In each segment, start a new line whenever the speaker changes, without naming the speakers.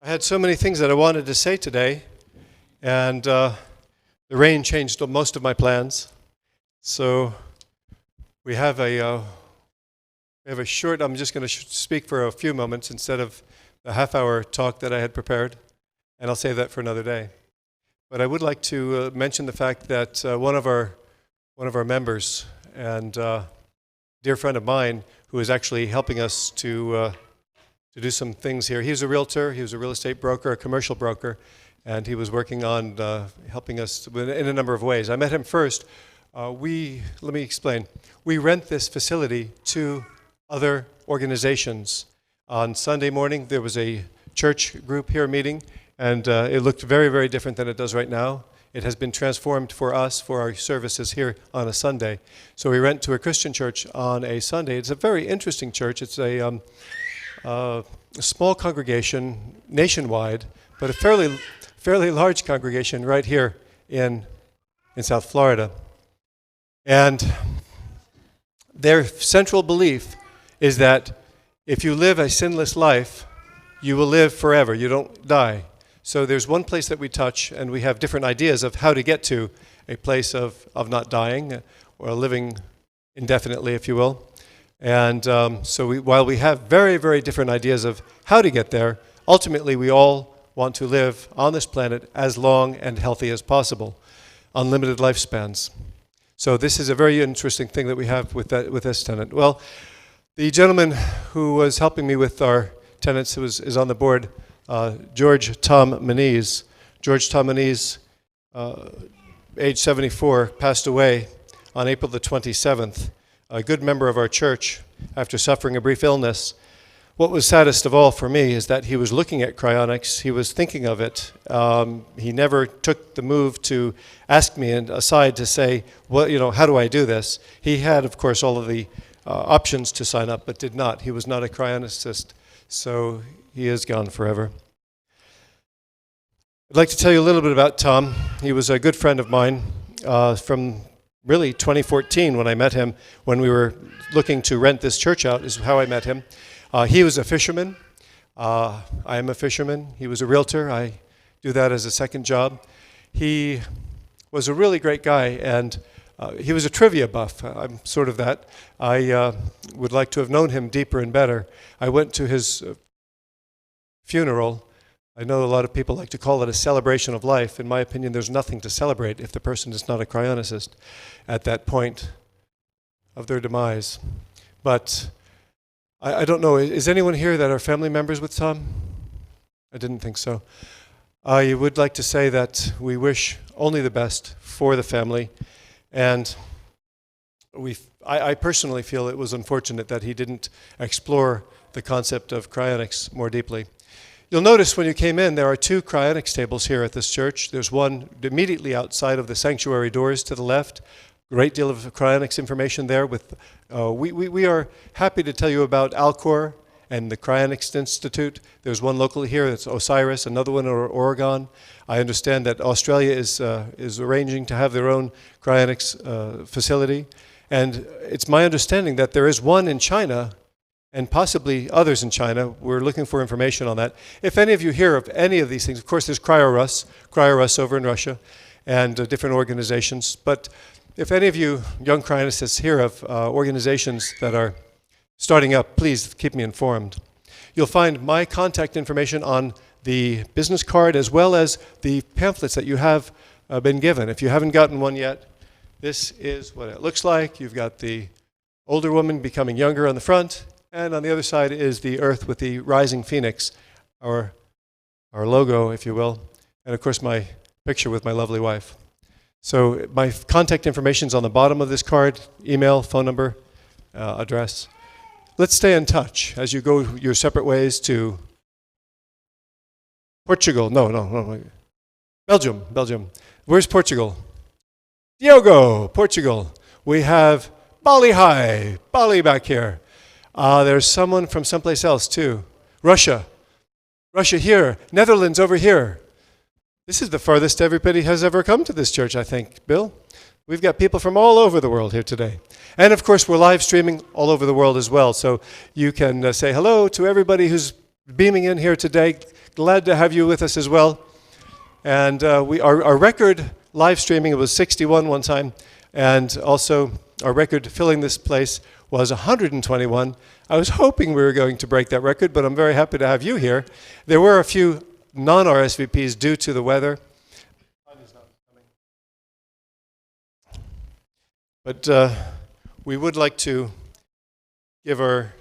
I had so many things that I wanted to say today, and the rain changed most of my plans. So we have a short. I'm just going to speak for a few moments instead of the half-hour talk that I had prepared, and I'll save that for another day. But I would like to mention the fact that one of our members and dear friend of mine, who is actually helping us to do some things here. He was a realtor, he was a real estate broker, a commercial broker, and he was working on helping us in a number of ways. I met him first. Let me explain. We rent this facility to other organizations. On Sunday morning, there was a church group here meeting, and it looked very, very different than it does right now. It has been transformed for us, for our services here on a Sunday. So we rent to a Christian church on a Sunday. It's a very interesting church. It's a small congregation nationwide, but a fairly large congregation right here in South Florida. And their central belief is that if you live a sinless life, you will live forever. You don't die. So there's one place that we touch, and we have different ideas of how to get to a place of not dying or living indefinitely, if you will. And while we have very, very different ideas of how to get there, ultimately we all want to live on this planet as long and healthy as possible, unlimited lifespans. So this is a very interesting thing that we have with this tenant. Well, the who was helping me with our tenants is on the board, George Tom Moniz. George Tom Moniz, age 74, passed away on April the 27th. A good member of our church, after suffering a brief illness. What was saddest of all for me is that he was looking at cryonics, he was thinking of it. He never took the move to ask me aside to say, well, how do I do this? He had, of course, all of the options to sign up, but did not. He was not a cryonicist, so he is gone forever. I'd like to tell you a little bit about Tom. He was a good friend of mine from really 2014 when I met him, when we were looking to rent this church out, is how I met him. He was a fisherman. I am a fisherman. He was a realtor. I do that as a second job. He was a really great guy, and he was a trivia buff. I'm sort of that. I would like to have known him deeper and better. I went to his funeral. I know a lot of people like to call it a celebration of life. In my opinion, there's nothing to celebrate if the person is not a cryonicist at that point of their demise. But I don't know, is anyone here that are family members with Tom? I didn't think so. I would like to say that we wish only the best for the family, and I personally feel it was unfortunate that he didn't explore the concept of cryonics more deeply. You'll notice when you came in, there are two cryonics tables here at this church. There's one immediately outside of the sanctuary doors to the left. Great deal of cryonics information there. We are happy to tell you about Alcor and the Cryonics Institute. There's one locally here, it's Osiris, another one in Oregon. I understand that Australia is arranging to have their own cryonics facility. And it's my understanding that there is one in China and possibly others in China. We're looking for information on that. If any of you hear of any of these things, of course there's Cryorus over in Russia, and different organizations. But if any of you young cryonicists hear of organizations that are starting up, please keep me informed. You'll find my contact information on the business card as well as the pamphlets that you have been given. If you haven't gotten one yet, this is what it looks like. You've got the older woman becoming younger on the front, and on the other side is the Earth with the rising phoenix, our logo, if you will, and of course my picture with my lovely wife. So my contact information is on the bottom of this card, email, phone number, address. Let's stay in touch as you go your separate ways to Portugal. No. Belgium. Where's Portugal? Diogo, Portugal. We have Bali back here. There's someone from someplace else too. Russia here. Netherlands over here. This is the farthest everybody has ever come to this church, I think, Bill. We've got people from all over the world here today. And of course, we're live streaming all over the world as well. So you can say hello to everybody who's beaming in here today. Glad to have you with us as well. And our record live streaming, it was 61 one time, and also our record filling this place was 121. I was hoping we were going to break that record, but I'm very happy to have you here. There were a few non-RSVPs due to the weather. But we would like to give our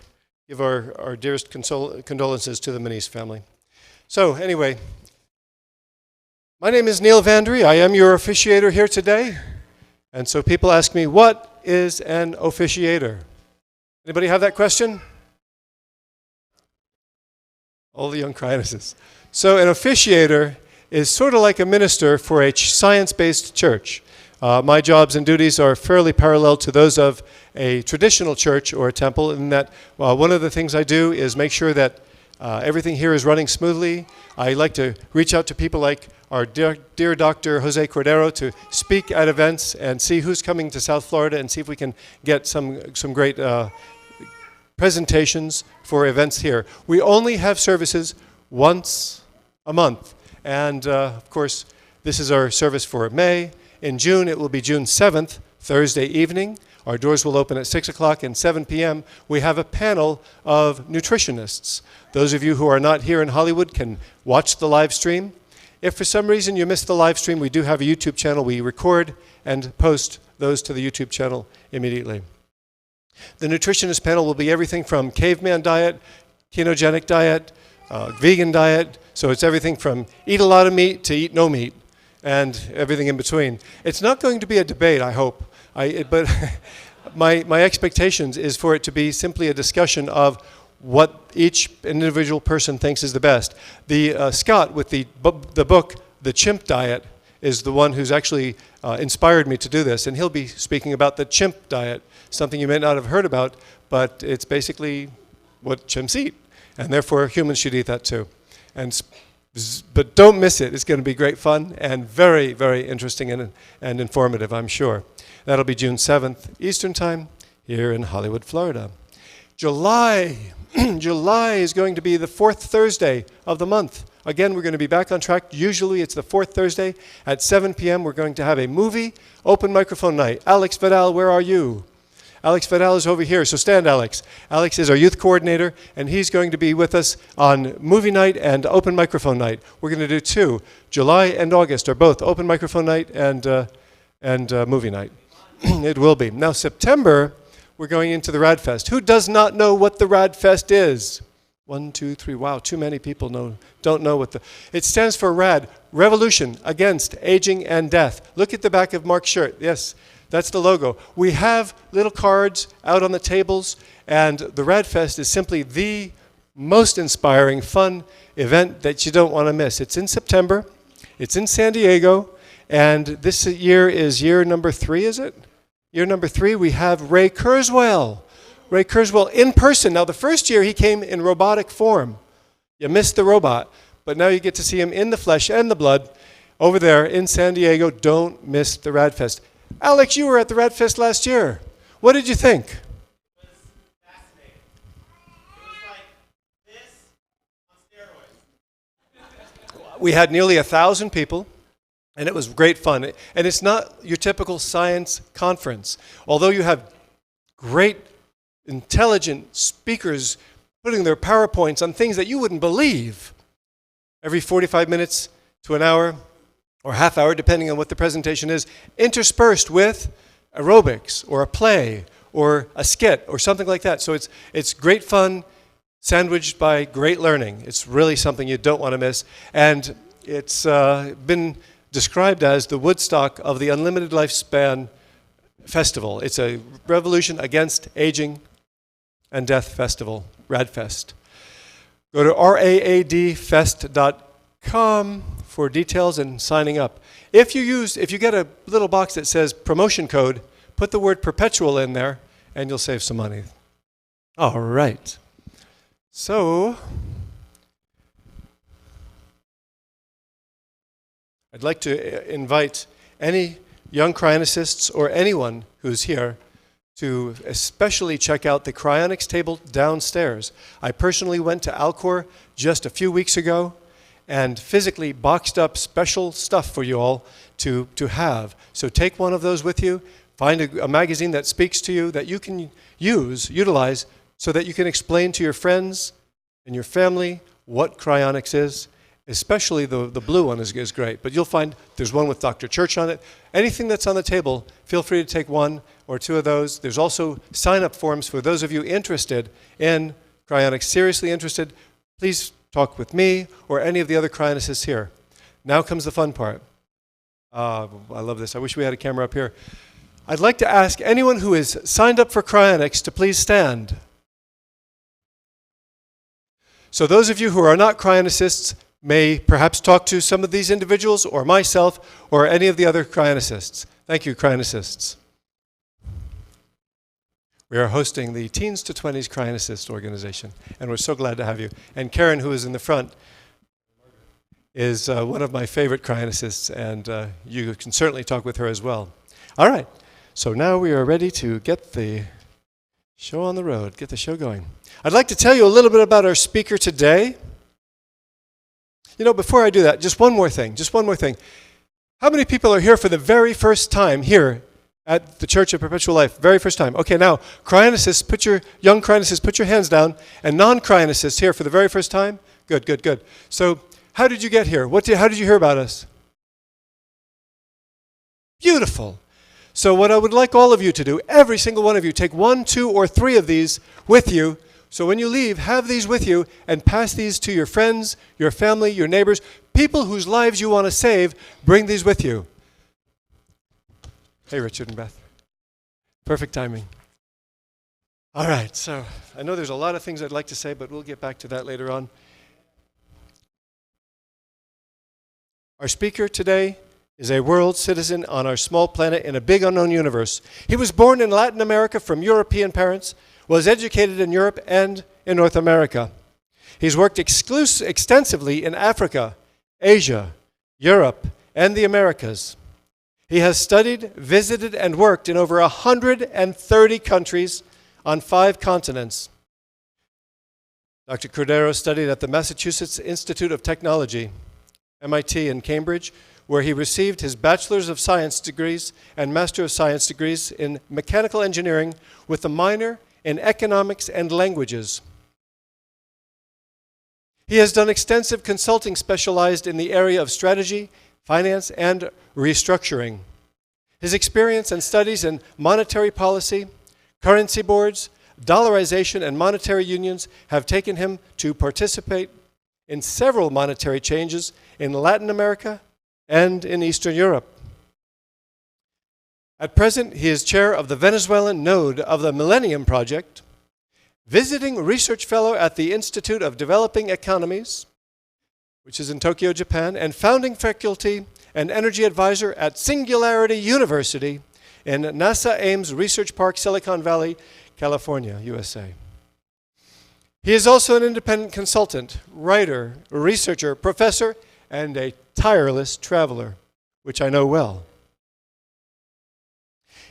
dearest condolences to the Menis family. So anyway, my name is Neil Vandry. I am your officiator here today. And so people ask me, what is an officiator? Anybody have that question? All the young cryonicists. So an officiator is sort of like a minister for a science-based church. My jobs and duties are fairly parallel to those of a traditional church or a temple, in that one of the things I do is make sure that everything here is running smoothly. I like to reach out to people like our dear Dr. Jose Cordeiro to speak at events and see who's coming to South Florida and see if we can get some great presentations for events here. We only have services once a month, and of course this is our service for May. In June, it will be June 7th, Thursday evening. Our doors will open at 6 o'clock and 7 p.m. We have a panel of nutritionists. Those of you who are not here in Hollywood can watch the live stream. If for some reason you missed the live stream, we do have a YouTube channel. We record and post those to the YouTube channel immediately. The nutritionist panel will be everything from caveman diet, ketogenic diet, vegan diet. So it's everything from eat a lot of meat to eat no meat, and everything in between. It's not going to be a debate, I hope. But my expectations is for it to be simply a discussion of what each individual person thinks is the best. Scott, with the book, The Chimp Diet, is the one who's actually inspired me to do this, and he'll be speaking about the chimp diet, something you may not have heard about, but it's basically what chimps eat, and therefore humans should eat that too. But don't miss it. It's going to be great fun and very, very interesting and informative, I'm sure. That'll be June 7th, Eastern Time, here in Hollywood, Florida. July is going to be the fourth Thursday of the month. Again, we're going to be back on track. Usually it's the fourth Thursday at 7 p.m. We're going to have a movie open microphone night. Alex Vidal, where are you? Alex Vidal is over here, so stand, Alex. Alex is our youth coordinator, and he's going to be with us on movie night and open microphone night. We're going to do two. July and August are both open microphone night and movie night. It will be. Now, September, we're going into the RADFest. Who does not know what the RADFest is? 1, 2, 3. Wow, too many people don't know what it stands for. RAD, Revolution Against Aging and Death. Look at the back of Mark's shirt. Yes. That's the logo. We have little cards out on the tables, and the RADFest is simply the most inspiring, fun event that you don't want to miss. It's in September. It's in San Diego, and this year is year number 3, is it? Year number 3, we have Ray Kurzweil. Ray Kurzweil in person. Now, the first year he came in robotic form. You missed the robot, but now you get to see him in the flesh and the blood over there in San Diego. Don't miss the RADFest. Alex, you were at the RADFest last year. What did you think?
It was fascinating. It was like this on steroids.
We had nearly 1,000 people, and it was great fun. And it's not your typical science conference. Although you have great, intelligent speakers putting their PowerPoints on things that you wouldn't believe every 45 minutes to an hour, or half hour, depending on what the presentation is, interspersed with aerobics or a play or a skit or something like that. So it's great fun sandwiched by great learning. It's really something you don't want to miss. And it's been described as the Woodstock of the Unlimited Lifespan Festival. It's a revolution against aging and death festival, RADFest. Go to raadfest.com for details and signing up. If you get a little box that says promotion code, put the word perpetual in there and you'll save some money. All right. So, I'd like to invite any young cryonicists or anyone who's here to especially check out the cryonics table downstairs. I personally went to Alcor just a few weeks ago and physically boxed up special stuff for you all to have. So take one of those with you, find a magazine that speaks to you, that you can utilize, so that you can explain to your friends and your family what cryonics is. Especially the blue one is great, but you'll find there's one with Dr. Church on it. Anything that's on the table, feel free to take one or two of those. There's also sign-up forms for those of you interested in cryonics, seriously interested. Please talk with me or any of the other cryonicists here. Now comes the fun part. I love this. I wish we had a camera up here. I'd like to ask anyone who is signed up for cryonics to please stand. So those of you who are not cryonicists may perhaps talk to some of these individuals or myself or any of the other cryonicists. Thank you, cryonicists. We are hosting the Teens to 20s Cryonicist organization, and we're so glad to have you. And Karen, who is in the front, is one of my favorite cryonicists, and you can certainly talk with her as well. All right, so now we are ready to get the show on the road, get the show going. I'd like to tell you a little bit about our speaker today. You know, before I do that, just one more thing. How many people are here for the very first time here at the Church of Perpetual Life? Very first time. Okay, now, cryonicists, young cryonicists, put your hands down, and non-cryonicists here for the very first time? Good, good, good. So, how did you get here? How did you hear about us? Beautiful. So what I would like all of you to do, every single one of you, take 1, 2, or 3 of these with you. So when you leave, have these with you and pass these to your friends, your family, your neighbors, people whose lives you want to save. Bring these with you. Hey, Richard and Beth. Perfect timing. All right, so I know there's a lot of things I'd like to say, but we'll get back to that later on. Our speaker today is a world citizen on our small planet in a big unknown universe. He was born in Latin America from European parents, was educated in Europe and in North America. He's worked extensively in Africa, Asia, Europe, and the Americas. He has studied, visited, and worked in over 130 countries on 5 continents. Dr. Cordeiro studied at the Massachusetts Institute of Technology, MIT in Cambridge, where he received his Bachelor's of Science degrees and Master of Science degrees in Mechanical Engineering with a minor in Economics and Languages. He has done extensive consulting specialized in the area of strategy, finance, and restructuring. His experience and studies in monetary policy, currency boards, dollarization, and monetary unions have taken him to participate in several monetary changes in Latin America and in Eastern Europe. At present, he is chair of the Venezuelan node of the Millennium Project, visiting research fellow at the Institute of Developing Economies, which is in Tokyo, Japan, and founding faculty and energy advisor at Singularity University in NASA Ames Research Park, Silicon Valley, California, USA. He is also an independent consultant, writer, researcher, professor, and a tireless traveler, which I know well.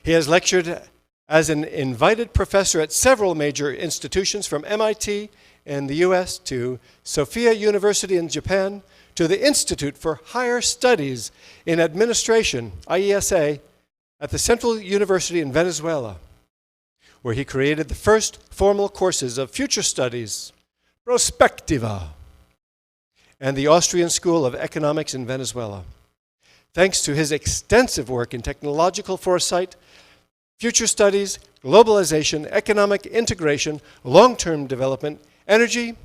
He has lectured as an invited professor at several major institutions, from MIT in the US to Sophia University in Japan to the Institute for Higher Studies in Administration, IESA, at the Central University in Venezuela, where he created the first formal courses of future studies, Prospectiva, and the Austrian School of Economics in Venezuela. Thanks to his extensive work in technological foresight, future studies, globalization, economic integration, long-term development, energy,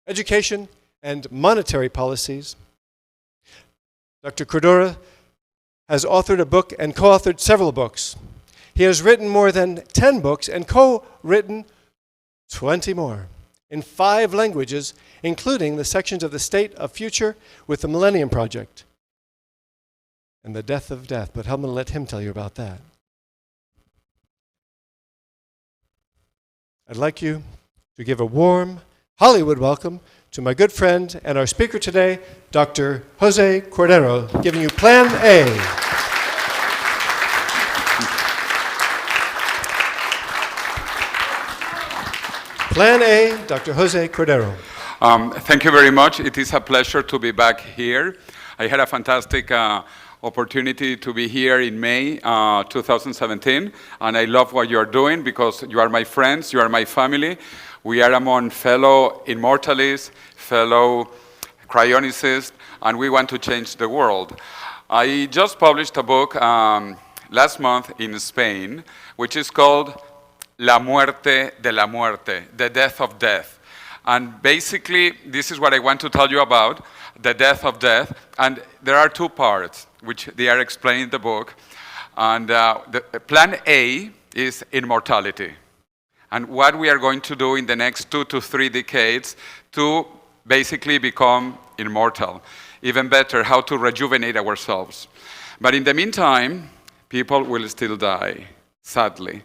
education, and monetary policies, Dr. Cordeiro has authored a book and co-authored several books. He has written more than 10 books and co-written 20 more in 5 languages, including the sections of The State of Future with the Millennium Project and The Death of Death, but I'm going to let him tell you about that. I'd like you to give a warm Hollywood welcome to my good friend and our speaker today, Dr. Jose Cordeiro, giving you Plan A. Plan A, Dr. Jose Cordeiro.
Thank you very much. It is a pleasure to be back here. I had a fantastic opportunity to be here in May 2017, and I love what you are doing because you are my friends, you are my family. We are among fellow immortalists, fellow cryonicists, and we want to change the world. I just published a book last month in Spain, which is called La Muerte de la Muerte, the death of death. And basically, this is what I want to tell you about, the death of death. And there are two parts, which they are explained in the book. And the plan A is immortality. And what we are going to do in the next 2 to 3 decades to basically become immortal. Even better, how to rejuvenate ourselves. But in the meantime, people will still die, sadly.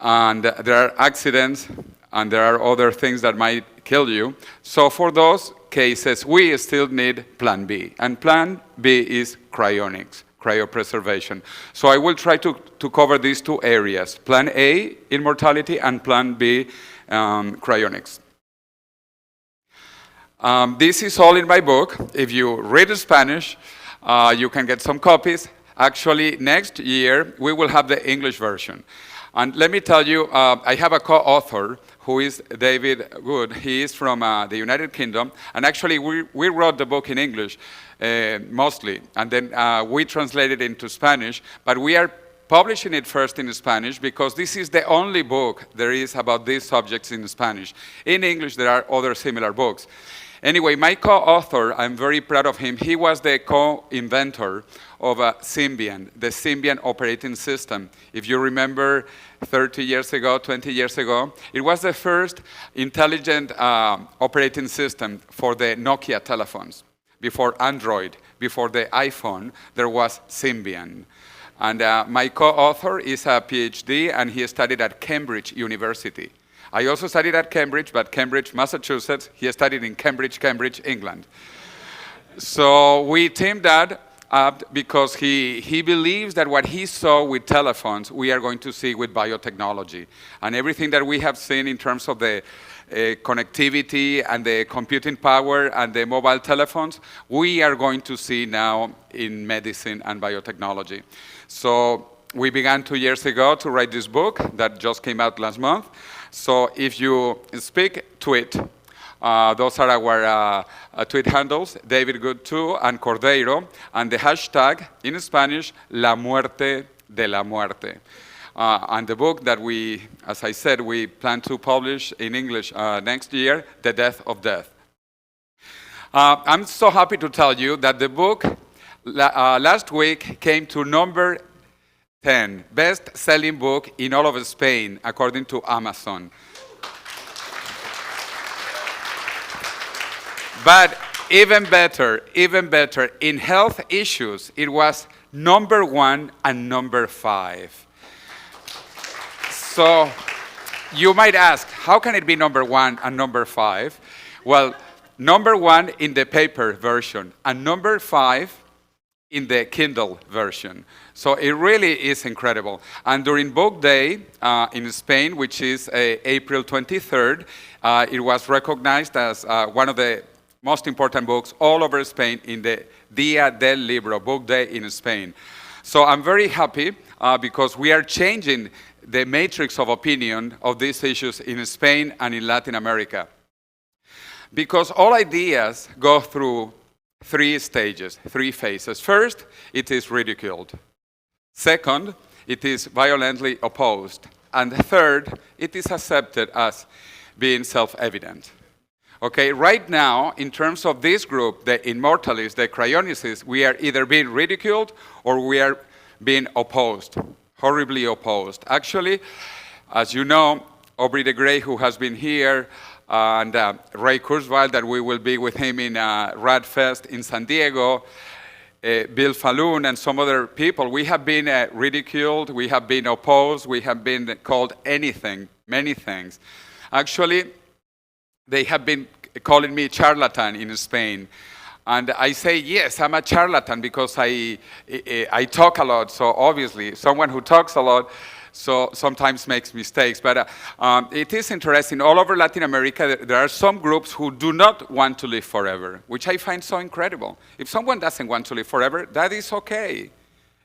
And there are accidents, and there are other things that might kill you. So for those cases, we still need Plan B. And Plan B is cryonics, cryopreservation. So I will try to cover these two areas, Plan A, immortality, and Plan B, cryonics. This is all in my book. If you read Spanish, you can get some copies. Actually, next year, we will have the English version. And let me tell you, I have a co-author who is David Wood. He is from the United Kingdom. And actually, we wrote the book in English, mostly. And then we translated it into Spanish. But we are publishing it first in Spanish because this is the only book there is about these subjects in Spanish. In English, there are other similar books. Anyway, my co-author, I'm very proud of him. He was the co-inventor of Symbian, the Symbian operating system. If you remember 30 years ago, 20 years ago, it was the first intelligent operating system for the Nokia telephones. Before Android, before the iPhone, there was Symbian. And my co-author is a PhD, and he studied at Cambridge University. I also studied at Cambridge, but Cambridge, Massachusetts. He studied in Cambridge, England. So we teamed that up because he believes that what he saw with telephones, we are going to see with biotechnology. And everything that we have seen in terms of the connectivity and the computing power and the mobile telephones, we are going to see now in medicine and biotechnology. So we began 2 years ago to write this book that just came out last month. So if you speak tweet, those are our tweet handles, David Good 2 and Cordeiro, and the hashtag in Spanish, La Muerte de la Muerte. And the book that we, as I said, we plan to publish in English next year, The Death of Death. I'm so happy to tell you that the book last week came to number 10, best-selling book in all of Spain, according to Amazon. But even better, in health issues, it was number 1 and number 5. So you might ask, how can it be number 1 and number 5? Well, number 1 in the paper version, and number 5 in the Kindle version. So it really is incredible. And during Book Day in Spain, which is April 23rd, it was recognized as one of the most important books all over Spain in the Día del Libro, Book Day in Spain. So I'm very happy because we are changing the matrix of opinion of these issues in Spain and in Latin America. Because all ideas go through 3 stages, 3 phases. First, it is ridiculed. Second, it is violently opposed. And third, it is accepted as being self-evident. Okay, right now, in terms of this group, the immortalists, the cryonicists, we are either being ridiculed or we are being opposed, horribly opposed. Actually, as you know, Aubrey de Grey, who has been here, and Ray Kurzweil, that we will be with him in RADFest in San Diego, Bill Falloon, and some other people, we have been ridiculed, we have been opposed, we have been called anything, many things. Actually, they have been calling me charlatan in Spain. And I say, yes, I'm a charlatan because I talk a lot. So obviously, someone who talks a lot, so sometimes makes mistakes. But it is interesting. All over Latin America, there are some groups who do not want to live forever, which I find so incredible. If someone doesn't want to live forever, that is okay.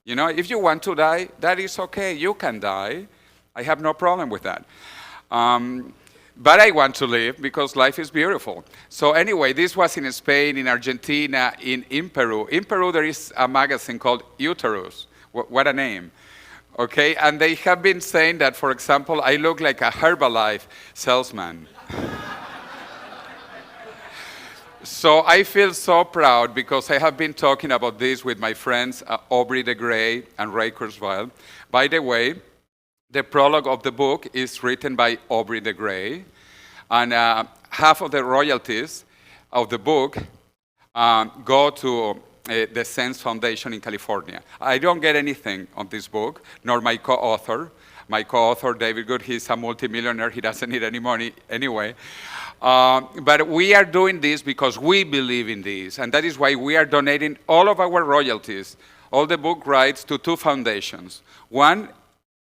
You know, if you want to die, that is okay. You can die. I have no problem with that. But I want to live because life is beautiful. So anyway, this was in Spain, in Argentina, in Peru. In Peru, there is a magazine called Uterus. What a name. Okay, and they have been saying that, for example, I look like a Herbalife salesman. So I feel so proud because I have been talking about this with my friends Aubrey de Grey and Ray Kurzweil. By the way, the prologue of the book is written by Aubrey de Grey, and half of the royalties of the book go to the Sense Foundation in California. I don't get anything on this book, nor my co-author. My co-author, David Good, he's a multimillionaire. He doesn't need any money anyway. But we are doing this because we believe in this, and that is why we are donating all of our royalties, all the book rights, to two foundations. One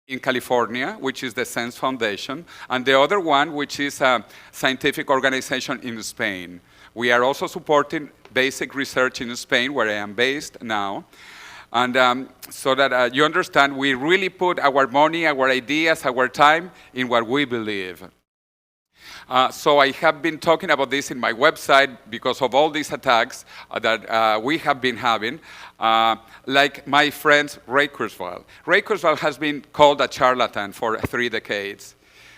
in California, which is the Sense Foundation, and the other one, which is a scientific organization in Spain. We are also supporting basic research in Spain, where I am based now. And so that you understand, we really put our money, our ideas, our time in what we believe. So I have been talking about this in my website because of all these attacks that we have been having. Like my friend Ray Kurzweil. Ray Kurzweil has been called a charlatan for 3 decades,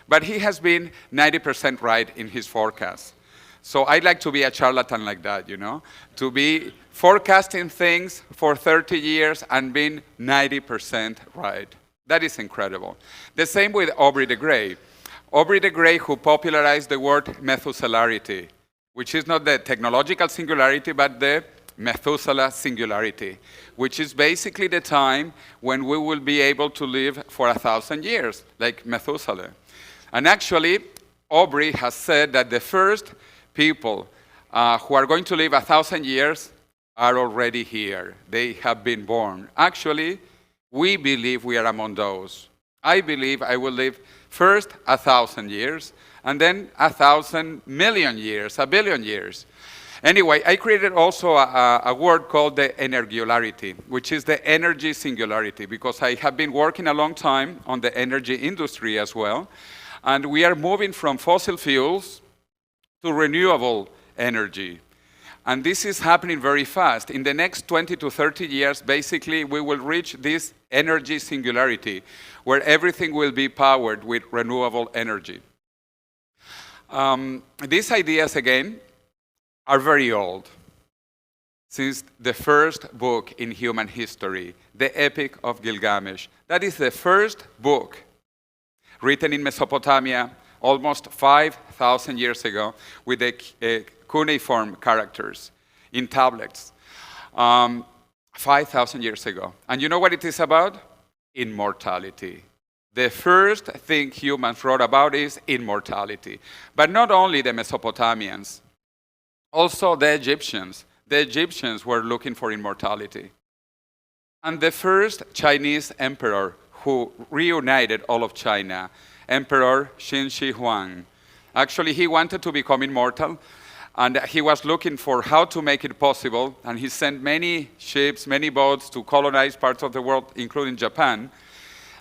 but he has been 90% right in his forecasts. So I'd like to be a charlatan like that, you know, to be forecasting things for 30 years and being 90% right. That is incredible. The same with Aubrey de Grey. Aubrey de Grey, who popularized the word Methuselarity, which is not the technological singularity, but the Methuselah singularity, which is basically the time when we will be able to live for 1,000 years, like Methuselah. And actually, Aubrey has said that the first people who are going to live 1,000 years are already here. They have been born. Actually, we believe we are among those. I believe I will live first 1,000 years, and then 1,000 million years, 1 billion years. Anyway, I created also a word called the Energularity, which is the energy singularity, because I have been working a long time on the energy industry as well. And we are moving from fossil fuels to renewable energy. And this is happening very fast. In the next 20 to 30 years, basically, we will reach this energy singularity, where everything will be powered with renewable energy. These ideas, again, are very old. Since the first book in human history, the Epic of Gilgamesh. That is the first book written in Mesopotamia almost 5,000 years ago with the cuneiform characters in tablets. 5,000 years ago. And you know what it is about? Immortality. The first thing humans wrote about is immortality. But not only the Mesopotamians, also the Egyptians. The Egyptians were looking for immortality. And the first Chinese emperor who reunited all of China, Emperor Qin Shi Huang. Actually, he wanted to become immortal, and he was looking for how to make it possible, and he sent many ships, many boats to colonize parts of the world, including Japan.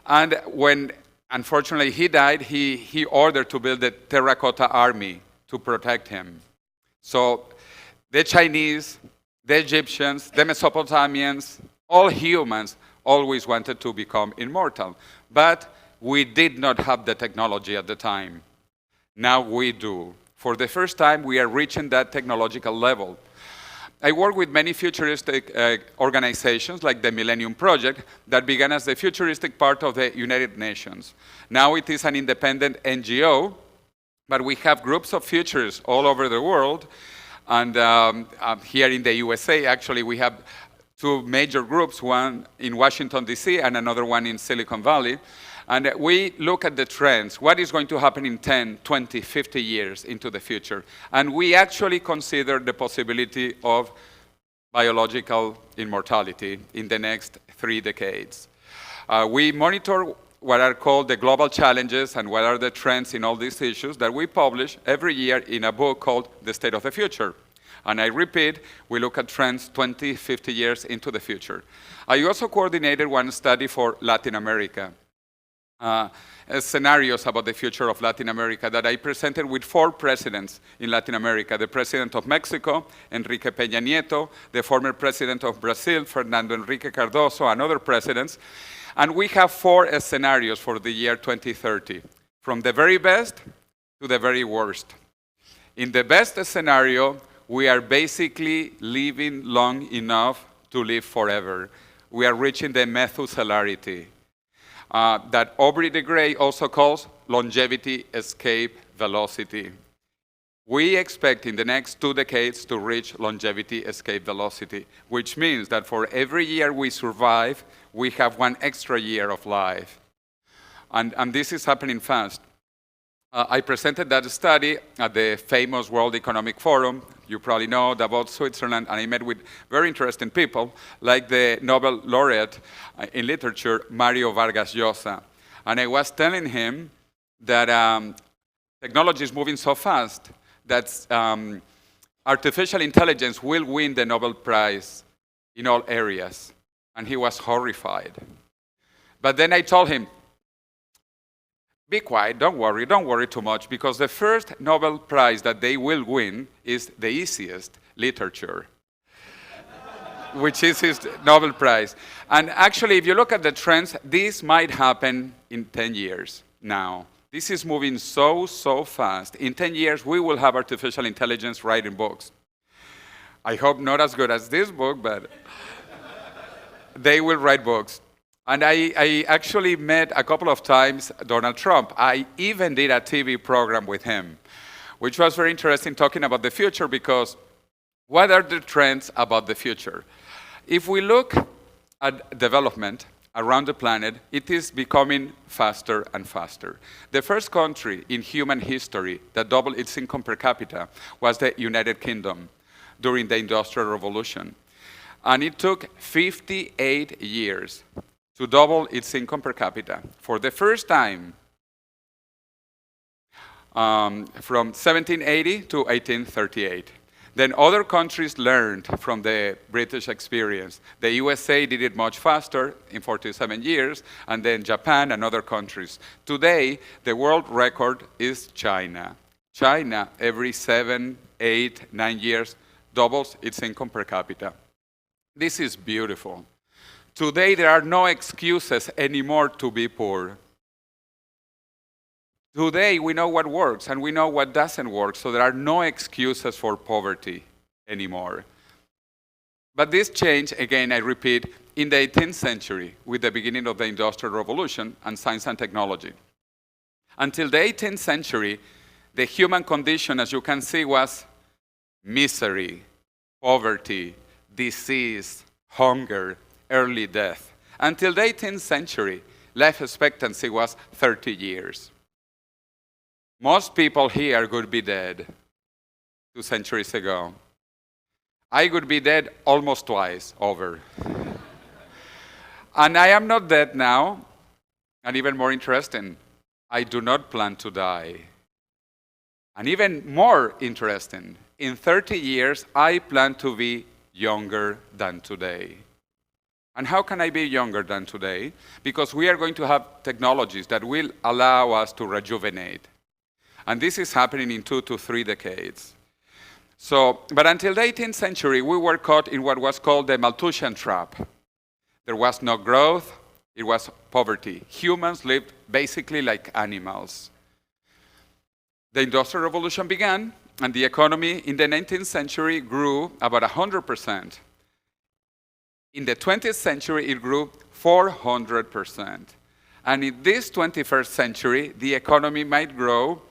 And when, unfortunately, he died, he ordered to build the terracotta army to protect him. So the Chinese, the Egyptians, the Mesopotamians, all humans always wanted to become immortal. But we did not have the technology at the time. Now we do. For the first time, we are reaching that technological level. I work with many futuristic organizations like the Millennium Project that began as the futuristic part of the United Nations. Now it is an independent NGO, but we have groups of futurists all over the world. And here in the USA, actually, we have 2 major groups, one in Washington, D.C., and another one in Silicon Valley. And we look at the trends, what is going to happen in 10, 20, 50 years into the future. And we actually consider the possibility of biological immortality in the next 3 decades. We monitor what are called the global challenges and what are the trends in all these issues that we publish every year in a book called The State of the Future. And I repeat, we look at trends 20, 50 years into the future. I also coordinated one study for Latin America, scenarios about the future of Latin America that I presented with 4 presidents in Latin America: the president of Mexico, Enrique Peña Nieto, the former president of Brazil, Fernando Enrique Cardoso, and other presidents. And we have 4 scenarios for the year 2030, from the very best to the very worst. In the best scenario, we are basically living long enough to live forever. We are reaching the Methuselarity that Aubrey de Grey also calls longevity escape velocity. We expect in the next 2 decades to reach longevity escape velocity, which means that for every year we survive, we have 1 extra year of life. And this is happening fast. I presented that study at the famous World Economic Forum. You probably know about Switzerland, and I met with very interesting people, like the Nobel laureate in literature, Mario Vargas Llosa. And I was telling him that technology is moving so fast that artificial intelligence will win the Nobel Prize in all areas. And he was horrified. But then I told him, be quiet, don't worry too much, because the first Nobel Prize that they will win is the easiest, literature, which is his Nobel Prize. And actually, if you look at the trends, this might happen in 10 years now. This is moving so fast. In 10 years, we will have artificial intelligence writing books. I hope not as good as this book, but they will write books. And I actually met a couple of times Donald Trump. I even did a TV program with him, which was very interesting, talking about the future, because what are the trends about the future? If we look at development around the planet, it is becoming faster and faster. The first country in human history that doubled its income per capita was the United Kingdom during the Industrial Revolution. And it took 58 years to double its income per capita for the first time from 1780 to 1838. Then other countries learned from the British experience. The USA did it much faster in 47 years, and then Japan and other countries. Today, the world record is China. China, every 7, 8, 9 years, doubles its income per capita. This is beautiful. Today, there are no excuses anymore to be poor. Today, we know what works and we know what doesn't work, so there are no excuses for poverty anymore. But this changed, again, I repeat, in the 18th century with the beginning of the Industrial Revolution and science and technology. Until the 18th century, the human condition, as you can see, was misery, poverty, disease, hunger, early death. Until the 18th century, life expectancy was 30 years. Most people here would be dead 2 centuries ago. I would be dead almost twice over. And I am not dead now, and even more interesting, I do not plan to die. And even more interesting, in 30 years, I plan to be younger than today. And how can I be younger than today? Because we are going to have technologies that will allow us to rejuvenate. And this is happening in 2 to 3 decades. But until the 18th century, we were caught in what was called the Malthusian trap. There was no growth, it was poverty. Humans lived basically like animals. The Industrial Revolution began, and the economy in the 19th century grew about 100%. In the 20th century, it grew 400%. And in this 21st century, the economy might grow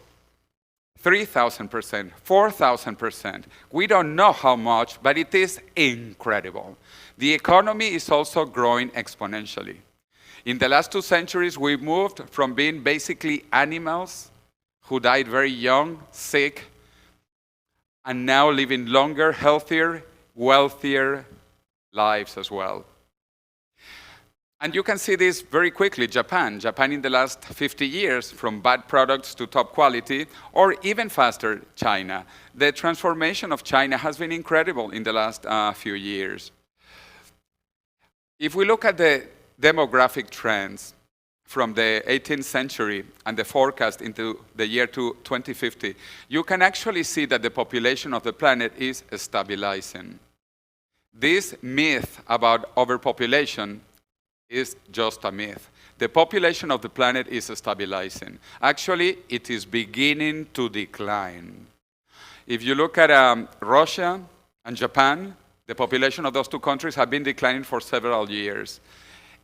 3,000%, 4,000%. We don't know how much, but it is incredible. The economy is also growing exponentially. In the last 2 centuries, we moved from being basically animals who died very young, sick, and now living longer, healthier, wealthier lives as well. And you can see this very quickly. Japan in the last 50 years, from bad products to top quality, or even faster, China. The transformation of China has been incredible in the last few years. If we look at the demographic trends from the 18th century and the forecast into the year 2050, you can actually see that the population of the planet is stabilizing. This myth about overpopulation is just a myth. The population of the planet is stabilizing. Actually, it is beginning to decline. If you look at Russia and Japan, the population of those two countries have been declining for several years.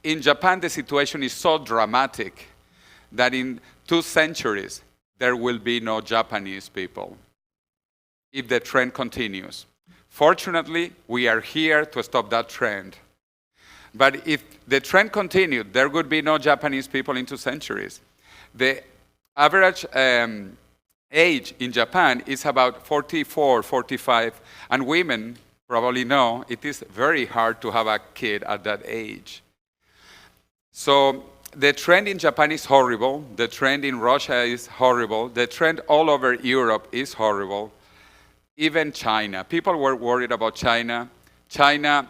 In Japan, the situation is so dramatic that in 2 centuries, there will be no Japanese people if the trend continues. Fortunately, we are here to stop that trend. But if the trend continued, there would be no Japanese people in 2 centuries. The average age in Japan is about 44, 45, and women probably know it is very hard to have a kid at that age. So the trend in Japan is horrible. The trend in Russia is horrible. The trend all over Europe is horrible. Even China. People were worried about China. China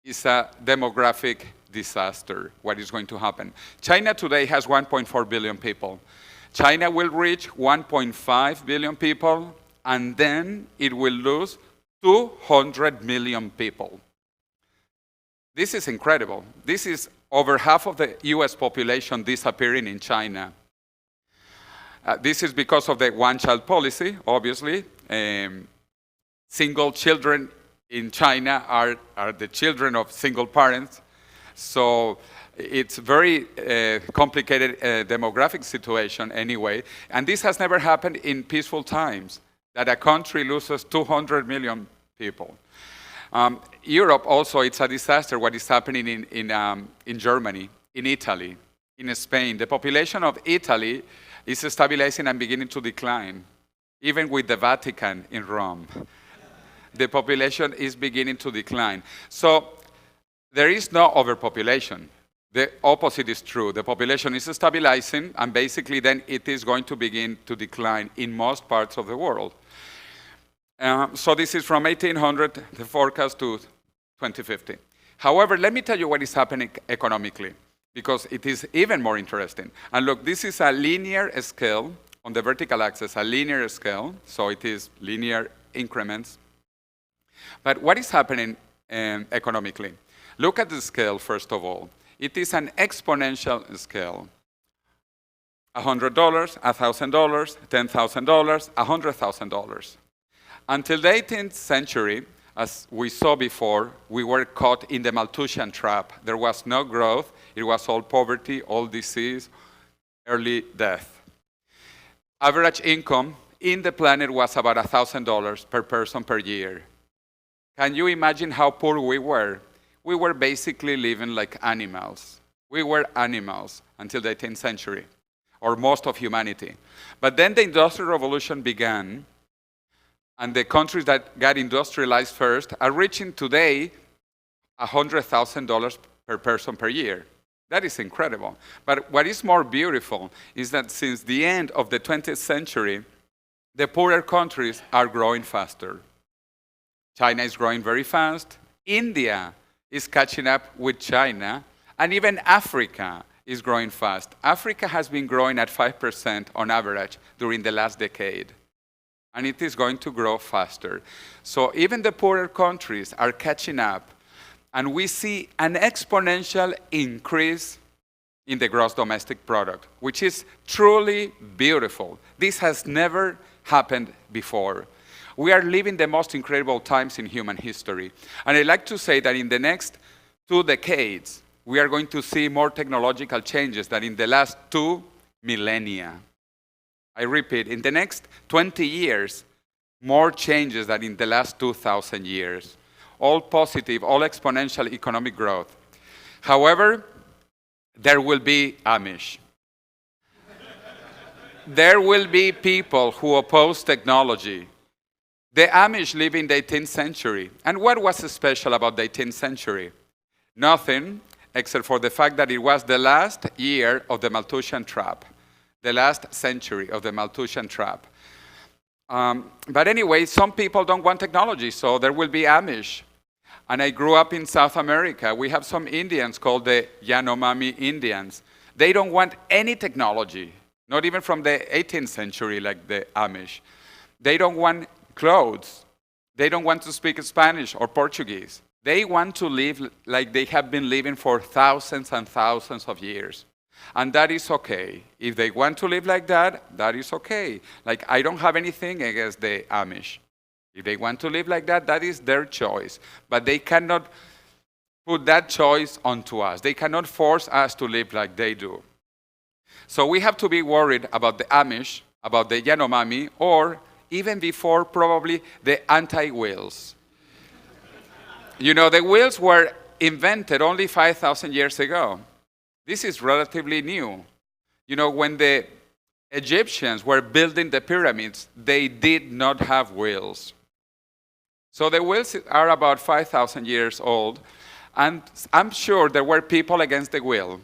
is a demographic disaster, what is going to happen. China today has 1.4 billion people. China will reach 1.5 billion people, and then it will lose 200 million people. This is incredible. This is over half of the US population disappearing in China. This is because of the one-child policy, obviously. Single children in China are the children of single parents. So it's very complicated demographic situation anyway. And this has never happened in peaceful times, that a country loses 200 million people. Europe also, it's a disaster what is happening in Germany, in Italy, in Spain. The population of Italy is stabilizing and beginning to decline, even with the Vatican in Rome. The population is beginning to decline. So there is no overpopulation. The opposite is true. The population is stabilizing, and basically then it is going to begin to decline in most parts of the world. So this is from 1800, the forecast, to 2050. However, let me tell you what is happening economically, because it is even more interesting. And look, this is a linear scale on the vertical axis, a linear scale, so it is linear increments. But what is happening economically? Look at the scale, first of all. It is an exponential scale. $100, $1,000, $10,000, $100,000. Until the 18th century, as we saw before, we were caught in the Malthusian trap. There was no growth. It was all poverty, all disease, early death. Average income in the planet was about $1,000 per person per year. Can you imagine how poor we were? We were basically living like animals. We were animals until the 18th century, or most of humanity. But then the Industrial Revolution began, and the countries that got industrialized first are reaching today $100,000 per person per year. That is incredible. But what is more beautiful is that since the end of the 20th century, the poorer countries are growing faster. China is growing very fast. India is catching up with China. And even Africa is growing fast. Africa has been growing at 5% on average during the last decade. And it is going to grow faster. So even the poorer countries are catching up. And we see an exponential increase in the gross domestic product, which is truly beautiful. This has never happened before. We are living the most incredible times in human history. And I'd like to say that in the next 2 decades, we are going to see more technological changes than in the last 2 millennia. I repeat, in the next 20 years, more changes than in the last 2,000 years. All positive, all exponential economic growth. However, there will be Amish. There will be people who oppose technology. The Amish live in the 18th century. And what was special about the 18th century? Nothing. except for the fact that it was the last year of the Malthusian trap, the last century of the Malthusian trap. But anyway, some people don't want technology, so there will be Amish. And I grew up in South America. We have some Indians called the Yanomami Indians. They don't want any technology, not even from the 18th century like the Amish. They don't want clothes. They don't want to speak Spanish or Portuguese. They want to live like they have been living for thousands and thousands of years. And that is okay. If they want to live like that, that is okay. Like, I don't have anything against the Amish. If they want to live like that, that is their choice. But they cannot put that choice onto us. They cannot force us to live like they do. So we have to be worried about the Amish, about the Yanomami, or even before, probably, the anti-wheels. You know, the wheels were invented only 5,000 years ago. This is relatively new. You know, when the Egyptians were building the pyramids, they did not have wheels. So the wheels are about 5,000 years old, and I'm sure there were people against the wheel.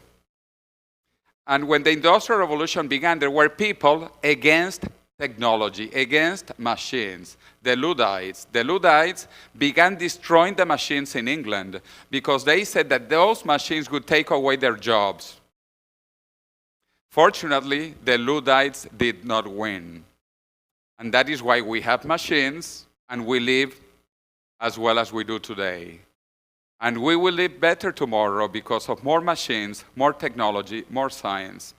And when the Industrial Revolution began, there were people against technology, against machines. The Luddites began destroying the machines in England because they said that those machines would take away their jobs. Fortunately, the Luddites did not win. And that is why we have machines and we live as well as we do today. And we will live better tomorrow because of more machines, more technology, more science.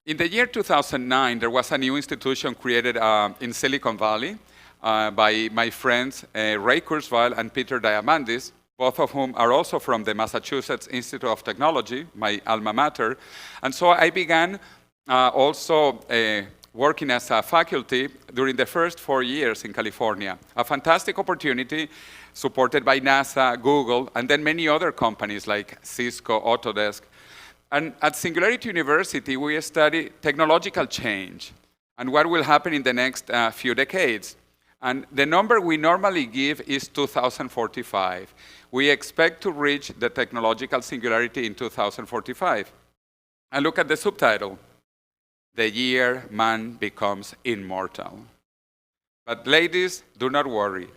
In the year 2009, there was a new institution created in Silicon Valley by my friends Ray Kurzweil and Peter Diamandis, both of whom are also from the Massachusetts Institute of Technology, my alma mater. And so I began also working as a faculty during the first 4 years in California. A fantastic opportunity supported by NASA, Google, and then many other companies like Cisco, Autodesk. And at Singularity University, we study technological change and what will happen in the next few decades. And the number we normally give is 2045. We expect to reach the technological singularity in 2045. And look at the subtitle, The Year Man Becomes Immortal. But ladies, do not worry.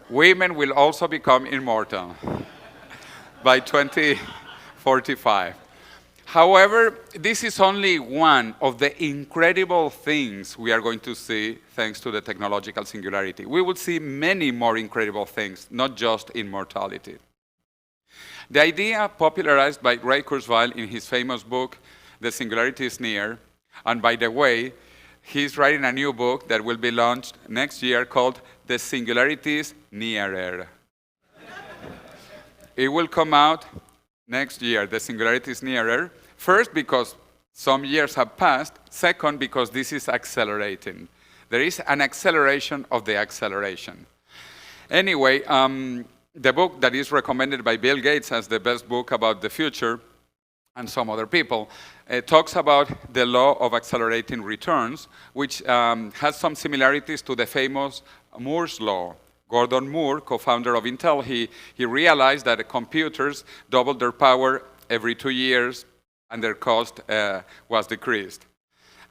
Women will also become immortal by 2045. However, this is only one of the incredible things we are going to see thanks to the technological singularity. We will see many more incredible things, not just immortality. The idea popularized by Ray Kurzweil in his famous book, The Singularity is Near, and by the way, he's writing a new book that will be launched next year called The Singularity is Nearer. It will come out next year, The Singularity is Nearer. First, because some years have passed. Second, because this is accelerating. There is an acceleration of the acceleration. Anyway, the book that is recommended by Bill Gates as the best book about the future, and some other people, talks about the law of accelerating returns, which has some similarities to the famous Moore's law. Gordon Moore, co-founder of Intel, he realized that computers doubled their power every 2 years, and their cost was decreased.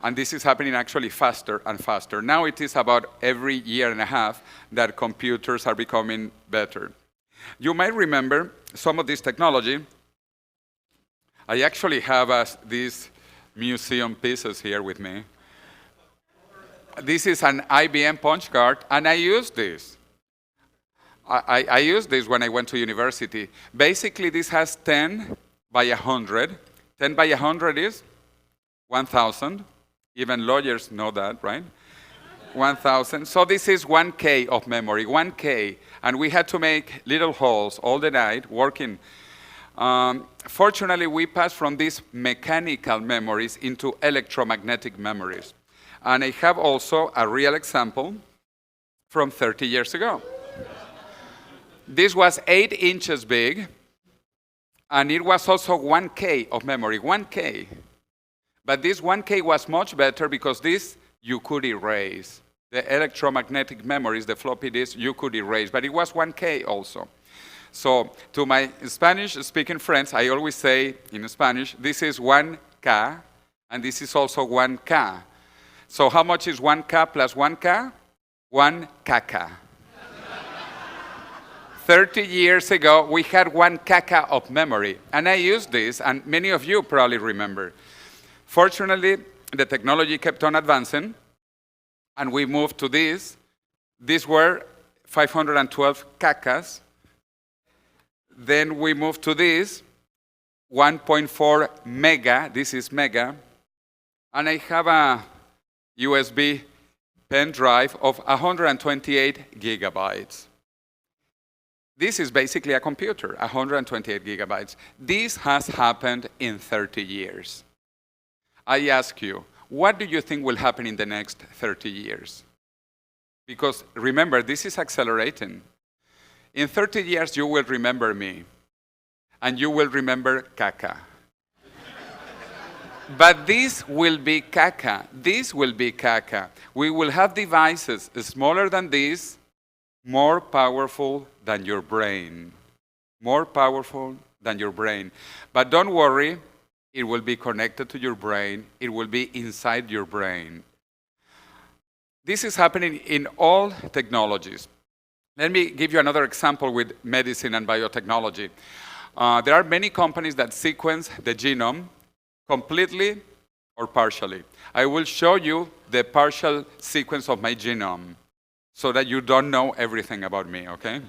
And this is happening actually faster and faster. Now it is about every year and a half that computers are becoming better. You might remember some of this technology. I actually have these museum pieces here with me. This is an IBM punch card, and I use this. I used this when I went to university. Basically, this has 10 by 100. 10 by 100 is 1,000. Even lawyers know that, right? 1,000. So this is 1K of memory, 1K. And we had to make little holes all the night working. Fortunately, we passed from these mechanical memories into electromagnetic memories. And I have also a real example from 30 years ago. This was 8 inches big, and it was also 1K of memory, 1K. But this 1K was much better because this you could erase. The electromagnetic memories, the floppy disk, you could erase, but it was 1K also. So to my Spanish-speaking friends, I always say in Spanish, this is 1K, and this is also 1K. So how much is 1K plus 1K? 1 caca. 30 years ago, we had 1 caca of memory. And I used this, and many of you probably remember. Fortunately, the technology kept on advancing, and we moved to this. These were 512 cacas. Then we moved to this, 1.4 mega. This is mega. And I have a USB pen drive of 128 gigabytes. This is basically a computer, 128 gigabytes. This has happened in 30 years. I ask you, what do you think will happen in the next 30 years? Because remember, this is accelerating. In 30 years, you will remember me, and you will remember caca. But this will be caca. This will be caca. We will have devices smaller than this, more powerful than your brain. More powerful than your brain. But don't worry, it will be connected to your brain. It will be inside your brain. This is happening in all technologies. Let me give you another example with medicine and biotechnology. There are many companies that sequence the genome completely or partially. I will show you the partial sequence of my genome so that you don't know everything about me, okay?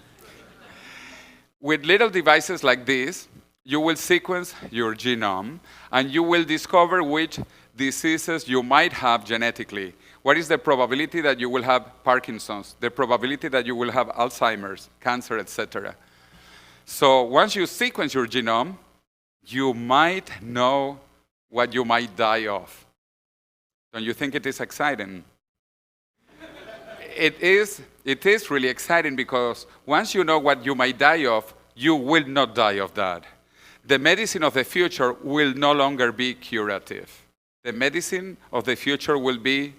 With little devices like this, you will sequence your genome and you will discover which diseases you might have genetically. What is the probability that you will have Parkinson's, the probability that you will have Alzheimer's, cancer, etc. So once you sequence your genome, you might know what you might die of. Don't you think it is exciting? It is really exciting because once you know what you might die of, you will not die of that. The medicine of the future will no longer be curative. The medicine of the future will be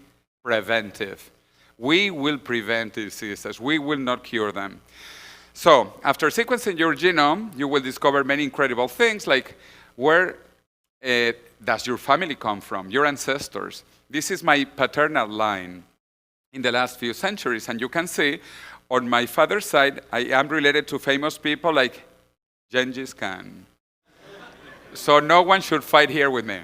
preventive. We will prevent diseases. We will not cure them. So after sequencing your genome, you will discover many incredible things like where does your family come from, your ancestors. This is my paternal line in the last few centuries. And you can see on my father's side, I am related to famous people like Genghis Khan. So no one should fight here with me.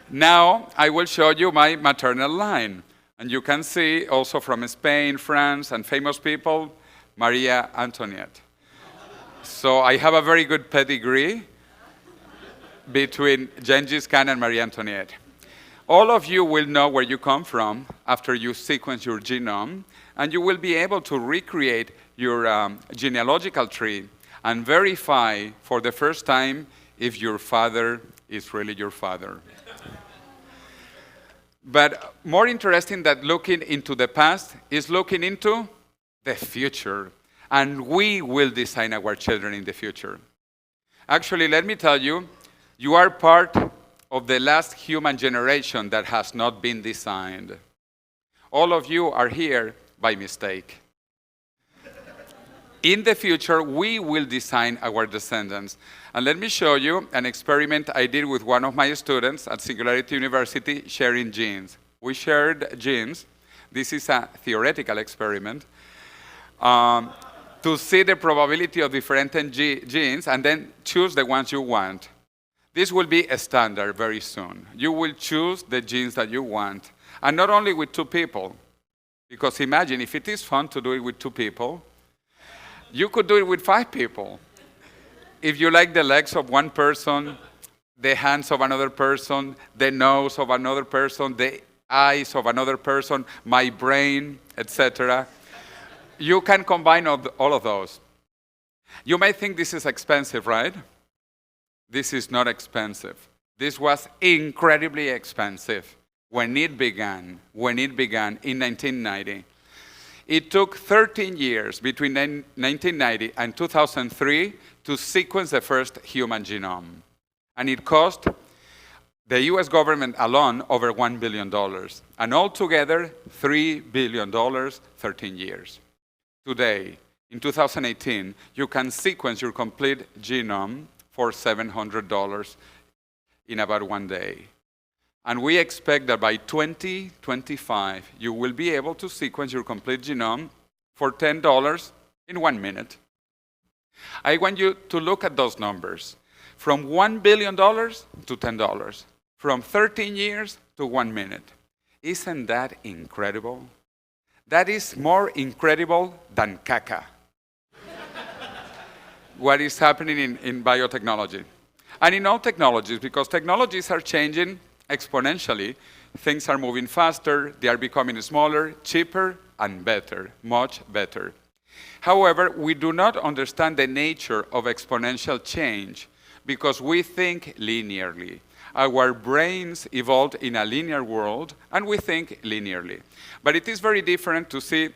Now I will show you my maternal line. And you can see also from Spain, France, and famous people, Maria Antoinette. So I have a very good pedigree between Genghis Khan and Maria Antoinette. All of you will know where you come from after you sequence your genome, and you will be able to recreate your genealogical tree and verify for the first time if your father is really your father. But more interesting than looking into the past is looking into the future. And we will design our children in the future. Actually, let me tell you, you are part of the last human generation that has not been designed. All of you are here by mistake. In the future, we will design our descendants. And let me show you an experiment I did with one of my students at Singularity University sharing genes. We shared genes. This is a theoretical experiment to see the probability of different genes and then choose the ones you want. This will be a standard very soon. You will choose the genes that you want. And not only with 2 people, because imagine if it is fun to do it with 2 people, you could do it with 5 people. If you like the legs of one person, the hands of another person, the nose of another person, the eyes of another person, my brain, etc., you can combine all of those. You may think this is expensive, right? This is not expensive. This was incredibly expensive when it began in 1990. It took 13 years between 1990 and 2003 to sequence the first human genome. And it cost the US government alone over $1 billion. And altogether, $3 billion, 13 years. Today, in 2018, you can sequence your complete genome for $700 in about 1 day. And we expect that by 2025, you will be able to sequence your complete genome for $10 in 1 minute. I want you to look at those numbers. From $1 billion to $10. From 13 years to 1 minute. Isn't that incredible? That is more incredible than caca. What is happening in biotechnology. And in all technologies, because technologies are changing exponentially. Things are moving faster, they are becoming smaller, cheaper, and better, much better. However, we do not understand the nature of exponential change because we think linearly. Our brains evolved in a linear world, and we think linearly. But it is very different to see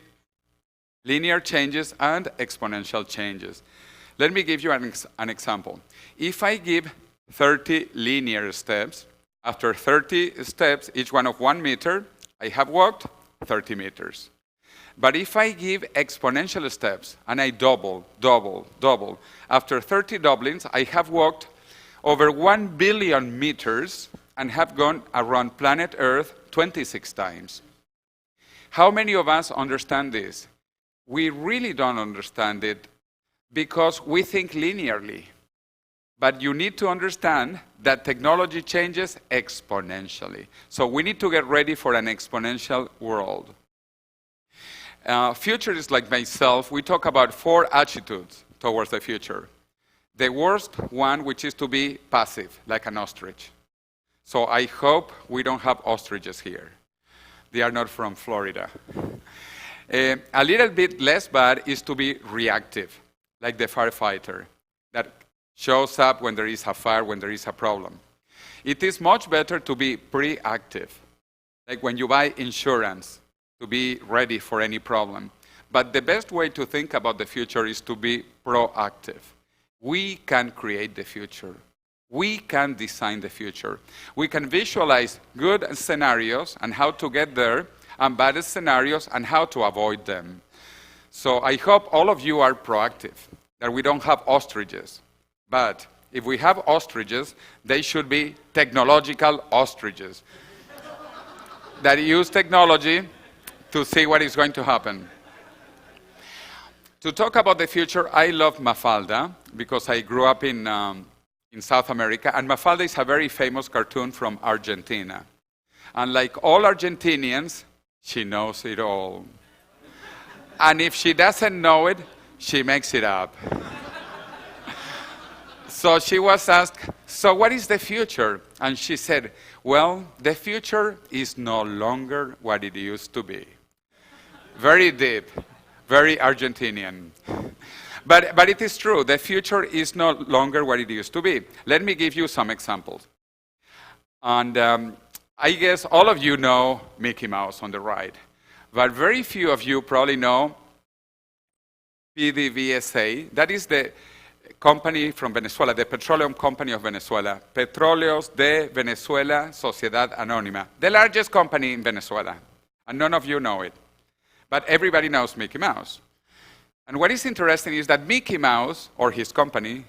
linear changes and exponential changes. Let me give you an example. If I give 30 linear steps, after 30 steps, each one of 1 meter, I have walked 30 meters. But if I give exponential steps, and I double, after 30 doublings, I have walked over 1 billion meters and have gone around planet Earth 26 times. How many of us understand this? We really don't understand it because we think linearly. But you need to understand that technology changes exponentially. So we need to get ready for an exponential world. Futurists like myself, we talk about 4 attitudes towards the future. The worst one, which is to be passive, like an ostrich. So I hope we don't have ostriches here. They are not from Florida. A little bit less bad is to be reactive, like the firefighter that shows up when there is a fire, when there is a problem. It is much better to be proactive, like when you buy insurance, to be ready for any problem. But the best way to think about the future is to be proactive. We can create the future. We can design the future. We can visualize good scenarios and how to get there, and bad scenarios and how to avoid them. So I hope all of you are proactive, that we don't have ostriches. But if we have ostriches, they should be technological ostriches that use technology to see what is going to happen. To talk about the future, I love Mafalda because I grew up in South America, and Mafalda is a very famous cartoon from Argentina. And like all Argentinians, she knows it all. And if she doesn't know it, she makes it up. So she was asked, so what is the future? And she said, well, the future is no longer what it used to be. Very deep, very Argentinian. But it is true, the future is no longer what it used to be. Let me give you some examples. And I guess all of you know Mickey Mouse on the right. But very few of you probably know PDVSA. That is the company from Venezuela, the petroleum company of Venezuela. Petróleos de Venezuela, Sociedad Anónima. The largest company in Venezuela. And none of you know it. But everybody knows Mickey Mouse. And what is interesting is that Mickey Mouse, or his company,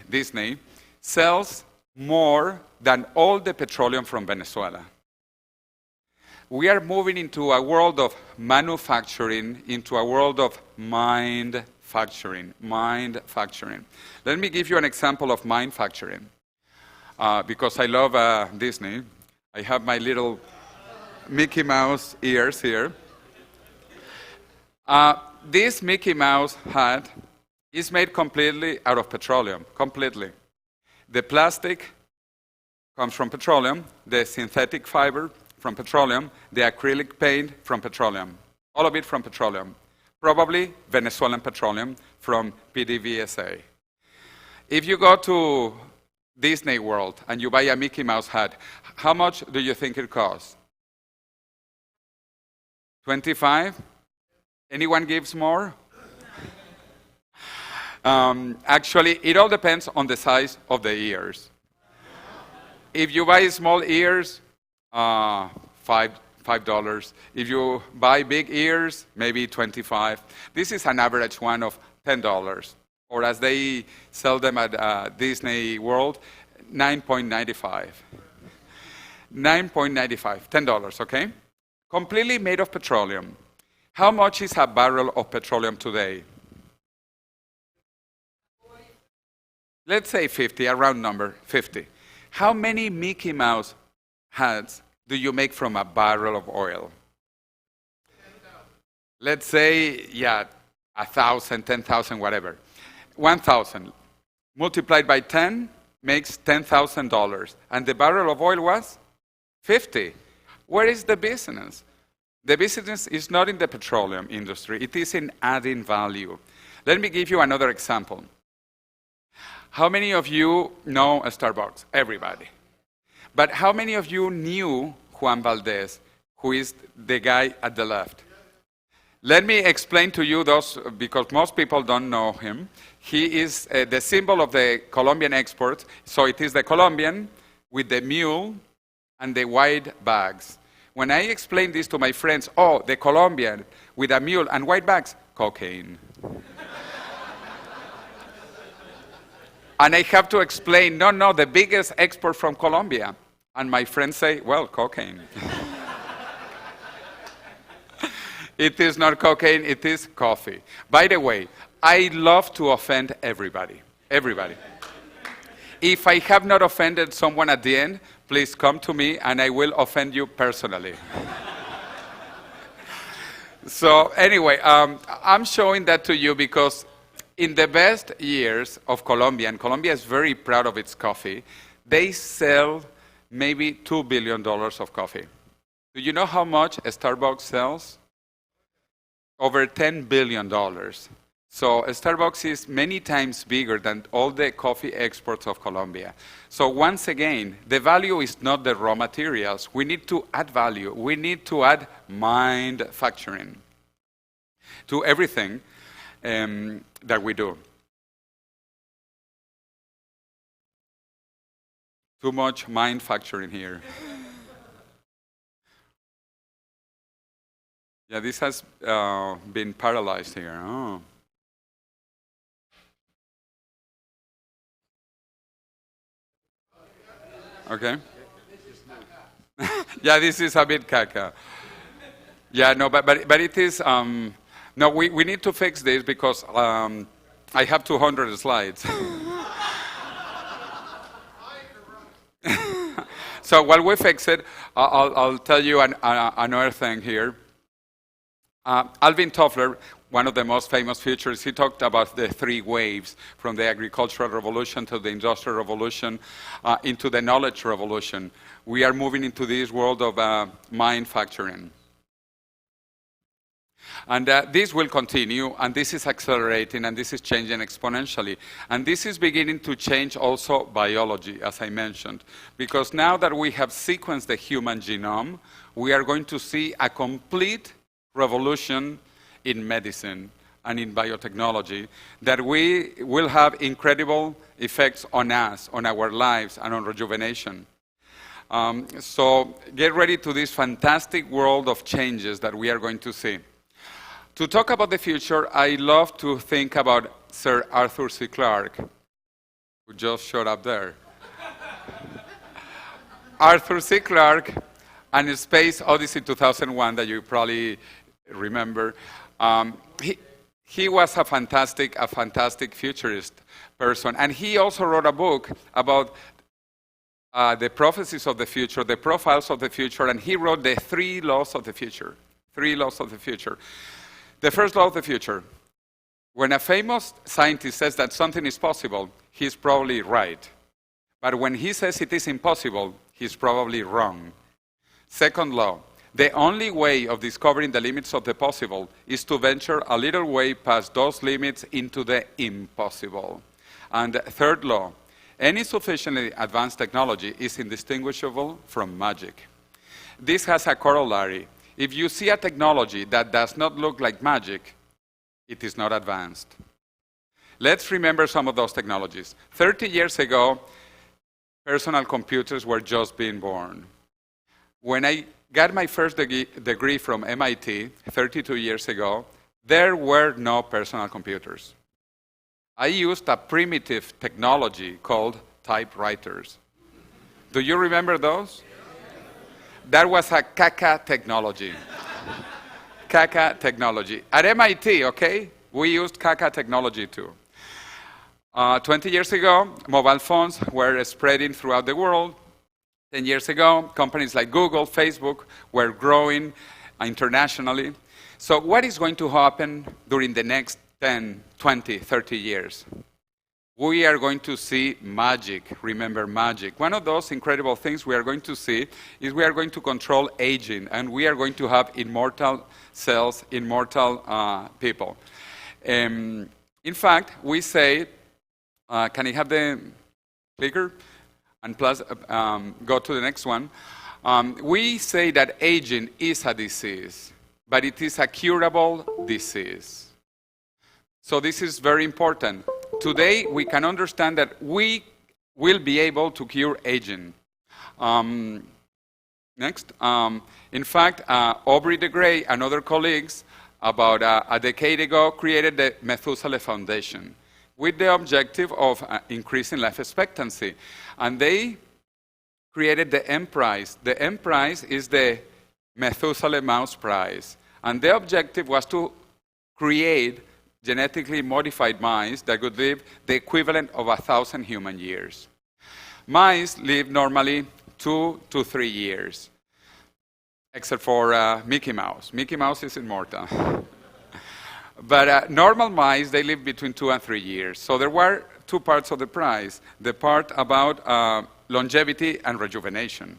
Disney, sells more than all the petroleum from Venezuela. We are moving into a world of manufacturing, into a world of mind-facturing. Let me give you an example of mind-facturing. Because I love Disney, I have my little Mickey Mouse ears here. This Mickey Mouse hat is made completely out of petroleum, completely. The plastic comes from petroleum, the synthetic fiber from petroleum, the acrylic paint from petroleum, all of it from petroleum. Probably Venezuelan petroleum from PDVSA. If you go to Disney World and you buy a Mickey Mouse hat, how much do you think it costs? 25? Anyone gives more? Actually, it all depends on the size of the ears. If you buy small ears, $5 $5. If you buy big ears, maybe 25. This is an average one of $10. Or as they sell them at Disney World, $9.95. $9.95, $10, okay? Completely made of petroleum. How much is a barrel of petroleum today? Let's say 50, a round number, 50. How many Mickey Mouse hats do you make from a barrel of oil? Let's say, 1,000, 10,000, whatever. 1,000 multiplied by 10 makes $10,000. And the barrel of oil was 50. Where is the business? The business is not in the petroleum industry. It is in adding value. Let me give you another example. How many of you know Starbucks? Everybody. But how many of you knew Juan Valdez, who is the guy at the left? Let me explain to you those, because most people don't know him. He is the symbol of the Colombian export. So it is the Colombian with the mule and the white bags. When I explain this to my friends, oh, the Colombian with a mule and white bags, cocaine. And I have to explain, no, the biggest export from Colombia. And my friends say, well, cocaine. It is not cocaine, it is coffee. By the way, I love to offend everybody. Everybody. If I have not offended someone at the end, please come to me and I will offend you personally. So anyway, I'm showing that to you because in the best years of Colombia, and Colombia is very proud of its coffee, they sell maybe $2 billion of coffee. Do you know how much Starbucks sells? Over $10 billion. So Starbucks is many times bigger than all the coffee exports of Colombia. So once again, the value is not the raw materials. We need to add value. We need to add manufacturing to everything that we do. Too much manufacturing here. Yeah, this has been paralyzed here. Oh. Okay. Yeah, this is a bit caca. Yeah, no, but it is. No, we need to fix this because I have 200 slides. So while we fix it, I'll tell you another thing here. Alvin Toffler, one of the most famous futurists, he talked about the three waves, from the agricultural revolution to the industrial revolution into the knowledge revolution. We are moving into this world of manufacturing. And this will continue, and this is accelerating, and this is changing exponentially. And this is beginning to change also biology, as I mentioned. Because now that we have sequenced the human genome, we are going to see a complete revolution in medicine and in biotechnology that we will have incredible effects on us, on our lives, and on rejuvenation. So get ready to this fantastic world of changes that we are going to see. To talk about the future, I love to think about Sir Arthur C. Clarke, who just showed up there. Arthur C. Clarke and Space Odyssey 2001 that you probably remember. He was a fantastic futurist person. And he also wrote a book about the prophecies of the future, the profiles of the future, and he wrote the 3 laws of the future. 3 laws of the future. The first law of the future: when a famous scientist says that something is possible, he's probably right. But when he says it is impossible, he's probably wrong. Second law: the only way of discovering the limits of the possible is to venture a little way past those limits into the impossible. And third law: any sufficiently advanced technology is indistinguishable from magic. This has a corollary. If you see a technology that does not look like magic, it is not advanced. Let's remember some of those technologies. 30 years ago, personal computers were just being born. When I got my first degree from MIT 32 years ago, there were no personal computers. I used a primitive technology called typewriters. Do you remember those? That was a caca technology. Caca technology. At MIT, okay, we used caca technology too. 20 years ago, mobile phones were spreading throughout the world. 10 years ago, companies like Google, Facebook were growing internationally. So what is going to happen during the next 10, 20, 30 years? We are going to see magic. Remember magic. One of those incredible things we are going to see is we are going to control aging, and we are going to have immortal cells, immortal people. In fact, we say, can I have the clicker? And plus, go to the next one. We say that aging is a disease, but it is a curable disease. So this is very important. Today, we can understand that we will be able to cure aging. Next. In fact, Aubrey de Grey and other colleagues about a decade ago created the Methuselah Foundation with the objective of increasing life expectancy. And they created the M Prize. The M Prize is the Methuselah Mouse Prize. And the objective was to create genetically modified mice that could live the equivalent of 1,000 human years. Mice live normally 2 to 3 years, except for Mickey Mouse. Mickey Mouse is immortal. But normal mice, they live between 2 and 3 years. So there were two parts of the prize, the part about longevity and rejuvenation.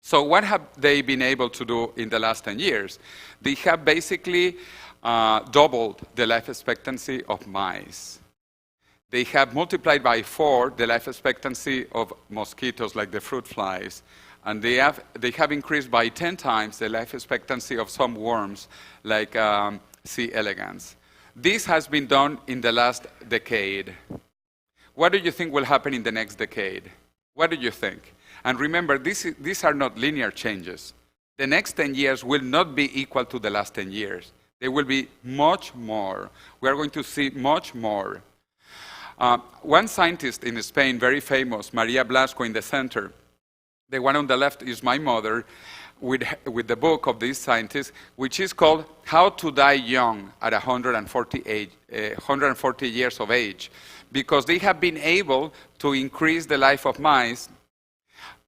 So what have they been able to do in the last 10 years? They have basically doubled the life expectancy of mice. They have multiplied by 4 the life expectancy of mosquitoes like the fruit flies. And they have increased by 10 times the life expectancy of some worms like C. elegans. This has been done in the last decade. What do you think will happen in the next decade? What do you think? And remember, these are not linear changes. The next 10 years will not be equal to the last 10 years. They will be much more. We are going to see much more. One scientist in Spain, very famous, Maria Blasco in the center, the one on the left is my mother, with the book of this scientist, which is called How to Die Young at 140 years of age, because they have been able to increase the life of mice,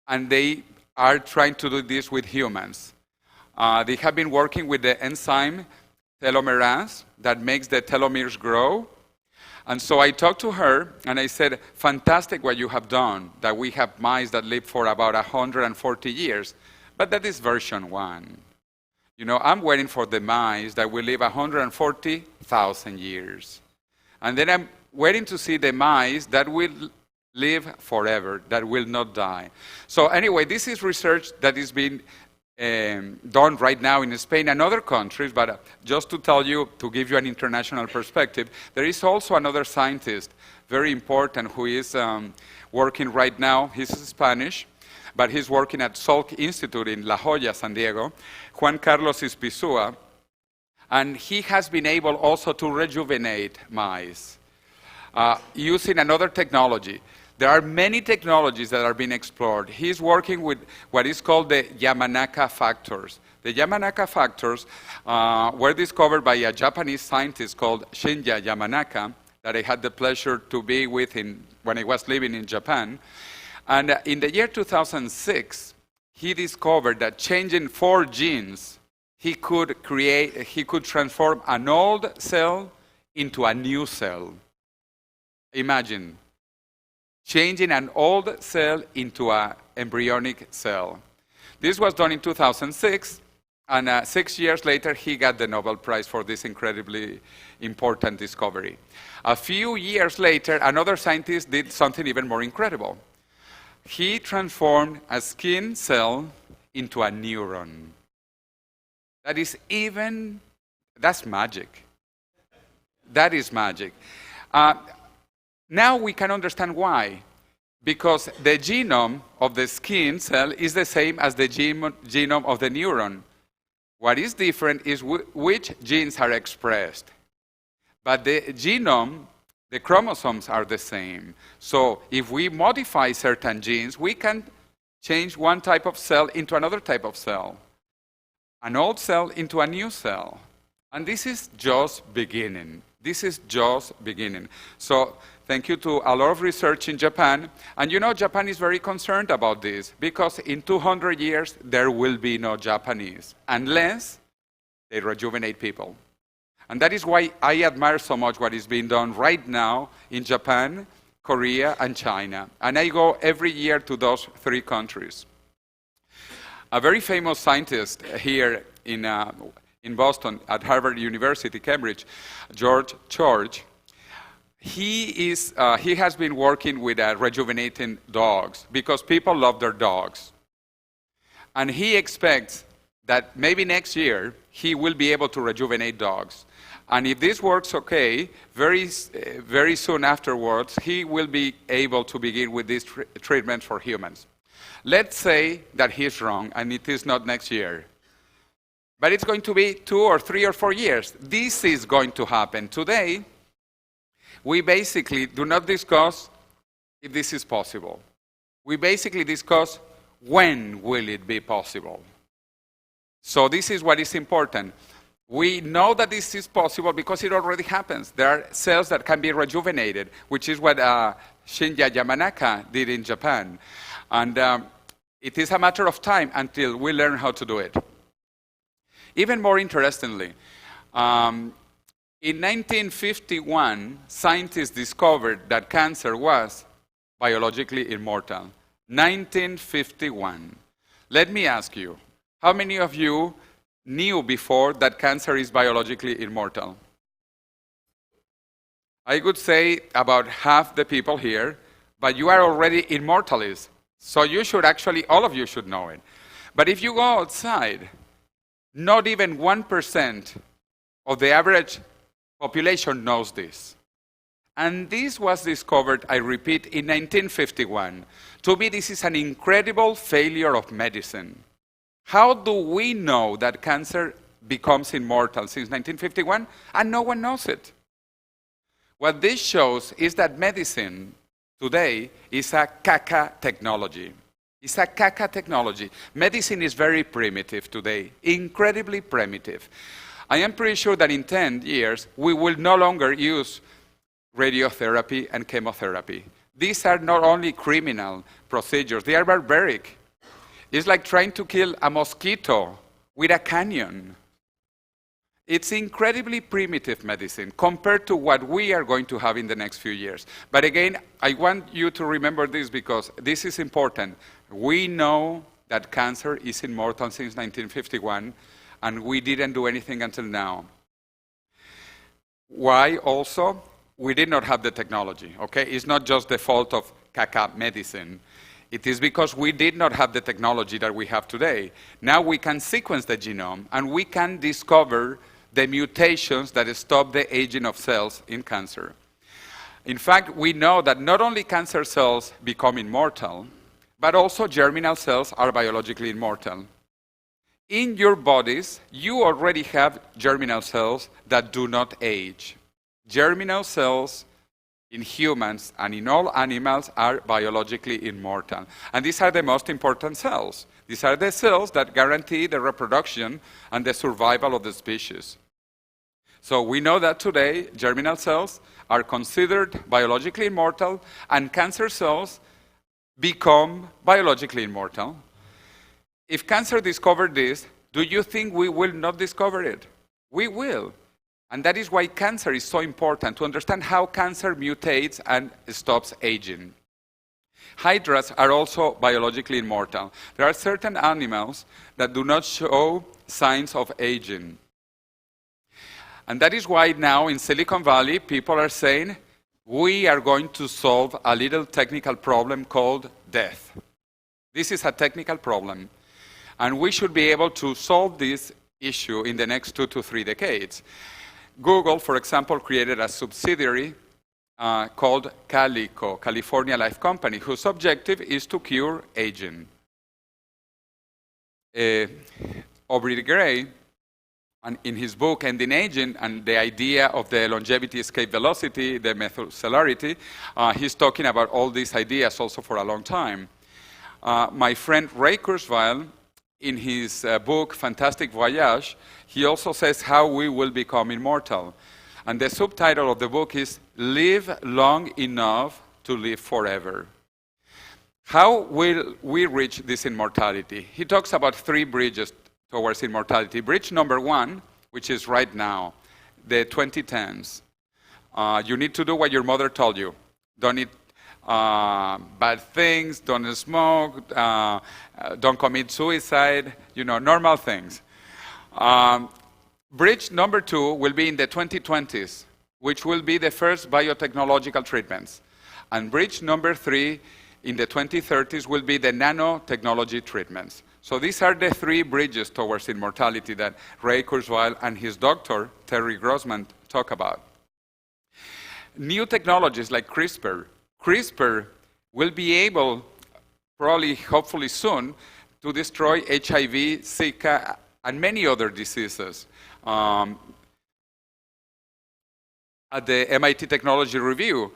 and they are trying to do this with humans. They have been working with the enzyme telomerase that makes the telomeres grow. And so I talked to her, and I said, fantastic what you have done, that we have mice that live for about 140 years. But that is version 1. You know, I'm waiting for the mice that will live 140,000 years. And then I'm waiting to see the mice that will live forever, that will not die. So anyway, this is research that is being done right now in Spain and other countries, but just to tell you, to give you an international perspective, there is also another scientist, very important, who is working right now. He's Spanish, but he's working at Salk Institute in La Jolla, San Diego, Juan Carlos Ispizua, and he has been able also to rejuvenate mice using another technology. There are many technologies that are being explored. He's working with what is called the Yamanaka factors. The Yamanaka factors were discovered by a Japanese scientist called Shinya Yamanaka that I had the pleasure to be with when I was living in Japan. And in the year 2006, he discovered that changing 4 genes, he could transform an old cell into a new cell. Imagine. Changing an old cell into an embryonic cell. This was done in 2006, and 6 years later, he got the Nobel Prize for this incredibly important discovery. A few years later, another scientist did something even more incredible. He transformed a skin cell into a neuron. That's magic. That is magic. Now we can understand why. because the genome of the skin cell is the same as the genome of the neuron. What is different is which genes are expressed. But the genome, the chromosomes are the same. So if we modify certain genes, we can change one type of cell into another type of cell, an old cell into a new cell. And this is just beginning. This is just beginning. So thank you to a lot of research in Japan. And you know, Japan is very concerned about this because in 200 years, there will be no Japanese unless they rejuvenate people. And that is why I admire so much what is being done right now in Japan, Korea, and China. And I go every year to those three countries. A very famous scientist here in Boston at Harvard University, Cambridge, George, he has been working with rejuvenating dogs because people love their dogs. And he expects that maybe next year he will be able to rejuvenate dogs. And if this works okay, very soon afterwards, he will be able to begin with these treatments for humans. Let's say that he's wrong and it is not next year. But it's going to be 2 or 3 or 4 years. This is going to happen. Today, we basically do not discuss if this is possible. We basically discuss when will it be possible. So this is what is important. We know that this is possible because it already happens. There are cells that can be rejuvenated, which is what Shinya Yamanaka did in Japan. And it is a matter of time until we learn how to do it. Even more interestingly, in 1951, scientists discovered that cancer was biologically immortal. 1951. Let me ask you, how many of you knew before that cancer is biologically immortal? I would say about half the people here, but you are already immortalists. So you should actually, all of you should know it. But if you go outside, not even 1% of the average population knows this. And this was discovered, I repeat, in 1951. To me, this is an incredible failure of medicine. How do we know that cancer becomes immortal since 1951? And no one knows it. What this shows is that medicine today is a caca technology. It's a caca technology. Medicine is very primitive today, incredibly primitive. I am pretty sure that in 10 years, we will no longer use radiotherapy and chemotherapy. These are not only criminal procedures, they are barbaric. It's like trying to kill a mosquito with a cannon. It's incredibly primitive medicine compared to what we are going to have in the next few years. But again, I want you to remember this because this is important. We know that cancer is immortal since 1951, and we didn't do anything until now. Why also? We did not have the technology, okay? It's not just the fault of caca medicine. It is because we did not have the technology that we have today. Now we can sequence the genome, and we can discover the mutations that stop the aging of cells in cancer. In fact, we know that not only cancer cells become immortal, but also germinal cells are biologically immortal. In your bodies, you already have germinal cells that do not age. Germinal cells in humans and in all animals are biologically immortal. And these are the most important cells. These are the cells that guarantee the reproduction and the survival of the species. So we know that today, germinal cells are considered biologically immortal, and cancer cells become biologically immortal. If cancer discovered this, do you think we will not discover it? We will. And that is why cancer is so important, to understand how cancer mutates and stops aging. Hydras are also biologically immortal. There are certain animals that do not show signs of aging. And that is why now in Silicon Valley, people are saying, we are going to solve a little technical problem called death. This is a technical problem. And we should be able to solve this issue in the next 2 to 3 decades. Google, for example, created a subsidiary called Calico, California Life Company, whose objective is to cure aging. Aubrey de Grey, and in his book Ending Aging and the idea of the longevity escape velocity, the celularity, he's talking about all these ideas also for a long time. My friend Ray Kurzweil, in his book Fantastic Voyage, he also says how we will become immortal. And the subtitle of the book is Live Long Enough to Live Forever. How will we reach this immortality? He talks about 3 bridges towards immortality. Bridge number 1, which is right now, the 2010s. You need to do what your mother told you. Don't eat bad things, don't smoke, don't commit suicide, normal things. Bridge number 2 will be in the 2020s, which will be the first biotechnological treatments. And bridge number 3 in the 2030s will be the nanotechnology treatments. So these are the 3 bridges towards immortality that Ray Kurzweil and his doctor, Terry Grossman, talk about. New technologies like CRISPR will be able, probably, hopefully soon, to destroy HIV, Zika, and many other diseases. At the MIT Technology Review,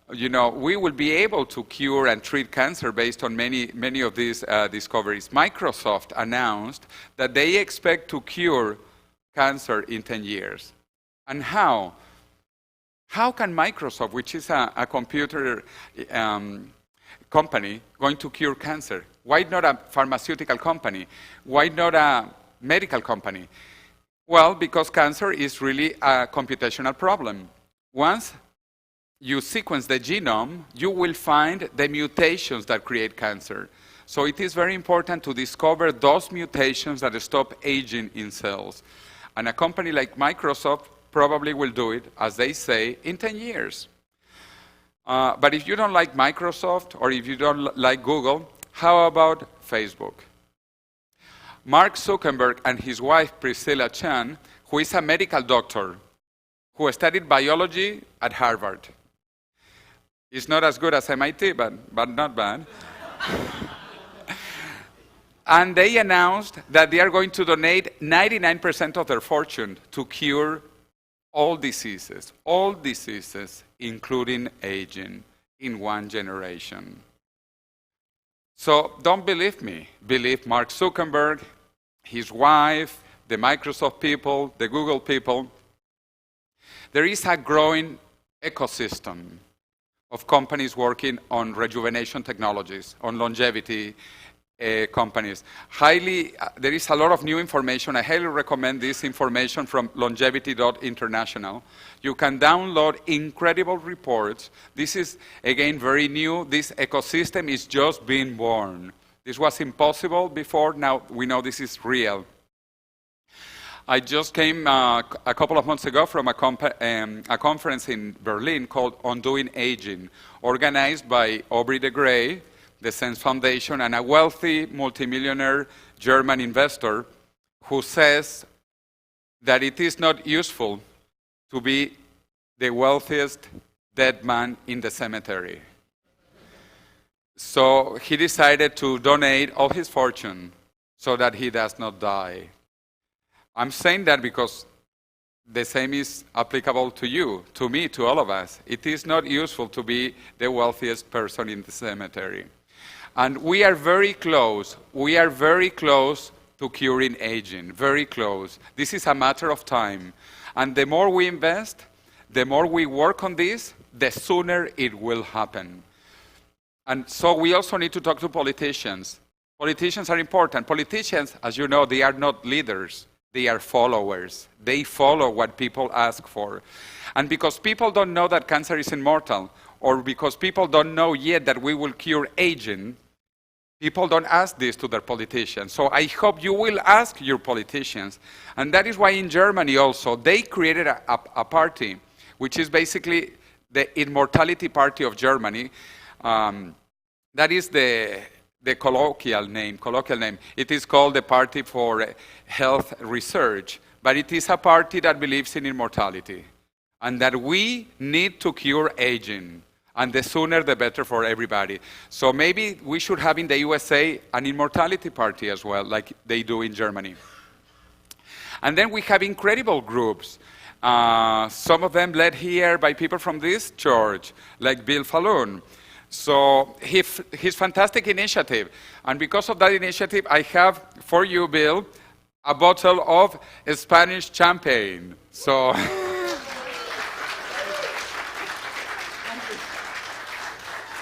we will be able to cure and treat cancer based on many of these discoveries. Microsoft announced that they expect to cure cancer in 10 years. And how? How can Microsoft, which is a computer company, going to cure cancer? Why not a pharmaceutical company? Why not a medical company? Well, because cancer is really a computational problem. Once you sequence the genome, you will find the mutations that create cancer. So it is very important to discover those mutations that stop aging in cells. And a company like Microsoft probably will do it, as they say, in 10 years. But if you don't like Microsoft, or if you don't like Google, how about Facebook? Mark Zuckerberg and his wife, Priscilla Chan, who is a medical doctor, who studied biology at Harvard. It's not as good as MIT, but not bad. And they announced that they are going to donate 99% of their fortune to cure all diseases, including aging, in one generation. So don't believe me. Believe Mark Zuckerberg, his wife, the Microsoft people, the Google people. There is a growing ecosystem of companies working on rejuvenation technologies, on longevity companies. There is a lot of new information. I highly recommend this information from longevity.international. You can download incredible reports. This is, again, very new. This ecosystem is just being born. This was impossible before. Now we know this is real. I just came a couple of months ago from a conference in Berlin called Undoing Aging, organized by Aubrey de Grey, the Sense Foundation, and a wealthy multimillionaire German investor who says that it is not useful to be the wealthiest dead man in the cemetery. So he decided to donate all his fortune so that he does not die. I'm saying that because the same is applicable to you, to me, to all of us. It is not useful to be the wealthiest person in the cemetery. And we are very close. We are very close to curing aging, very close. This is a matter of time. And the more we invest, the more we work on this, the sooner it will happen. And so we also need to talk to politicians. Politicians are important. Politicians, as you know, they are not leaders. They are followers. They follow what people ask for. And because people don't know that cancer is immortal, or because people don't know yet that we will cure aging, people don't ask this to their politicians. So I hope you will ask your politicians. And that is why in Germany also, they created a party, which is basically the Immortality Party of Germany. That is the colloquial name. It is called the Party for Health Research, but it is a party that believes in immortality. and that we need to cure aging. And the sooner, the better for everybody. So maybe we should have in the USA an immortality party as well, like they do in Germany. And then we have incredible groups. Some of them led here by people from this church, like Bill Falloon. So his fantastic initiative. And because of that initiative, I have for you, Bill, a bottle of Spanish champagne. So.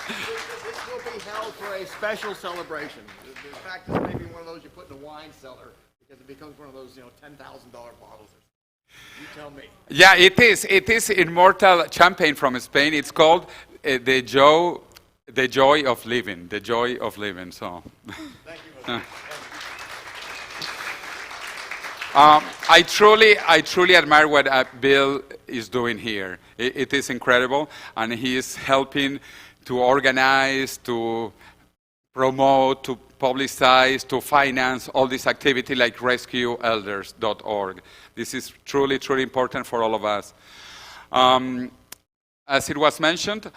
This will be held for a special celebration. In fact, this may be one of those you put in a wine cellar because it becomes one of those, $10,000 bottles. You tell me.
Yeah, it is. It is immortal champagne from Spain. It's called the joy of living. The joy of living. So.
Thank you.
I truly admire what Bill is doing here. It is incredible, and he is helping to organize, to promote, to publicize, to finance all this activity like rescueelders.org. This is truly, truly important for all of us. As it was mentioned,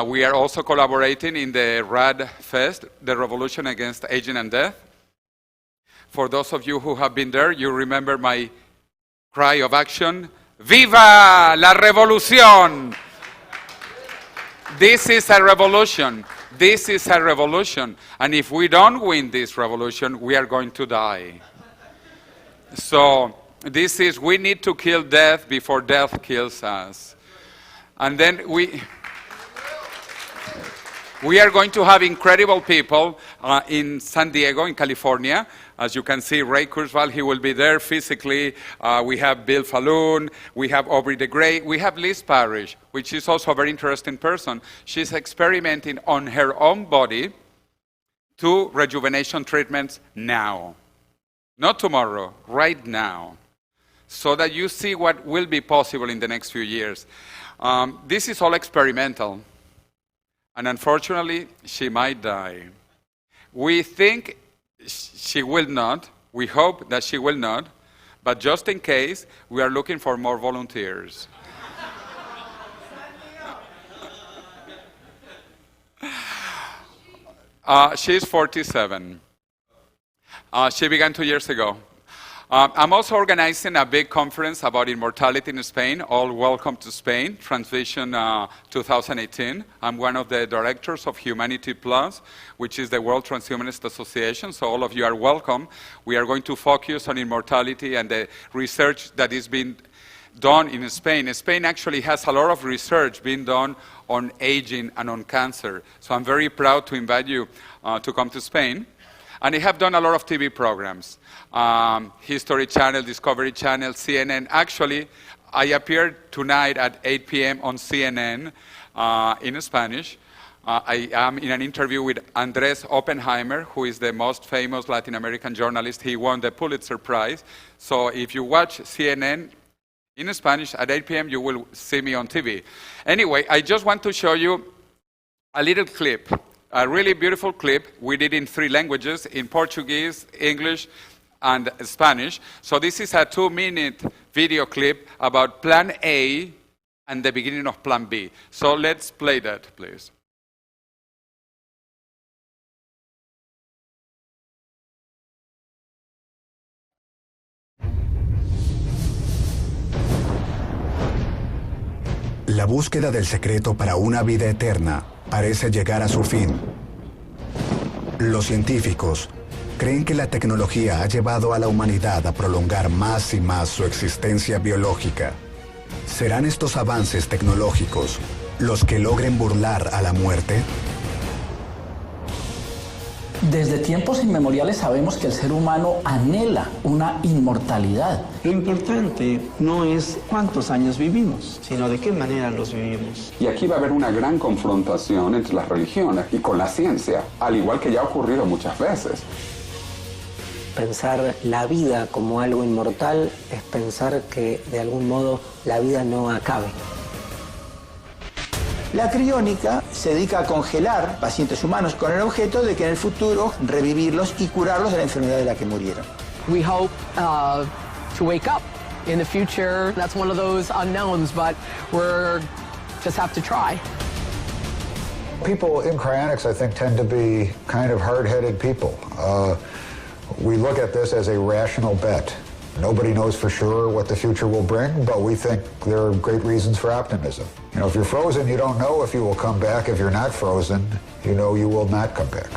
we are also collaborating in the RAD Fest, the Revolution Against Aging and Death. For those of you who have been there, you remember my cry of action, Viva la Revolución! This is a revolution. This is a revolution. And if we don't win this revolution, we are going to die. So we need to kill death before death kills us. And then we are going to have incredible people in San Diego, in California. As you can see, Ray Kurzweil, he will be there physically. We have Bill Falloon. We have Aubrey de Grey. We have Liz Parrish, which is also a very interesting person. She's experimenting on her own body to rejuvenation treatments now. Not tomorrow, right now. So that you see what will be possible in the next few years. This is all experimental. And unfortunately, she might die. We think she will not. We hope that she will not. But just in case, we are looking for more volunteers. She's 47. She began 2 years ago. I'm also organizing a big conference about immortality in Spain. All welcome to Spain, Transition 2018. I'm one of the directors of HumanityPlus, which is the World Transhumanist Association, so all of you are welcome. We are going to focus on immortality and the research that is being done in Spain. Spain actually has a lot of research being done on aging and on cancer. So I'm very proud to invite you to come to Spain. And I have done a lot of TV programs. History Channel, Discovery Channel, CNN. Actually, I appeared tonight at 8 p.m. on CNN in Spanish. I am in an interview with Andrés Oppenheimer, who is the most famous Latin American journalist. He won the Pulitzer Prize. So if you watch CNN in Spanish at 8 p.m., you will see me on TV. Anyway, I just want to show you a little clip. A really beautiful clip. We did in 3 languages, in Portuguese, English, and Spanish. So this is a 2-minute video clip about Plan A and the beginning of Plan B. So let's play that, please.
La búsqueda del secreto para una vida eterna parece llegar a su fin. Los científicos creen que la tecnología ha llevado a la humanidad a prolongar más y más su existencia biológica. ¿Serán estos avances tecnológicos los que logren burlar a la muerte?
Desde tiempos inmemoriales sabemos que el ser humano anhela una inmortalidad.
Lo importante no es cuántos años vivimos, sino de qué manera los vivimos.
Y aquí va a haber una gran confrontación entre las religiones y con la ciencia, al igual que ya ha ocurrido muchas veces.
Pensar la vida como algo inmortal es pensar que de algún modo la vida no acabe.
La criónica se dedica a congelar pacientes humanos con el objeto de que en el futuro revivirlos y curarlos de la enfermedad de la que murieron.
We hope to wake up in the future. That's one of those unknowns, but we're just have to try.
People in cryonics, I think, tend to be kind of hard-headed people. We look at this as a rational bet. Nobody knows for sure what the future will bring, but we think there are great reasons for optimism. You know, if you're frozen, you don't know if you will come back. If you're not frozen, you know you will not come back.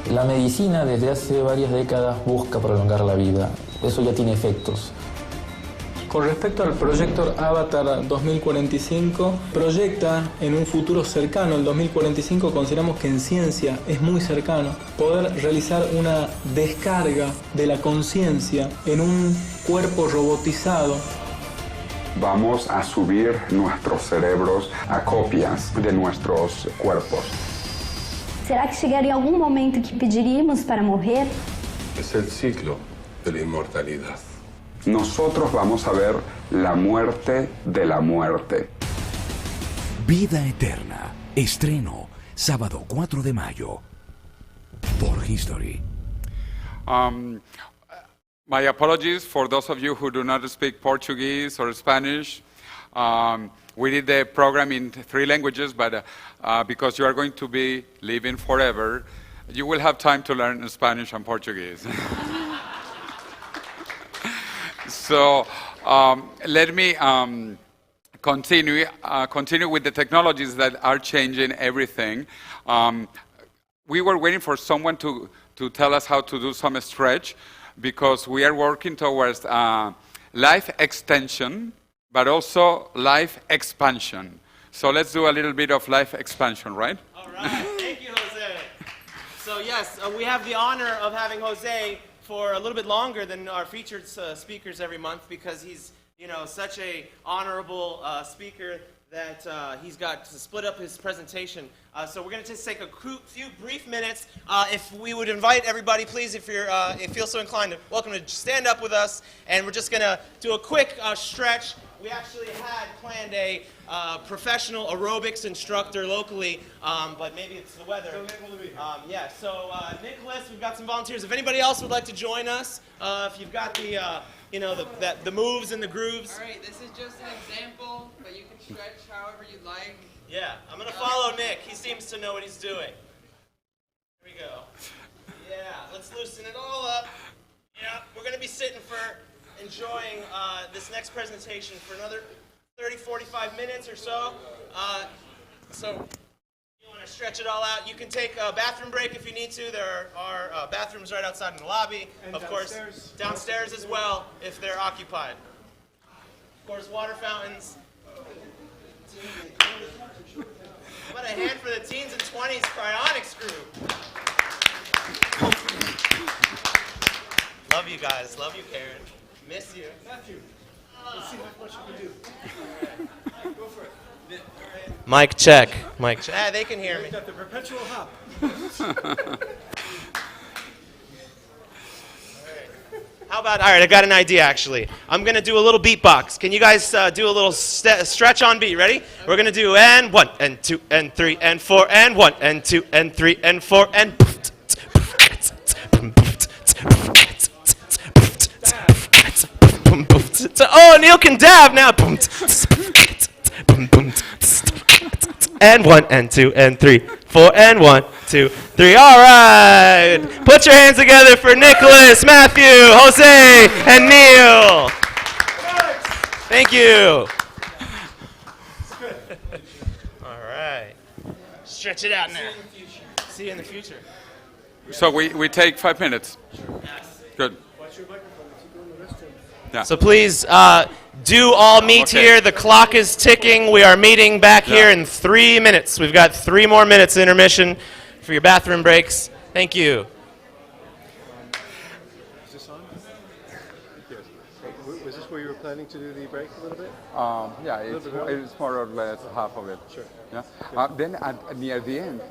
La medicina desde hace varias décadas busca prolongar la vida. Eso ya tiene efectos. Con respecto al proyector Avatar 2045, proyecta en un futuro cercano, el 2045, consideramos que en ciencia es muy cercano, poder realizar una descarga de la conciencia en un cuerpo robotizado.
Vamos a subir nuestros cerebros a copias de nuestros cuerpos.
Será que chegaria algum momento que pediríamos para morrer?
Es el ciclo de la inmortalidad.
Nosotros vamos a ver la muerte de la muerte.
Vida Eterna. Estreno, sábado 4 de mayo. Por History.
My apologies for those of you who do not speak Portuguese or Spanish. We did the program in 3 languages, but because you are going to be living forever, you will have time to learn Spanish and Portuguese. So let me continue with the technologies that are changing everything. We were waiting for someone to tell us how to do some stretch, because we are working towards life extension, but also life expansion. So let's do a little bit of life expansion, right?
All right. Thank you, Jose. So yes, we have the honor of having Jose for a little bit longer than our featured speakers every month, because he's, you know, such a honorable speaker that he's got to split up his presentation. So we're going to just take a few brief minutes. If we would invite everybody, please, if you feel so inclined, welcome to stand up with us, and we're just going to do a quick stretch. We actually had planned a professional aerobics instructor locally, but maybe it's the weather. Yeah, so Nicholas, we've got some volunteers. If anybody else would like to join us, if you've got the, you know, the moves and the grooves.
All right, this is just an example, but you can stretch however you like.
Yeah, I'm going to follow Nick. He seems to know what he's doing. Here we go. Yeah, let's loosen it all up. Yeah, we're going to be sitting for enjoying this next presentation for another 30, 45 minutes or so. So you want to stretch it all out. You can take a bathroom break if you need to. There are bathrooms right outside in the lobby. And of course, downstairs as well if they're occupied. Of course, water fountains. How about a hand for the teens and 20s Cryonics group? Love you guys. Love you, Karen. Miss you. Matthew, let's see how much you can do. Go for it. Mic check. Mic check. Ah, they can hear me.
Got the perpetual hop.
How about, all right, I got an idea, actually. I'm going to do a little beatbox. Can you guys do a little stretch on beat? Ready? We're going to do and 1, and 2, and 3, and 4, and 1, and 2, and 3, and 4, and... Oh, Neil can dab now. And 1, and 2, and 3, 4, and 1, 2, 3. All right. Put your hands together for Nicholas, Matthew, Jose, and Neil. Thank you. All right. Stretch it out now. See you in the future.
So we take 5 minutes. Good. Yeah.
So please do all meet here. The clock is ticking. We are meeting back here in 3 minutes. We've got 3 more minutes intermission for your bathroom breaks. Thank you.
Is this on? Yes. Was this where you were planning to do the break a little bit?
Yeah, it's more or less half of it.
Sure.
Yeah. Then near the end.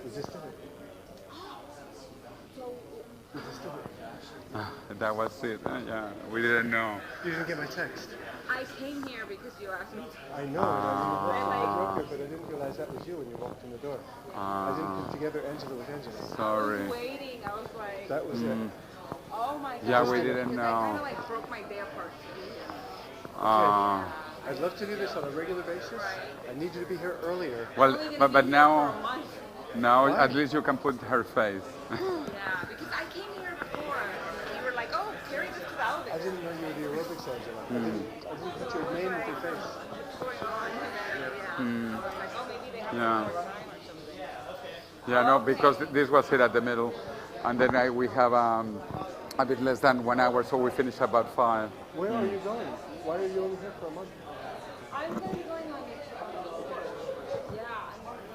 Is this still?
That was it. Yeah, we didn't know.
You didn't get my text.
I came here because you asked me.
I know. I was in the broker, but I didn't realize that was you when you walked in the door. I didn't put together Angela with Angela.
Sorry.
I was waiting. I was like.
That was it.
Oh my god.
Yeah, we didn't
I kind
know.
of like broke my day apart to be here.
I'd love to do this on a regular basis. I need you to be here earlier.
Well, but now,
Why?
at least you can put her face.
Yeah, because I came here before. You were like, oh, carry this to the elevator.
I didn't know you were the aerobics angela. I didn't put your name with your face.
What's going on today? Yeah.
Mm.
I was like, oh, maybe they have
Yeah.
more time or something.
Yeah, no, because this was here at the middle, and then we have a bit less than 1 hour, so we finish about 5.
Where are you going? Why are you only here for a month?
I'm going to be going on YouTube. Yeah, I'm going to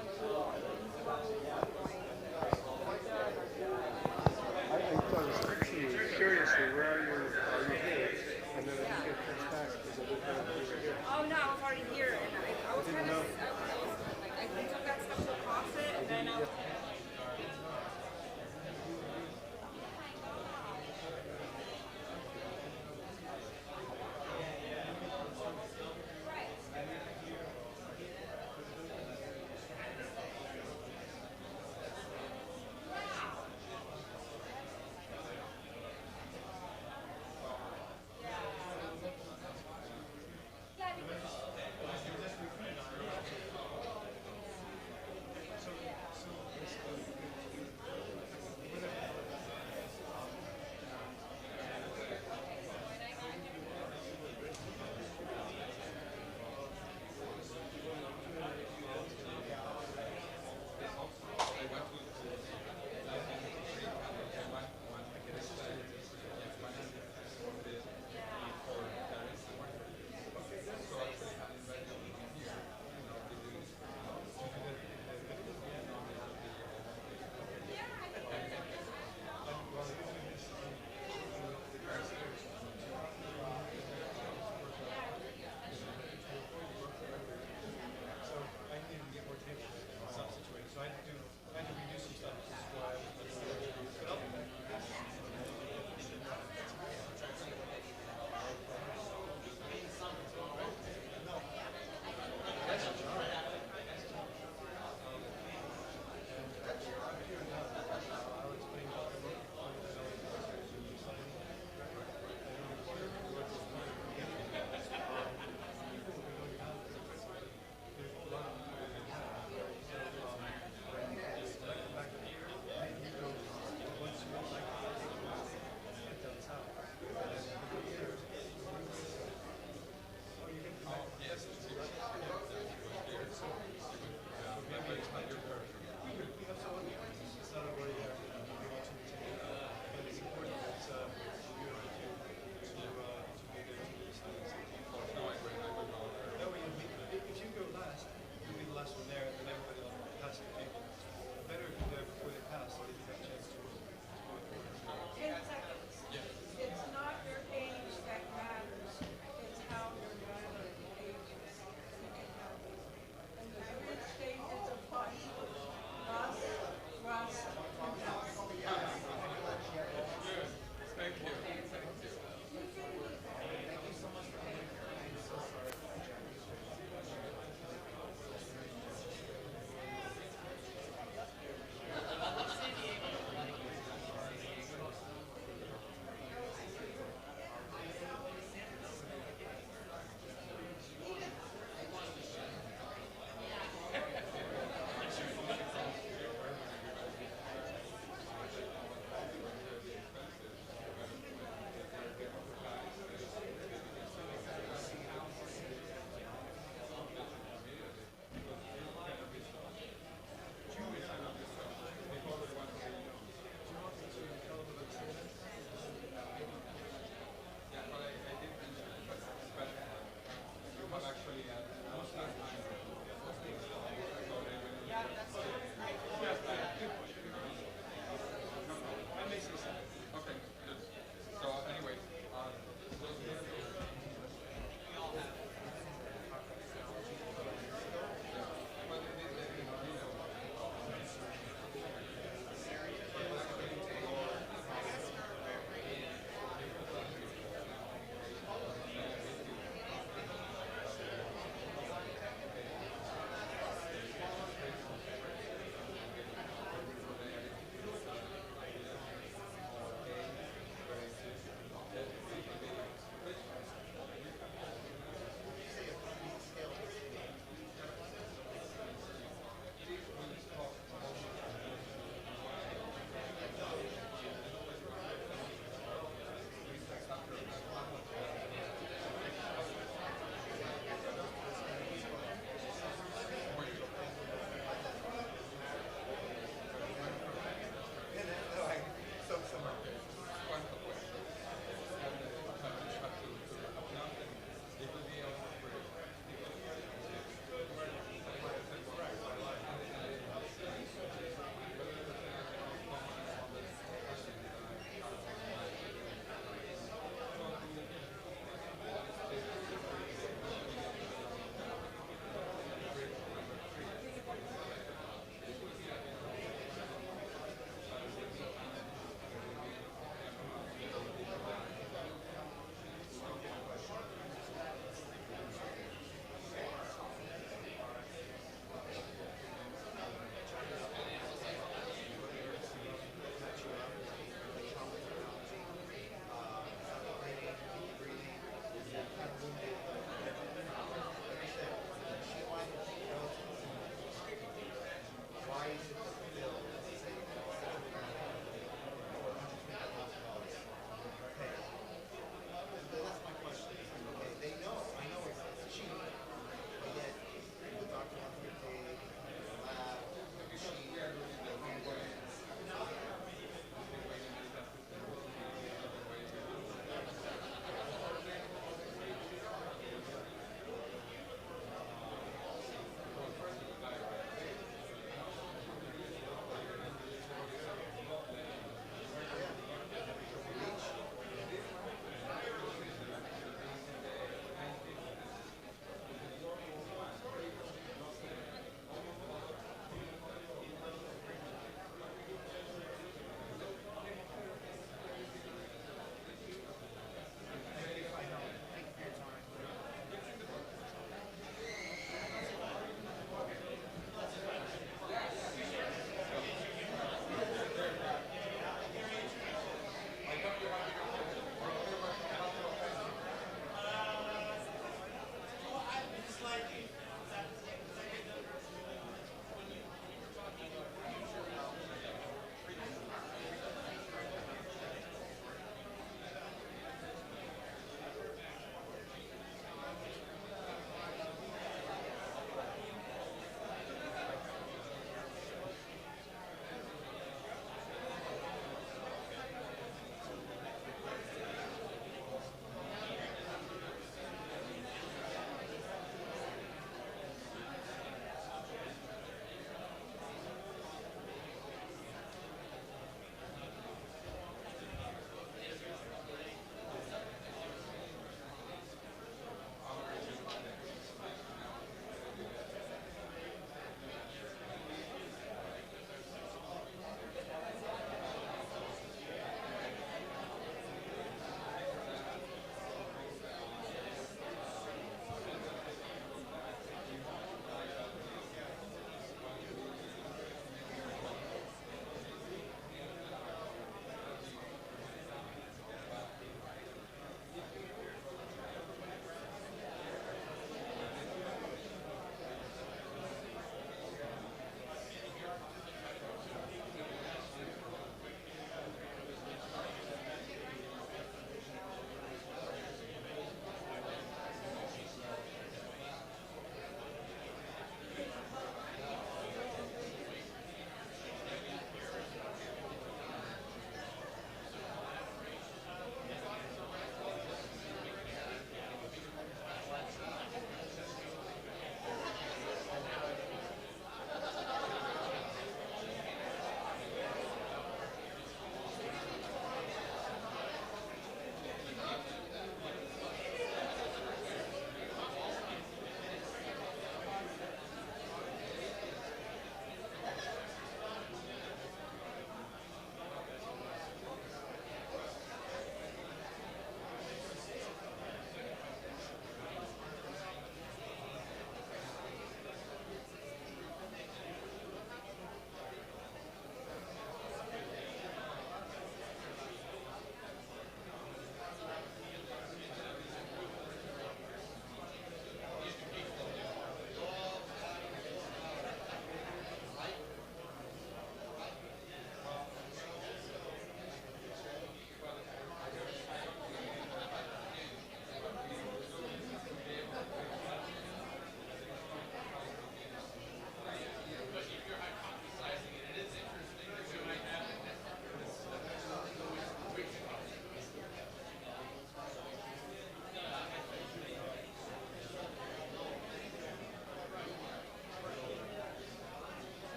I was asking you seriously, where are you here? And then I didn't get text back because I didn't know you were here.
Oh no, I was already here, and I was kind of, like, I took that stuff to cross it, and then I was.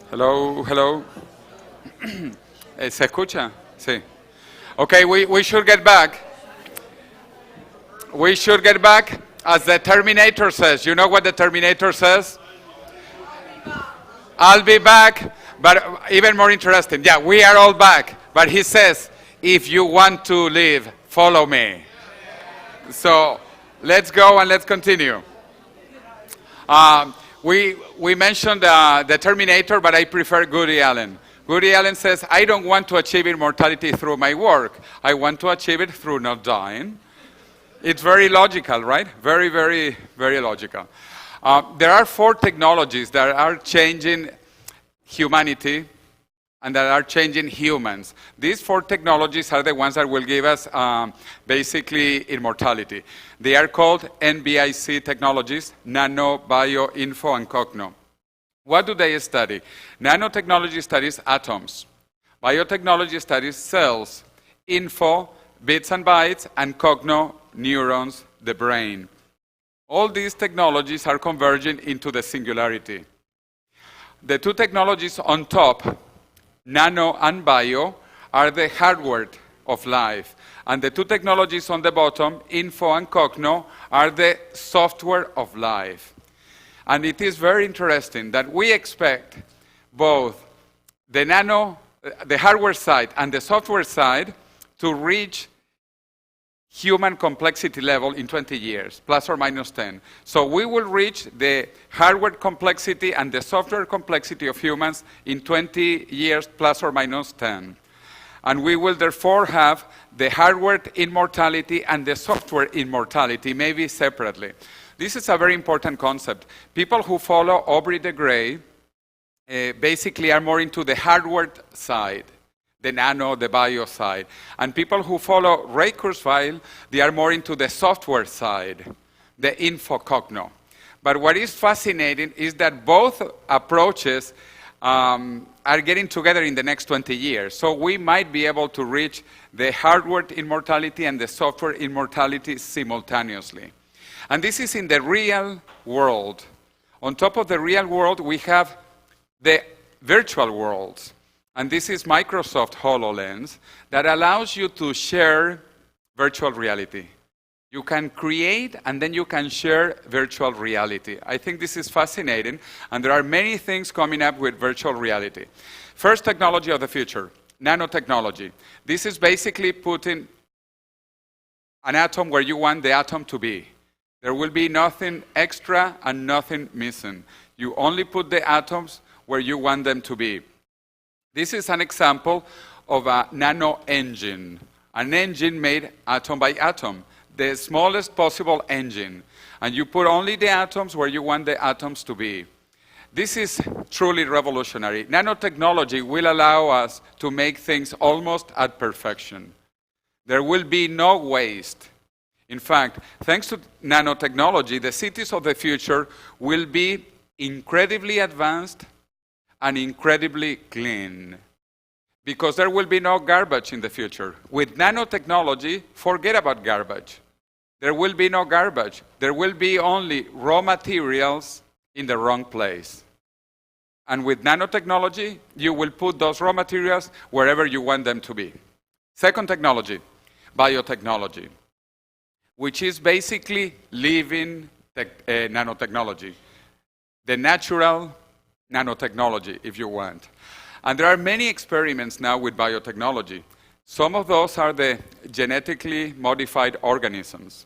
Hello, hello. ¿Se escucha? Sí. Okay, we should get back. We should get back, as the Terminator says. You know what the Terminator says? I'll be back, but even more interesting. Yeah, we are all back. But he says, if you want to live, follow me. So let's go and let's continue. We mentioned the Terminator, but I prefer Woody Allen. Woody Allen says, I don't want to achieve immortality through my work. I want to achieve it through not dying. It's very logical, right? Very, very, very logical. There are 4 technologies that are changing humanity and that are changing humans. These 4 technologies are the ones that will give us basically immortality. They are called NBIC technologies: Nano, Bio, Info, and Cogno. What do they study? Nanotechnology studies atoms. Biotechnology studies cells. Info, bits and bytes, and Cogno, neurons, the brain. All these technologies are converging into the singularity. The 2 technologies on top, nano and bio, are the hardware of life. And the 2 technologies on the bottom, info and cogno, are the software of life. And it is very interesting that we expect both the hardware side and the software side to reach human complexity level in 20 years, plus or minus 10. So we will reach the hardware complexity and the software complexity of humans in 20 years, plus or minus 10. And we will therefore have the hardware immortality and the software immortality, maybe separately. This is a very important concept. People who follow Aubrey de Grey basically are more into the hardware side, the nano, the bio side. And people who follow Ray Kurzweil, they are more into the software side, the info cogno. But what is fascinating is that both approaches are getting together in the next 20 years. So we might be able to reach the hardware immortality and the software immortality simultaneously. And this is in the real world. On top of the real world, we have the virtual worlds. And this is Microsoft HoloLens that allows you to share virtual reality. You can create and then you can share virtual reality. I think this is fascinating, and there are many things coming up with virtual reality. First technology of the future, nanotechnology. This is basically putting an atom where you want the atom to be. There will be nothing extra and nothing missing. You only put the atoms where you want them to be. This is an example of a nano engine, an engine made atom by atom, the smallest possible engine. And you put only the atoms where you want the atoms to be. This is truly revolutionary. Nanotechnology will allow us to make things almost at perfection. There will be no waste. In fact, thanks to nanotechnology, the cities of the future will be incredibly advanced and incredibly clean, because there will be no garbage in the future. With nanotechnology, forget about garbage. There will be no garbage. There will be only raw materials in the wrong place. And with nanotechnology, you will put those raw materials wherever you want them to be. Second technology, biotechnology, which is basically living nanotechnology, the natural nanotechnology, if you want. And there are many experiments now with biotechnology. Some of those are the genetically modified organisms.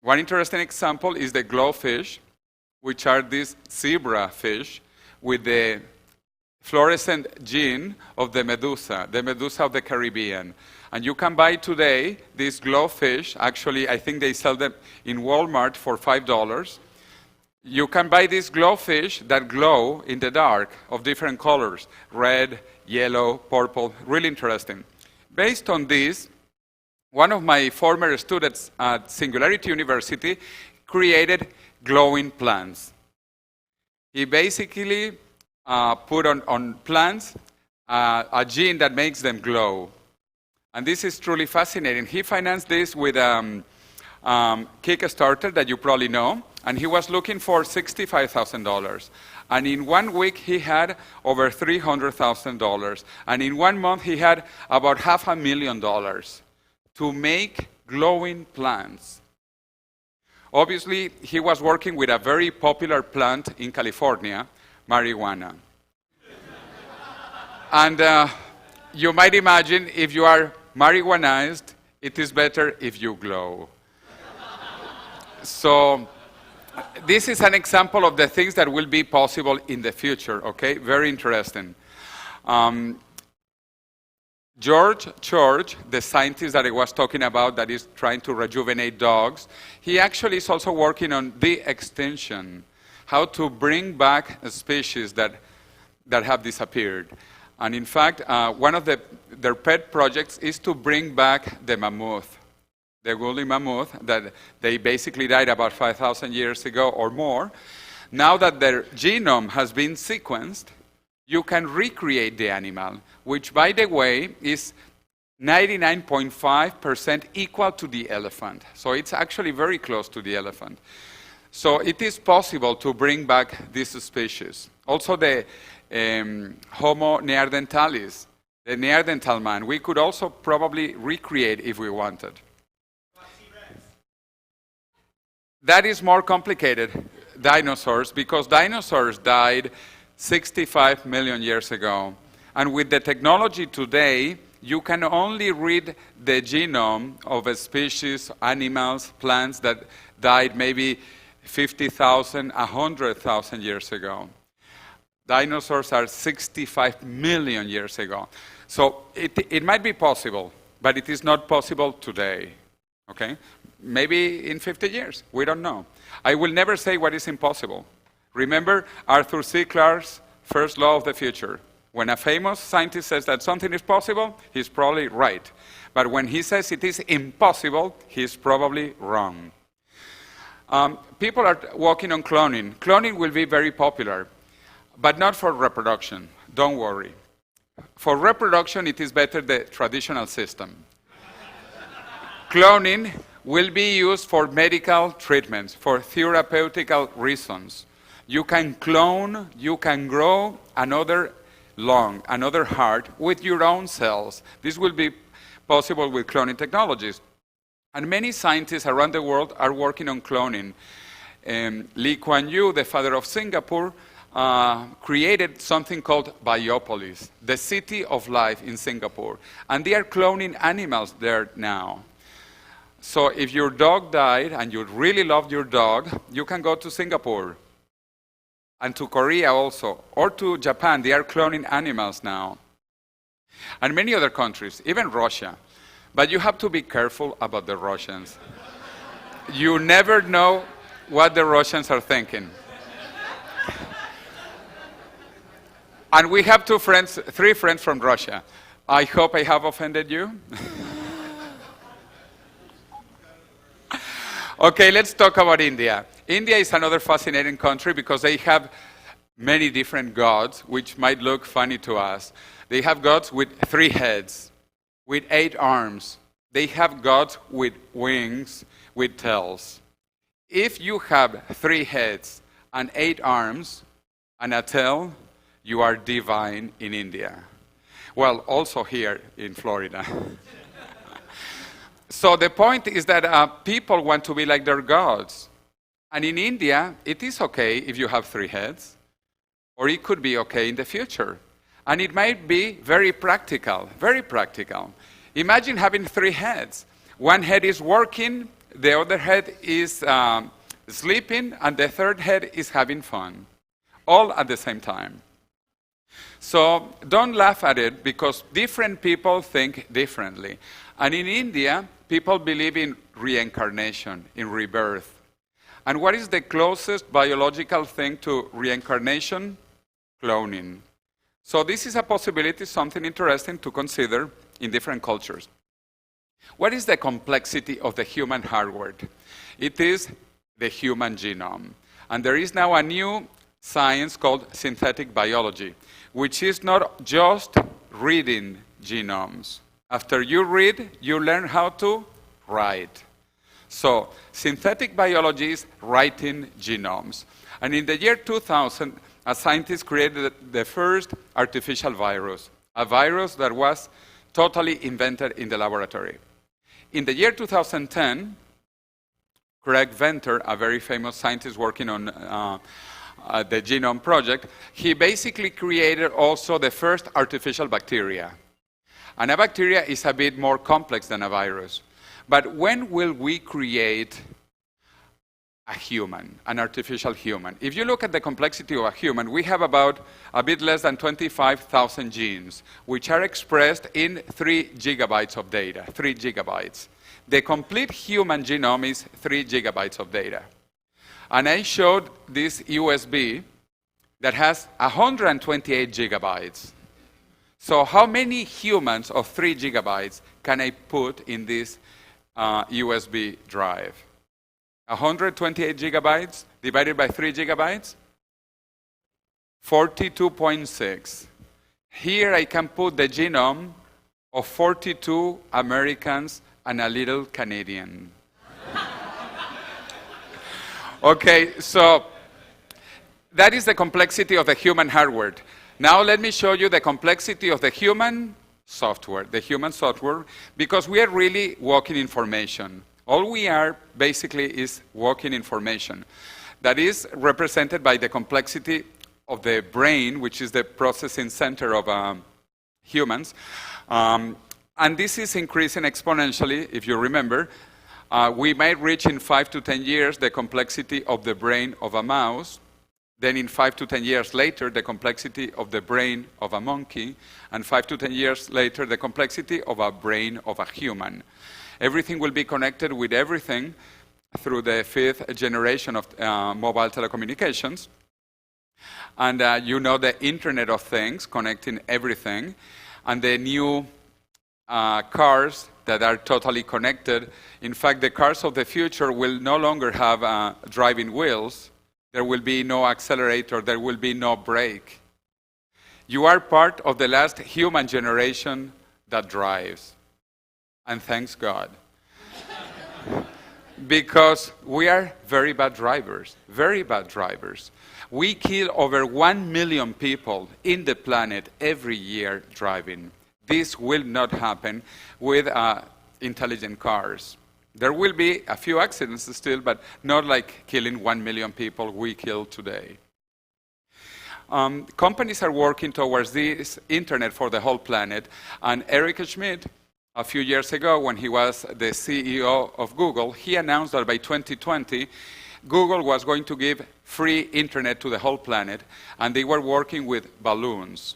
One interesting example is the glowfish, which are these zebra fish with the fluorescent gene of the medusa of the Caribbean. And you can buy today these glowfish. Actually, I think they sell them in Walmart for $5. You can buy these glowfish that glow in the dark of different colors, red, yellow, purple, really interesting. Based on this, one of my former students at Singularity University created glowing plants. He basically put on plants a gene that makes them glow. And this is truly fascinating. He financed this with Kickstarter that you probably know. and he was looking for $65,000. And in 1 week, he had over $300,000. And in 1 month, he had about $500,000 to make glowing plants. Obviously, he was working with a very popular plant in California, marijuana. And you might imagine if you are marijuanized, it is better if you glow. So this is an example of the things that will be possible in the future, okay? Very interesting. George, the scientist that I was talking about that is trying to rejuvenate dogs, he actually is also working on de-extinction, how to bring back species that have disappeared. And in fact, one of their pet projects is to bring back the mammoth, the woolly mammoth that they basically died about 5,000 years ago or more. Now that their genome has been sequenced, you can recreate the animal, which, by the way, is 99.5% equal to the elephant. So it's actually very close to the elephant. So it is possible to bring back this species. Also the Homo neanderthalis, the Neanderthal man, we could also probably recreate if we wanted. That is more complicated, dinosaurs, because dinosaurs died 65 million years ago. And with the technology today, you can only read the genome of a species, animals, plants that died maybe 50,000, 100,000 years ago. Dinosaurs are 65 million years ago. So it might be possible, but it is not possible today, okay? Maybe in 50 years, we don't know. I will never say what is impossible. Remember Arthur C. Clarke's first law of the future. When a famous scientist says that something is possible, he's probably right. But when he says it is impossible, he's probably wrong. People are working on cloning. Cloning will be very popular, but not for reproduction. Don't worry. For reproduction, it is better the traditional system. Cloning will be used for medical treatments, for therapeutical reasons. You can clone, you can grow another lung, another heart with your own cells. This will be possible with cloning technologies. And many scientists around the world are working on cloning. Lee Kuan Yew, the father of Singapore, created something called Biopolis, the city of life in Singapore. And they are cloning animals there now. So if your dog died and you really loved your dog, you can go to Singapore and to Korea also, or to Japan. They are cloning animals now. And many other countries, even Russia. But you have to be careful about the Russians. You never know what the Russians are thinking. And we have three friends from Russia. I hope I have offended you. Okay, let's talk about India. India is another fascinating country because they have many different gods, which might look funny to us. They have gods with 3 heads, with 8 arms. They have gods with wings, with tails. If you have 3 heads and 8 arms and a tail, you are divine in India. Well, also here in Florida. So the point is that people want to be like their gods. And in India, it is okay if you have 3 heads, or it could be okay in the future. And it might be very practical, very practical. Imagine having 3 heads. One head is working, the other head is sleeping, and the third head is having fun, all at the same time. So don't laugh at it, because different people think differently. And in India, people believe in reincarnation, in rebirth. And what is the closest biological thing to reincarnation? Cloning. So this is a possibility, something interesting to consider in different cultures. What is the complexity of the human hardware? It is the human genome. And there is now a new science called synthetic biology, which is not just reading genomes. After you read, you learn how to write. So synthetic biology is writing genomes. And in the year 2000, a scientist created the first artificial virus, a virus that was totally invented in the laboratory. In the year 2010, Craig Venter, a very famous scientist working on the Genome Project, he basically created also the first artificial bacteria. And a bacteria is a bit more complex than a virus. But when will we create a human, an artificial human? If you look at the complexity of a human, we have about a bit less than 25,000 genes, which are expressed in 3 gigabytes of data, 3 gigabytes. The complete human genome is 3 gigabytes of data. And I showed this USB that has 128 gigabytes. So how many humans of 3 gigabytes can I put in this USB drive? 128 gigabytes divided by 3 gigabytes? 42.6. Here I can put the genome of 42 Americans and a little Canadian. Okay, so that is the complexity of the human hardware. Now let me show you the complexity of the human software, because we are really walking information. All we are basically is walking information. That is represented by the complexity of the brain, which is the processing center of humans. And this is increasing exponentially, if you remember. We might reach in 5 to 10 years the complexity of the brain of a mouse. Then in 5 to 10 years later, the complexity of the brain of a monkey. And 5 to 10 years later, the complexity of a brain of a human. Everything will be connected with everything through the 5th generation of mobile telecommunications. And you know the Internet of Things, connecting everything. And the new cars that are totally connected. In fact, the cars of the future will no longer have driving wheels. There will be no accelerator. There will be no brake. You are part of the last human generation that drives. And thanks God. Because we are very bad drivers. Very bad drivers. We kill over 1 million people in the planet every year driving. This will not happen with intelligent cars. There will be a few accidents still, but not like killing 1 million people we kill today. Companies are working towards this internet for the whole planet. And Eric Schmidt, a few years ago, when he was the CEO of Google, he announced that by 2020, Google was going to give free internet to the whole planet, and they were working with balloons.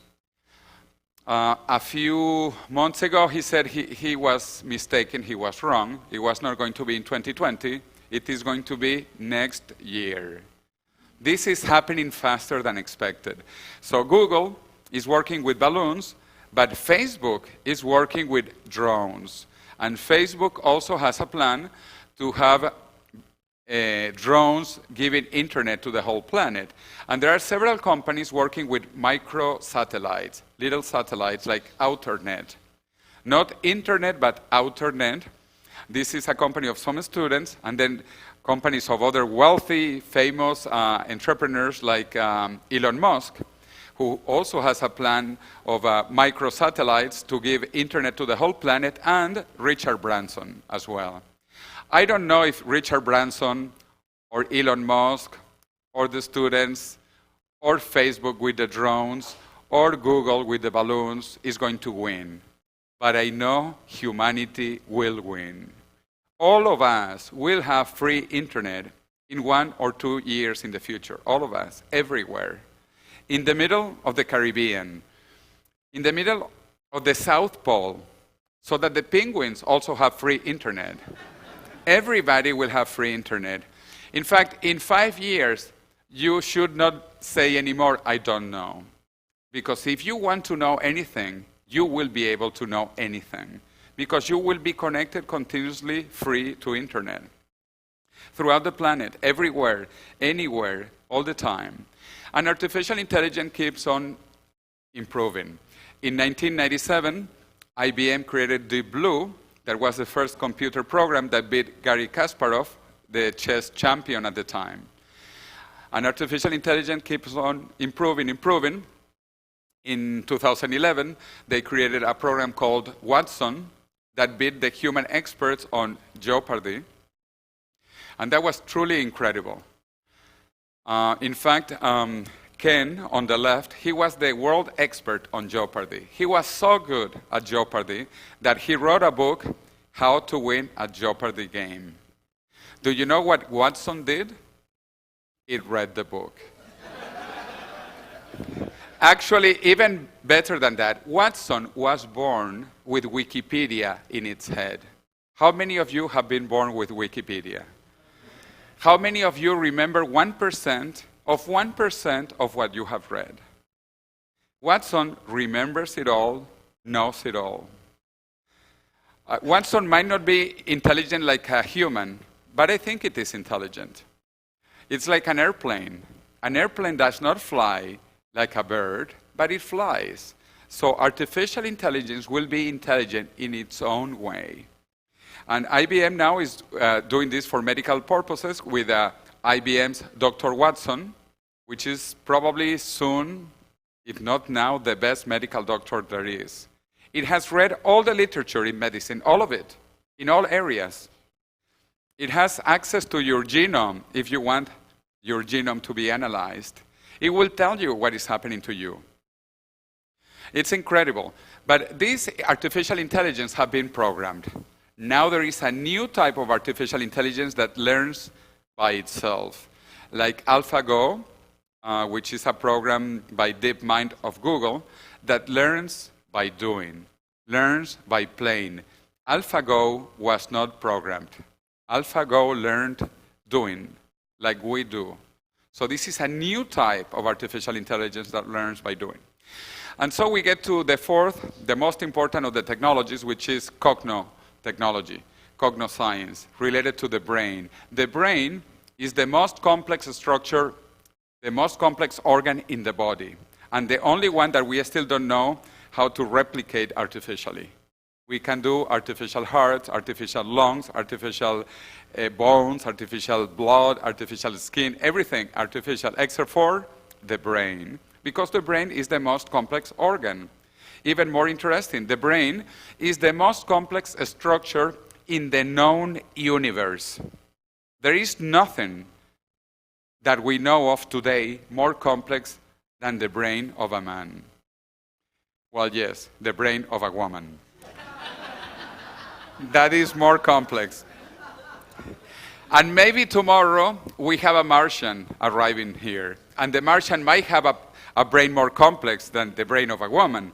A few months ago, he said he was mistaken, he was wrong. It was not going to be in 2020. It is going to be next year. This is happening faster than expected. So Google is working with balloons, but Facebook is working with drones. And Facebook also has a plan to have drones giving internet to the whole planet. And there are several companies working with micro-satellites, little satellites like OuterNet. Not internet, but OuterNet. This is a company of some students, and then companies of other wealthy, famous entrepreneurs like Elon Musk, who also has a plan of micro-satellites to give internet to the whole planet, and Richard Branson as well. I don't know if Richard Branson or Elon Musk or the students or Facebook with the drones or Google with the balloons is going to win. But I know humanity will win. All of us will have free internet in 1 or 2 years in the future. All of us, everywhere. In the middle of the Caribbean, in the middle of the South Pole, so that the penguins also have free internet. Everybody will have free internet. In fact, in 5 years, you should not say anymore, I don't know. Because if you want to know anything, you will be able to know anything. Because you will be connected continuously free to internet. Throughout the planet, everywhere, anywhere, all the time. And artificial intelligence keeps on improving. In 1997, IBM created Deep Blue, That was the first computer program that beat Garry Kasparov, the chess champion at the time. And artificial intelligence keeps on improving. In 2011, they created a program called Watson that beat the human experts on Jeopardy. And that was truly incredible. In fact, Ken, on the left, he was the world expert on Jeopardy. He was so good at Jeopardy that he wrote a book, How to Win a Jeopardy Game. Do you know what Watson did? It read the book. Actually, even better than that, Watson was born with Wikipedia in its head. How many of you have been born with Wikipedia? How many of you remember 1% of what you have read? Watson remembers it all, knows it all. Watson might not be intelligent like a human, but I think it is intelligent. It's like an airplane. An airplane does not fly like a bird, but it flies. So artificial intelligence will be intelligent in its own way. And IBM now is doing this for medical purposes with IBM's Dr. Watson, which is probably soon, if not now, the best medical doctor there is. It has read all the literature in medicine, all of it, in all areas. It has access to your genome if you want your genome to be analyzed. It will tell you what is happening to you. It's incredible. But these artificial intelligence have been programmed. Now there is a new type of artificial intelligence that learns by itself, like AlphaGo, which is a program by DeepMind of Google that learns by doing, learns by playing. AlphaGo was not programmed. AlphaGo learned doing, like we do. So this is a new type of artificial intelligence that learns by doing. And so we get to the fourth, the most important of the technologies, which is Cogno technology, cognoscience, related to the brain. The brain is the most complex structure, the most complex organ in the body, and the only one that we still don't know how to replicate artificially. We can do artificial hearts, artificial lungs, artificial bones, artificial blood, artificial skin, everything artificial except for the brain, because the brain is the most complex organ. Even more interesting, the brain is the most complex structure in the known universe. There is nothing that we know of today more complex than the brain of a man. Well, yes, the brain of a woman. That is more complex. And maybe tomorrow we have a Martian arriving here, and the Martian might have a brain more complex than the brain of a woman.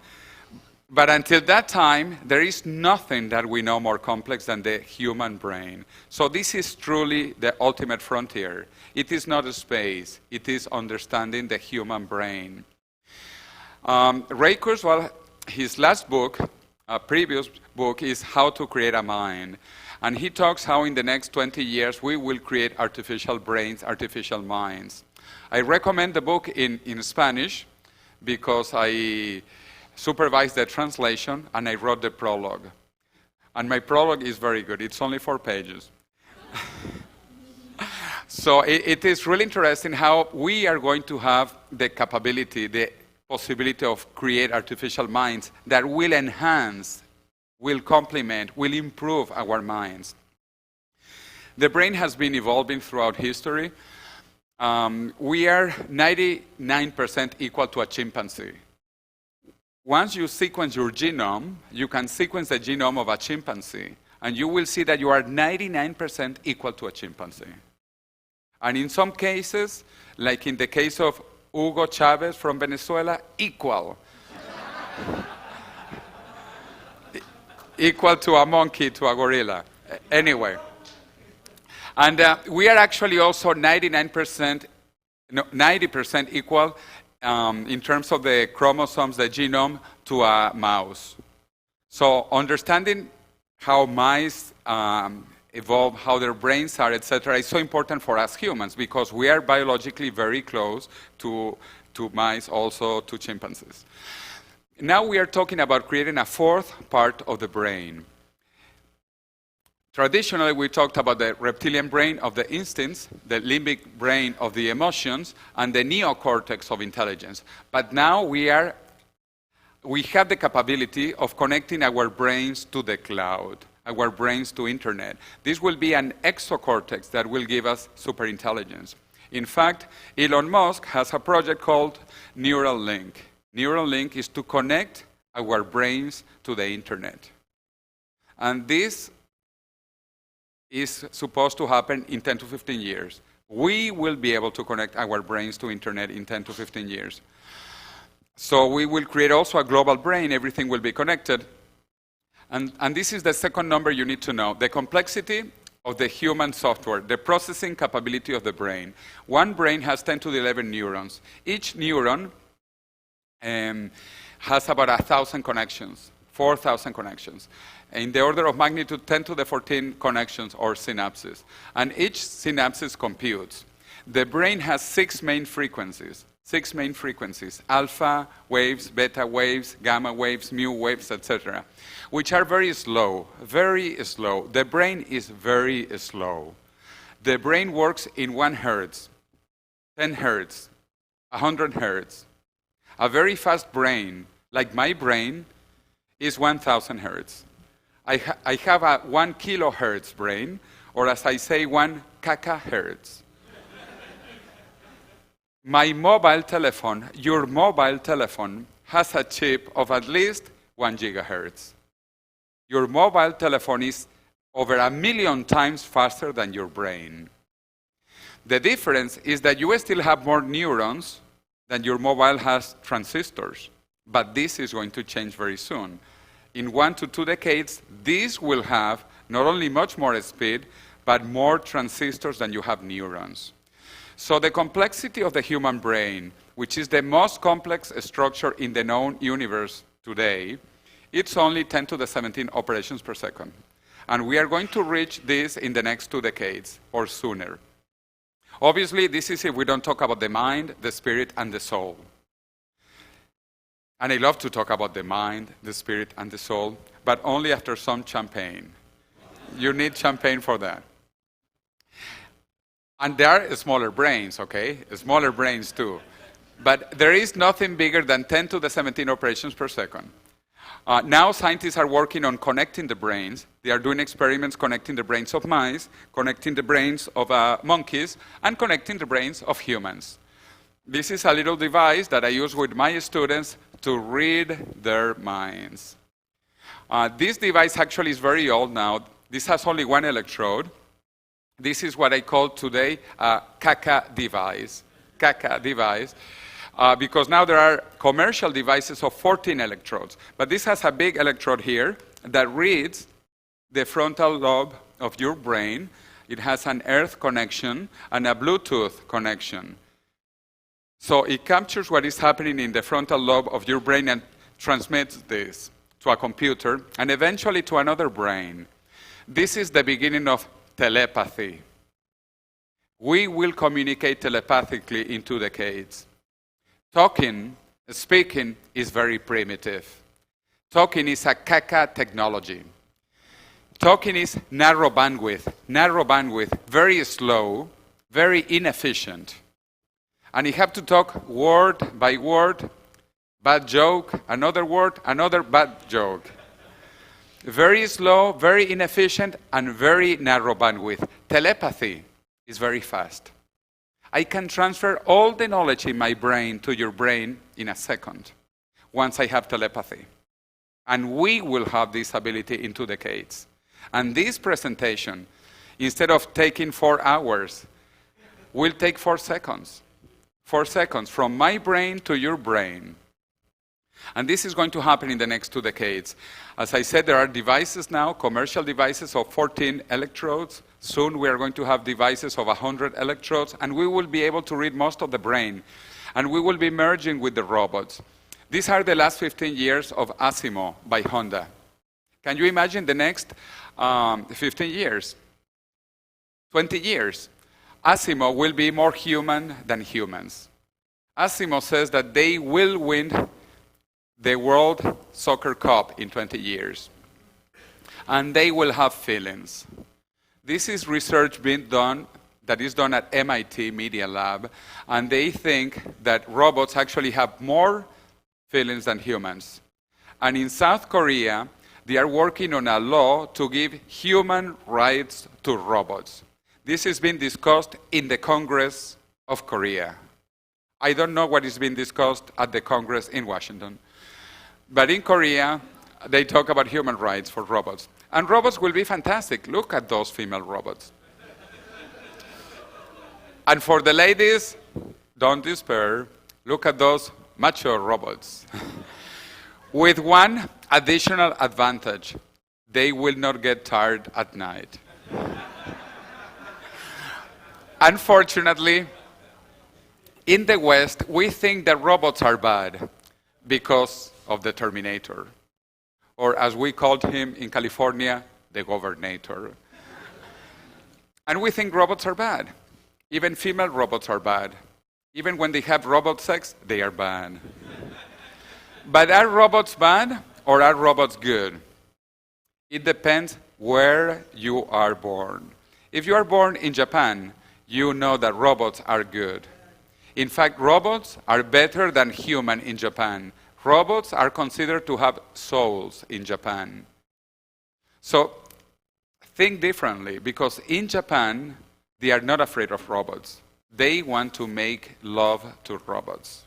But until that time, there is nothing that we know more complex than the human brain. So this is truly the ultimate frontier. It is not a space. It is understanding the human brain. Ray Kurzweil, his last book, previous book, is How to Create a Mind. And he talks how in the next 20 years we will create artificial brains, artificial minds. I recommend the book in Spanish because I supervised the translation and I wrote the prologue. And my prologue is very good. It's only 4 pages. So it is really interesting how we are going to have the capability, the possibility of create artificial minds that will enhance, will complement, will improve our minds. The brain has been evolving throughout history. We are 99% equal to a chimpanzee. Once you sequence your genome, you can sequence the genome of a chimpanzee, and you will see that you are 99% equal to a chimpanzee. And in some cases, like in the case of Hugo Chavez from Venezuela, equal. Equal to a monkey, to a gorilla. Anyway. And we are actually also 90% equal in terms of the chromosomes, the genome, to a mouse. So understanding how mice evolve, how their brains are, etc., is so important for us humans because we are biologically very close to mice, also to chimpanzees. Now we are talking about creating a fourth part of the brain. Traditionally, we talked about the reptilian brain of the instincts, the limbic brain of the emotions, and the neocortex of intelligence. But now we have the capability of connecting our brains to the cloud, our brains to internet. This will be an exocortex that will give us superintelligence. In fact, Elon Musk has a project called Neuralink. Neuralink is to connect our brains to the internet. And this is supposed to happen in 10 to 15 years. We will be able to connect our brains to internet in 10 to 15 years. So we will create also a global brain. Everything will be connected. And this is the second number you need to know. The complexity of the human software, the processing capability of the brain. One brain has 10 to the 11 neurons. Each neuron has about 1,000 connections, 4,000 connections. In the order of magnitude 10 to the 14 connections or synapses. And each synapse computes. The brain has 6 main frequencies. 6 main frequencies: alpha waves, beta waves, gamma waves, mu waves, etc., which are very slow, very slow. The brain is very slow. The brain works in 1 hertz, 10 hertz, 100 hertz. A very fast brain, like my brain, is 1,000 hertz. I have a 1 kilohertz brain, or as I say, 1 cacahertz. My mobile telephone, your mobile telephone, has a chip of at least 1 gigahertz. Your mobile telephone is over 1 million times faster than your brain. The difference is that you still have more neurons than your mobile has transistors. But this is going to change very soon. In 1 to 2 decades, this will have not only much more speed, but more transistors than you have neurons. So the complexity of the human brain, which is the most complex structure in the known universe today, it's only 10 to the 17 operations per second. And we are going to reach this in the next 2 decades or sooner. Obviously, this is if we don't talk about the mind, the spirit, and the soul. And I love to talk about the mind, the spirit, and the soul, but only after some champagne. You need champagne for that. And there are smaller brains, okay? Smaller brains too. But there is nothing bigger than 10 to the 17 operations per second. Now scientists are working on connecting the brains. They are doing experiments connecting the brains of mice, connecting the brains of monkeys, and connecting the brains of humans. This is a little device that I use with my students to read their minds. This device actually is very old now. This has only 1 electrode. This is what I call today a caca device. Caca device. Because now there are commercial devices of 14 electrodes. But this has a big electrode here that reads the frontal lobe of your brain. It has an earth connection and a Bluetooth connection. So it captures what is happening in the frontal lobe of your brain and transmits this to a computer and eventually to another brain. This is the beginning of telepathy. We will communicate telepathically in 2 decades. Speaking is very primitive. Talking is a caca technology. Talking is narrow bandwidth, very slow, very inefficient. And you have to talk word by word, bad joke, another word, another bad joke. Very slow, very inefficient, and very narrow bandwidth. Telepathy is very fast. I can transfer all the knowledge in my brain to your brain in a second, once I have telepathy. And we will have this ability in 2 decades. And this presentation, instead of taking 4 hours, will take 4 seconds. 4 seconds from my brain to your brain. And this is going to happen in the next 2 decades. As I said, there are devices now, commercial devices of 14 electrodes. Soon we are going to have devices of 100 electrodes, and we will be able to read most of the brain. And we will be merging with the robots. These are the last 15 years of Asimo by Honda. Can you imagine the next 15 years? 20 years? Asimo will be more human than humans. Asimo says that they will win the World Soccer Cup in 20 years. And they will have feelings. This is research being done that is done at MIT Media Lab, and they think that robots actually have more feelings than humans. And in South Korea, they are working on a law to give human rights to robots. This is being discussed in the Congress of Korea. I don't know what is being discussed at the Congress in Washington. But in Korea, they talk about human rights for robots. And robots will be fantastic. Look at those female robots. And for the ladies, don't despair. Look at those mature robots. With one additional advantage, they will not get tired at night. Unfortunately, in the West, we think that robots are bad because of the Terminator, or as we called him in California, the Governator. And we think robots are bad. Even female robots are bad. Even when they have robot sex, they are bad. But are robots bad or are robots good? It depends where you are born. If you are born in Japan, you know that robots are good. In fact, robots are better than human in Japan. Robots are considered to have souls in Japan. So think differently, because in Japan, they are not afraid of robots. They want to make love to robots.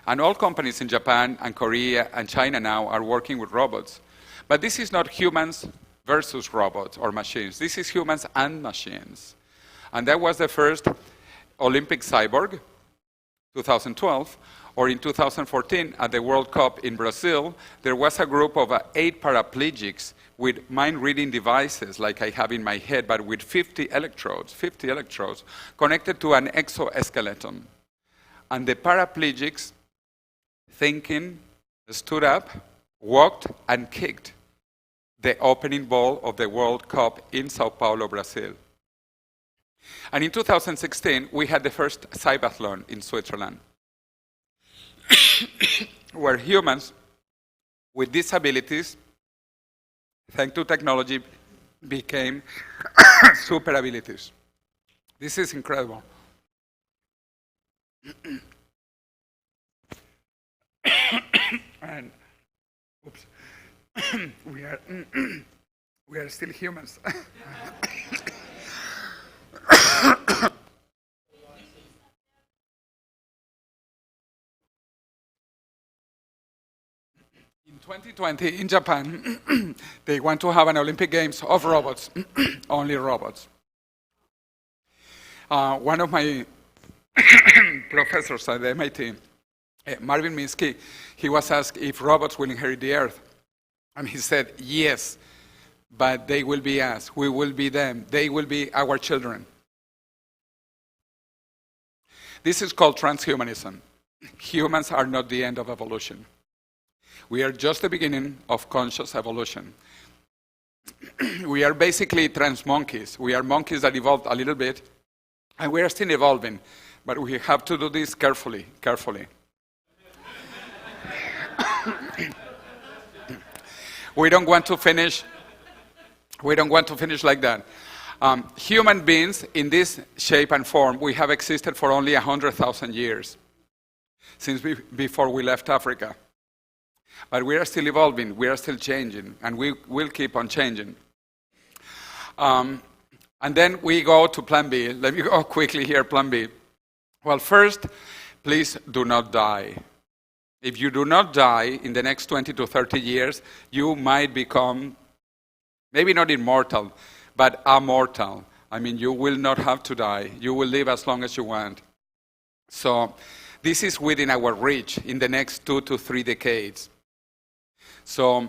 And all companies in Japan and Korea and China now are working with robots. But this is not humans versus robots or machines. This is humans and machines. And that was the first Olympic cyborg, 2012, or in 2014 at the World Cup in Brazil, there was a group of 8 paraplegics with mind-reading devices like I have in my head, but with 50 electrodes connected to an exoskeleton. And the paraplegics, thinking, stood up, walked, and kicked the opening ball of the World Cup in Sao Paulo, Brazil. And in 2016, we had the first cybathlon in Switzerland, where humans with disabilities, thanks to technology, became super abilities. This is incredible. And oops, we are still humans. In 2020, in Japan, they want to have an Olympic Games of robots, only robots. One of my professors at the MIT, Marvin Minsky, he was asked if robots will inherit the Earth. And he said, yes, but they will be us. We will be them. They will be our children. This is called transhumanism. Humans are not the end of evolution. We are just the beginning of conscious evolution. We are basically trans monkeys. We are monkeys that evolved a little bit, and we are still evolving. But we have to do this carefully. We don't want to finish like that. Human beings in this shape and form, we have existed for only 100,000 years, since before we left Africa. But we are still evolving, we are still changing, and we will keep on changing. And then we go to Plan B. Let me go quickly here, Plan B. Well, first, please do not die. If you do not die in the next 20 to 30 years, you might become, maybe not immortal, but immortal. I mean, you will not have to die. You will live as long as you want. So this is within our reach in the next 2 to 3 decades. So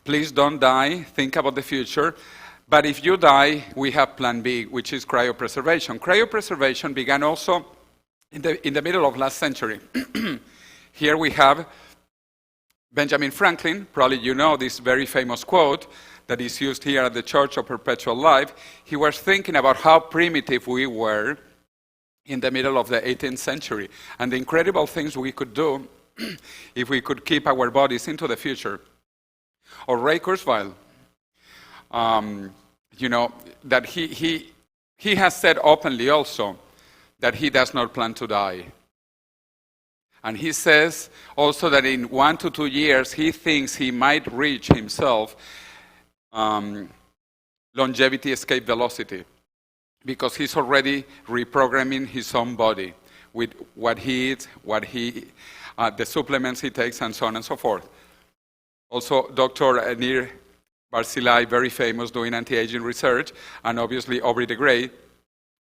please don't die. Think about the future. But if you die, we have Plan B, which is cryopreservation. Cryopreservation began also in the middle of last century. Here we have Benjamin Franklin. Probably you know this very famous quote that is used here at the Church of Perpetual Life. He was thinking about how primitive we were in the middle of the 18th century and the incredible things we could do if we could keep our bodies into the future. Or Ray Kurzweil. that he has said openly also that he does not plan to die. And he says also that in 1 to 2 years, he thinks he might reach himself longevity escape velocity, because he's already reprogramming his own body with what he eats, the supplements he takes, and so on and so forth. Also, Dr. Nir Barzilai, very famous, doing anti-aging research, and obviously Aubrey de Grey.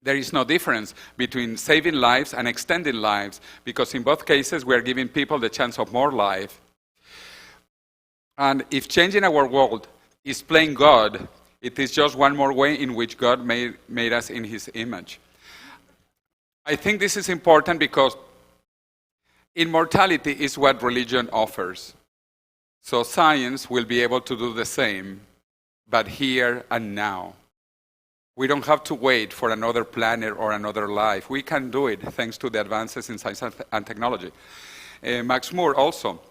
There is no difference between saving lives and extending lives, because in both cases we are giving people the chance of more life. And if changing our world is playing God, it is just one more way in which God made us in his image. I think this is important because immortality is what religion offers. So science will be able to do the same, but here and now. We don't have to wait for another planet or another life. We can do it thanks to the advances in science and technology. Max Moore also,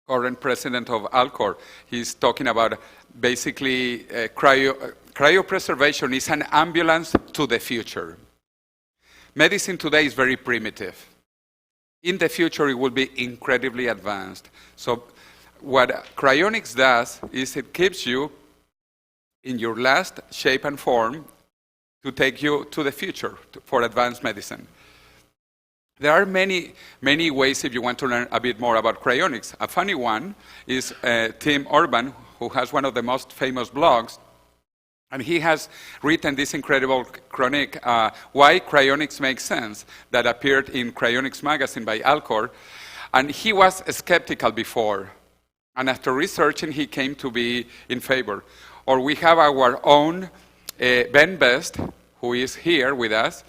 current president of Alcor, he's talking about basically cryopreservation is an ambulance to the future. Medicine today is very primitive. In the future, it will be incredibly advanced. So what cryonics does is it keeps you in your last shape and form to take you to the future for advanced medicine. There are many, many ways if you want to learn a bit more about cryonics. A funny one is Tim Urban, who has one of the most famous blogs, and he has written this incredible chronic, Why Cryonics Makes Sense, that appeared in Cryonics magazine by Alcor, and he was skeptical before, and after researching, he came to be in favor. Or we have our own Ben Best, who is here with us,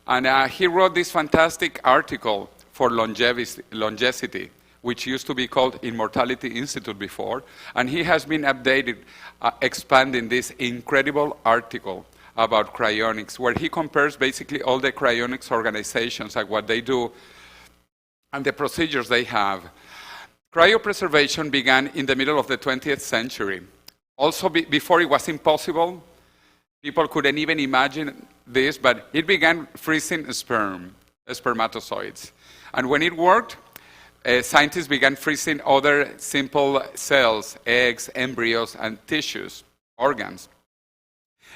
and he wrote this fantastic article for longevity, which used to be called Immortality Institute before, and he has been updated, expanding this incredible article about cryonics, where he compares basically all the cryonics organizations, like what they do, and the procedures they have. Cryopreservation began in the middle of the 20th century. Also, before it was impossible, people couldn't even imagine this, but it began freezing spermatozoids. And when it worked, scientists began freezing other simple cells, eggs, embryos, and tissues, organs.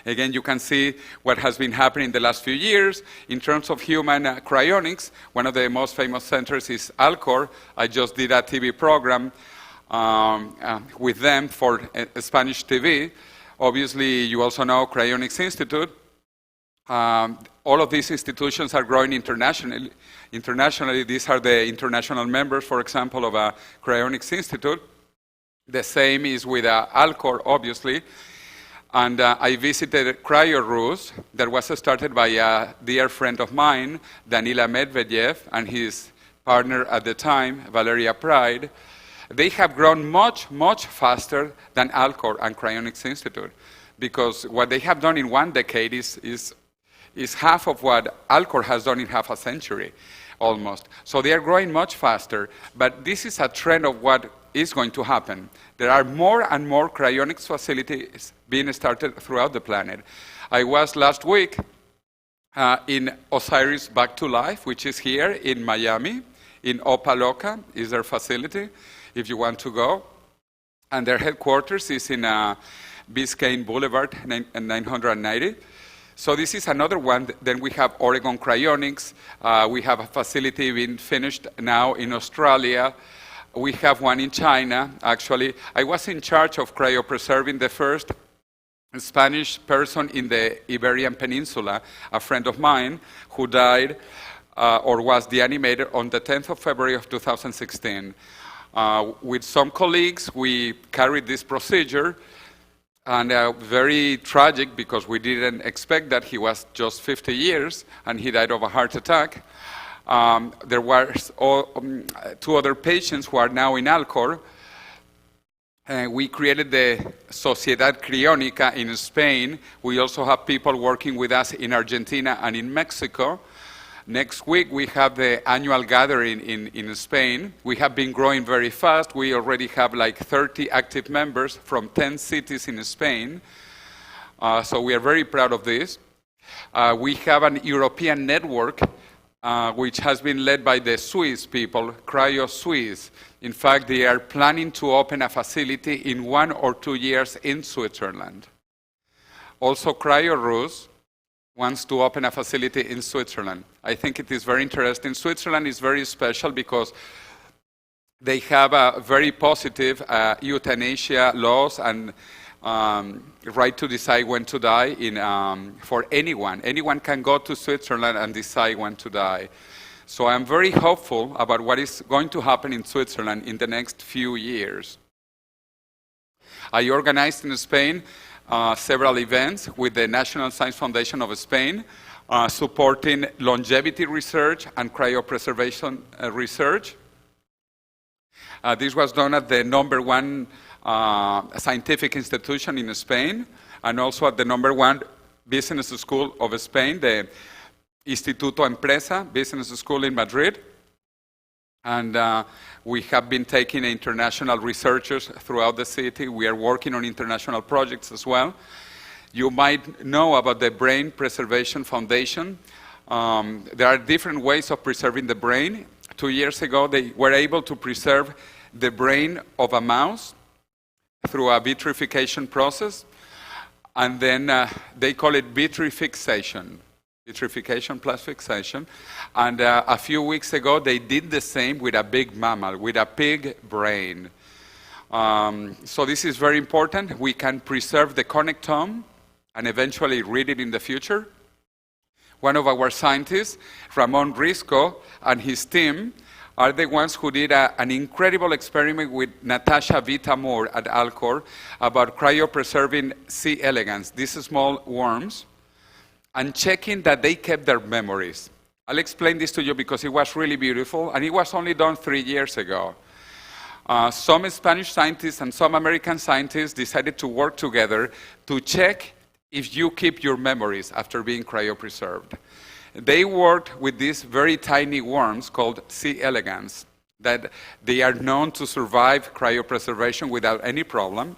Again, you can see what has been happening in the last few years. In terms of human cryonics, one of the most famous centers is Alcor. I just did a TV program with them for Spanish TV. Obviously, you also know Cryonics Institute. All of these institutions are growing internationally. These are the international members, for example, of a Cryonics Institute. The same is with Alcor, obviously. And I visited CryoRus, that was started by a dear friend of mine, Danila Medvedev, and his partner at the time, Valeria Pride. They have grown much, much faster than Alcor and Cryonics Institute, because what they have done in 1 decade is half of what Alcor has done in half a century, almost. So they are growing much faster, but this is a trend of what is going to happen. There are more and more cryonics facilities being started throughout the planet. I was last week in Osiris Back to Life, which is here in Miami, in Opa Loca is their facility, if you want to go. And their headquarters is in Biscayne Boulevard, 990. So this is another one. Then we have Oregon Cryonics. We have a facility being finished now in Australia. We have one in China, actually. I was in charge of cryopreserving the first Spanish person in the Iberian Peninsula, a friend of mine who died or was deanimated on the 10th of February of 2016. With some colleagues, we carried this procedure, and very tragic because we didn't expect that. He was just 50 years, and he died of a heart attack. There were 2 other patients who are now in Alcor. We created the Sociedad Cryónica in Spain. We also have people working with us in Argentina and in Mexico. Next week, we have the annual gathering in Spain. We have been growing very fast. We already have like 30 active members from 10 cities in Spain. So we are very proud of this. We have an European network which has been led by the Swiss people, Cryo Swiss. In fact, they are planning to open a facility in 1 or 2 years in Switzerland. Also, Cryo Rus wants to open a facility in Switzerland. I think it is very interesting. Switzerland is very special because they have a very positive euthanasia laws and right to decide when to die for anyone. Anyone can go to Switzerland and decide when to die. So I'm very hopeful about what is going to happen in Switzerland in the next few years. I organized in Spain several events with the National Science Foundation of Spain, supporting longevity research and cryopreservation research. This was done at the #1 scientific institution in Spain, and also at the #1 business school of Spain, the Instituto Empresa Business School in Madrid. And we have been taking international researchers throughout the city. We are working on international projects as well. You might know about the Brain Preservation Foundation. There are different ways of preserving the brain. 2 years ago, they were able to preserve the brain of a mouse through a vitrification process. And then they call it vitrifixation. Vitrification plus fixation. And a few weeks ago, they did the same with a big mammal, with a pig brain. So this is very important. We can preserve the connectome and eventually read it in the future. One of our scientists, Ramon Risco, and his team are the ones who did an incredible experiment with Natasha Vita-Moore at Alcor about cryopreserving C. elegans, these small worms, and checking that they kept their memories. I'll explain this to you because it was really beautiful, and it was only done 3 years ago. Some Spanish scientists and some American scientists decided to work together to check if you keep your memories after being cryopreserved. They worked with these very tiny worms called C. elegans, that they are known to survive cryopreservation without any problem.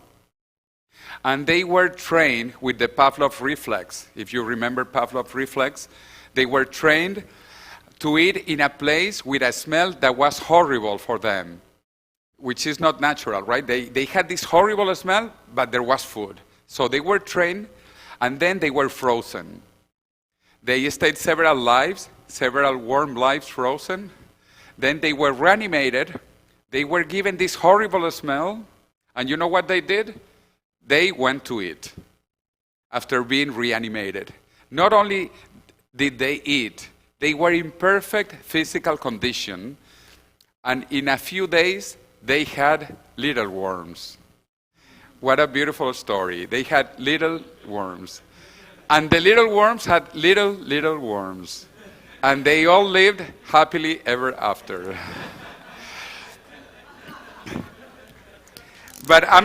And they were trained with the Pavlov reflex. If you remember Pavlov reflex, they were trained to eat in a place with a smell that was horrible for them, which is not natural, right? They had this horrible smell, but there was food. So they were trained, and then they were frozen. They stayed several lives, several warm lives frozen. Then they were reanimated. They were given this horrible smell, and you know what they did? They went to eat after being reanimated. Not only did they eat, they were in perfect physical condition, and in a few days, they had little worms. What a beautiful story. They had little worms. And the little worms had little worms. And they all lived happily ever after. But I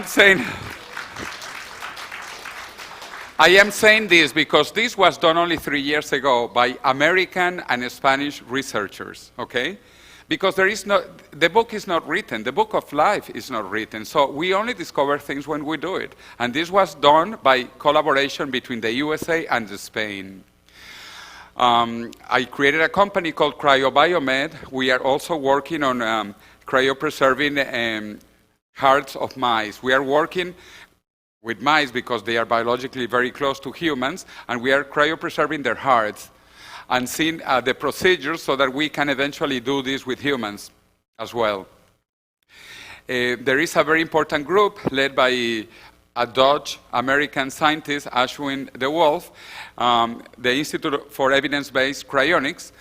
am saying this because this was done only 3 years ago by American and Spanish researchers, okay? Because the book is not written, the book of life is not written, so we only discover things when we do it. And this was done by collaboration between the USA and Spain. I created a company called CryoBiomed. We are also working on cryopreserving hearts of mice. We are working with mice because they are biologically very close to humans, and we are cryopreserving their hearts and seeing the procedures so that we can eventually do this with humans as well. There is a very important group led by a Dutch-American scientist, Ashwin de Wolf, the Institute for Evidence-Based Cryonics,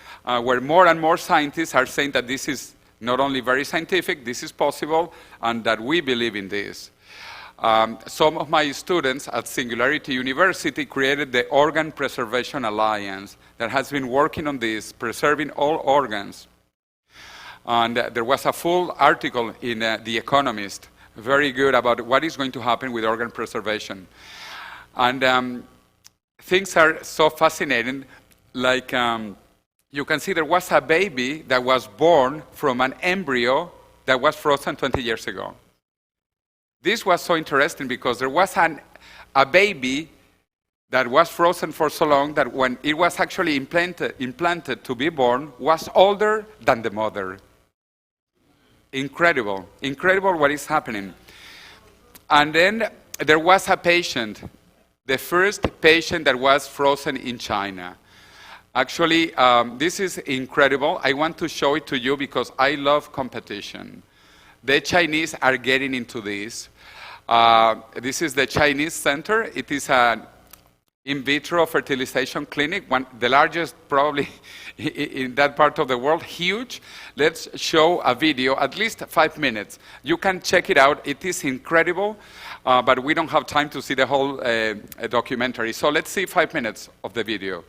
where more and more scientists are saying that this is not only very scientific, this is possible, and that we believe in this. Some of my students at Singularity University created the Organ Preservation Alliance that has been working on this, preserving all organs. And there was a full article in The Economist, very good, about what is going to happen with organ preservation. And things are so fascinating, like you can see there was a baby that was born from an embryo that was frozen 20 years ago. This was so interesting because there was a baby that was frozen for so long that when it was actually implanted to be born, was older than the mother. Incredible, incredible what is happening. And then there was a patient, the first patient that was frozen in China. Actually, this is incredible. I want to show it to you because I love competition. The Chinese are getting into this. This is the Chinese center. It is an in vitro fertilization clinic, the largest probably in that part of the world, huge. Let's show a video, at least 5 minutes. You can check it out. It is incredible, but we don't have time to see the whole documentary. So let's see 5 minutes of the video.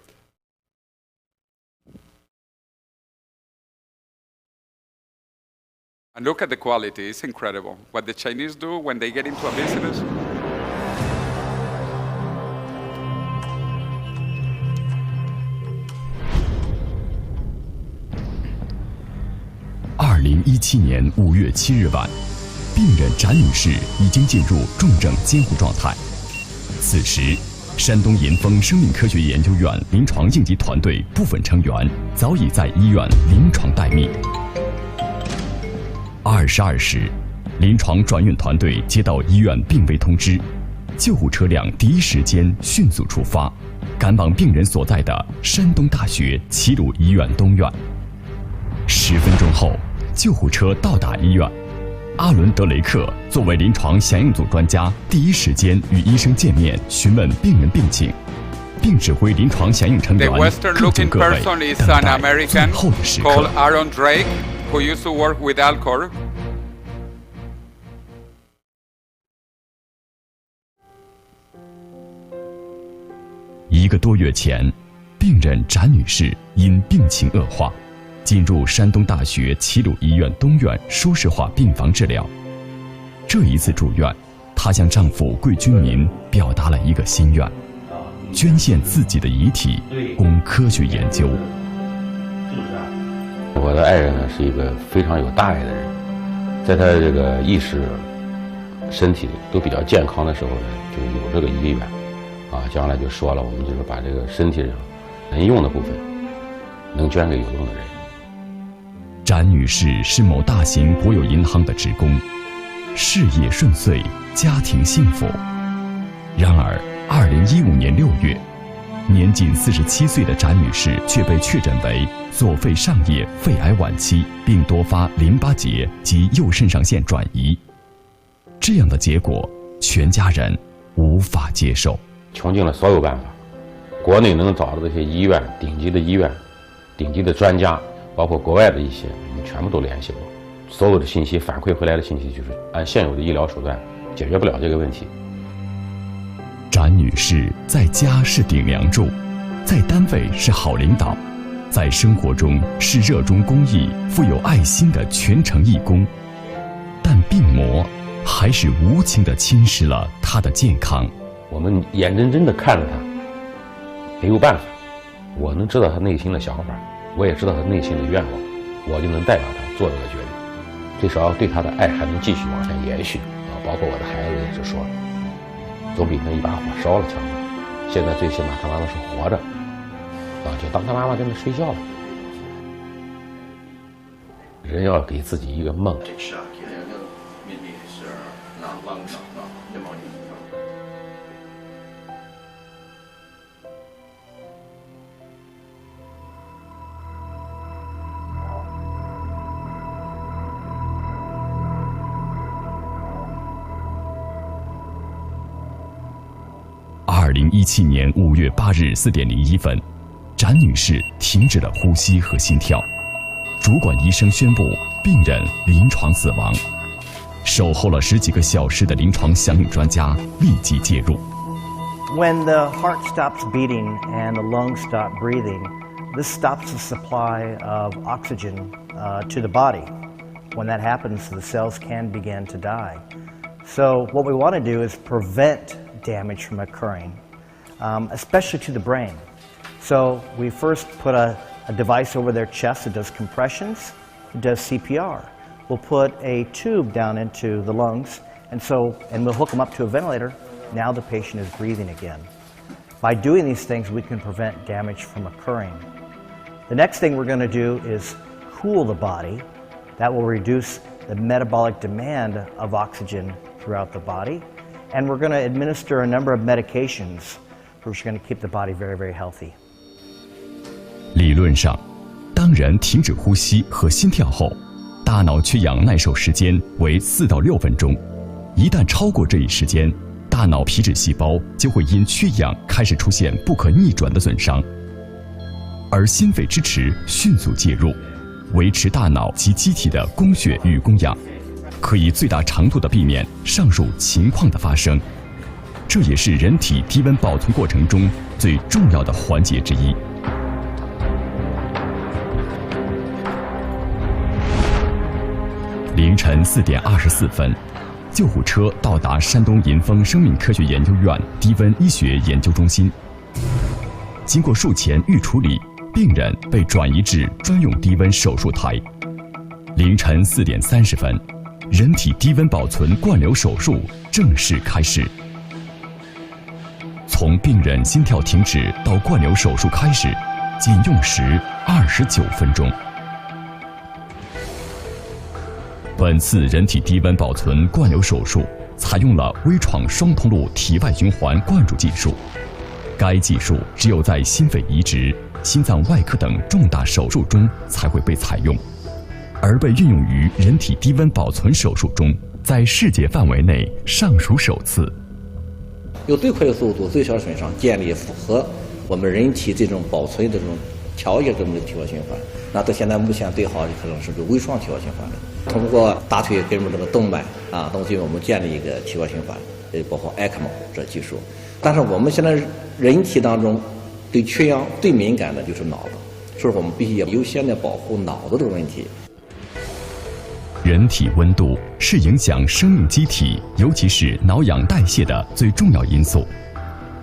And look at the quality. It's incredible. What the Chinese do when they get into a business.
2017年5月7日晚，病人展女士已经进入重症监护状态。此时，山东银丰生命科学研究院临床应急团队部分成员早已在医院临床待命。22时，临床转运团队接到医院病危通知，救护车辆第一时间迅速出发，赶往病人所在的山东大学齐鲁医院东院。10分钟后，救护车到达医院。阿伦·德雷克作为临床响应组专家，第一时间与医生见面，询问病人病情，并指挥临床响应成员各就各位，等待最后的时刻。
Who used to work with Alcor.
1个多月前，病人展女士因病情恶化，进入山东大学齐鲁医院东院舒适化病房治疗。这一次住院，她向丈夫桂军民表达了一个心愿：捐献自己的遗体供科学研究。
我的爱人呢是一个非常有大爱的人，在他这个意识、身体都比较健康的时候呢，就有这个意愿，将来就说了，我们就是把这个身体上能用的部分，能捐给有用的人。
展女士是某大型国有银行的职工，事业顺遂，家庭幸福。然而，2015年6月，年仅47岁的展女士却被确诊为左肺上叶肺癌晚期，并多发淋巴结及右肾上腺转移。这样的结果，全家人无法接受，
穷尽了所有办法。国内能找到这些医院、顶级的医院、顶级的专家，包括国外的一些，我们全部都联系过。所有的信息反馈回来的信息就是，按现有的医疗手段解决不了这个问题。
展女士在家是顶梁柱，在单位是好领导，在生活中是热衷公益、富有爱心的全程义工，但病魔还是无情地侵蚀了她的健康。
我们眼睁睁地看着她，没有办法。我能知道她内心的想法，我也知道她内心的愿望，我就能代表她做这个决定。最少对她的爱还能继续往下延续包括我的孩子也是说，总比那一把火烧了强吧。现在最起码他妈妈是活着就当他妈妈在那睡觉了。人要给自己一个梦。
2017年5月8日4点01分，展女士停止了呼吸和心跳，主管医生宣布病人临床死亡。守候了10几个小时的临床响应专家立即介入。
When the heart stops beating and the lungs stop breathing, this stops the supply of oxygen to the body. When that happens, the cells can begin to die. So what we want to do is prevent damage from occurring, especially to the brain. So we first put a device over their chest that does compressions, it does CPR. We'll put a tube down into the lungs, and we'll hook them up to a ventilator. Now the patient is breathing again. By doing these things, we can prevent damage from occurring. The next thing we're going to do is cool the body. That will reduce the metabolic demand of oxygen throughout the body. And we're going to administer a number of medications which are going to keep the body very, very healthy.
理论上，当人停止呼吸和心跳后，大脑缺氧耐受时间为4到6分钟。一旦超过这一时间，大脑皮质细胞就会因缺氧开始出现不可逆转的损伤，而心肺支持迅速介入，维持大脑及机体的供血与供氧，可以最大程度地避免上述情况的发生。这也是人体低温保存过程中最重要的环节之一。凌晨4点24分，救护车到达山东银丰生命科学研究院低温医学研究中心。经过术前预处理，病人被转移至专用低温手术台。凌晨4点30分，人体低温保存灌流手术正式开始。从病人心跳停止到灌流手术开始，仅用时29分钟。本次人体低温保存灌流手术采用了微创双通路体外循环灌注技术，该技术只有在心肺移植、心脏外科等重大手术中才会被采用，而被运用于人体低温保存手术中，在世界范围内尚属首次。
有最快的速度、最小损伤，建立符合我们人体这种保存的这种调节这种体外循环。那到现在目前最好的可能是微创体外循环的，通过大腿根部这个动脉啊东西，我们建立一个体外循环，包括 ECMO 这技术。但是我们现在人体当中对缺氧最敏感的就是脑子，所以我们必须要优先的保护脑子这个问题。
人体温度是影响生命机体，尤其是脑氧代谢的最重要因素。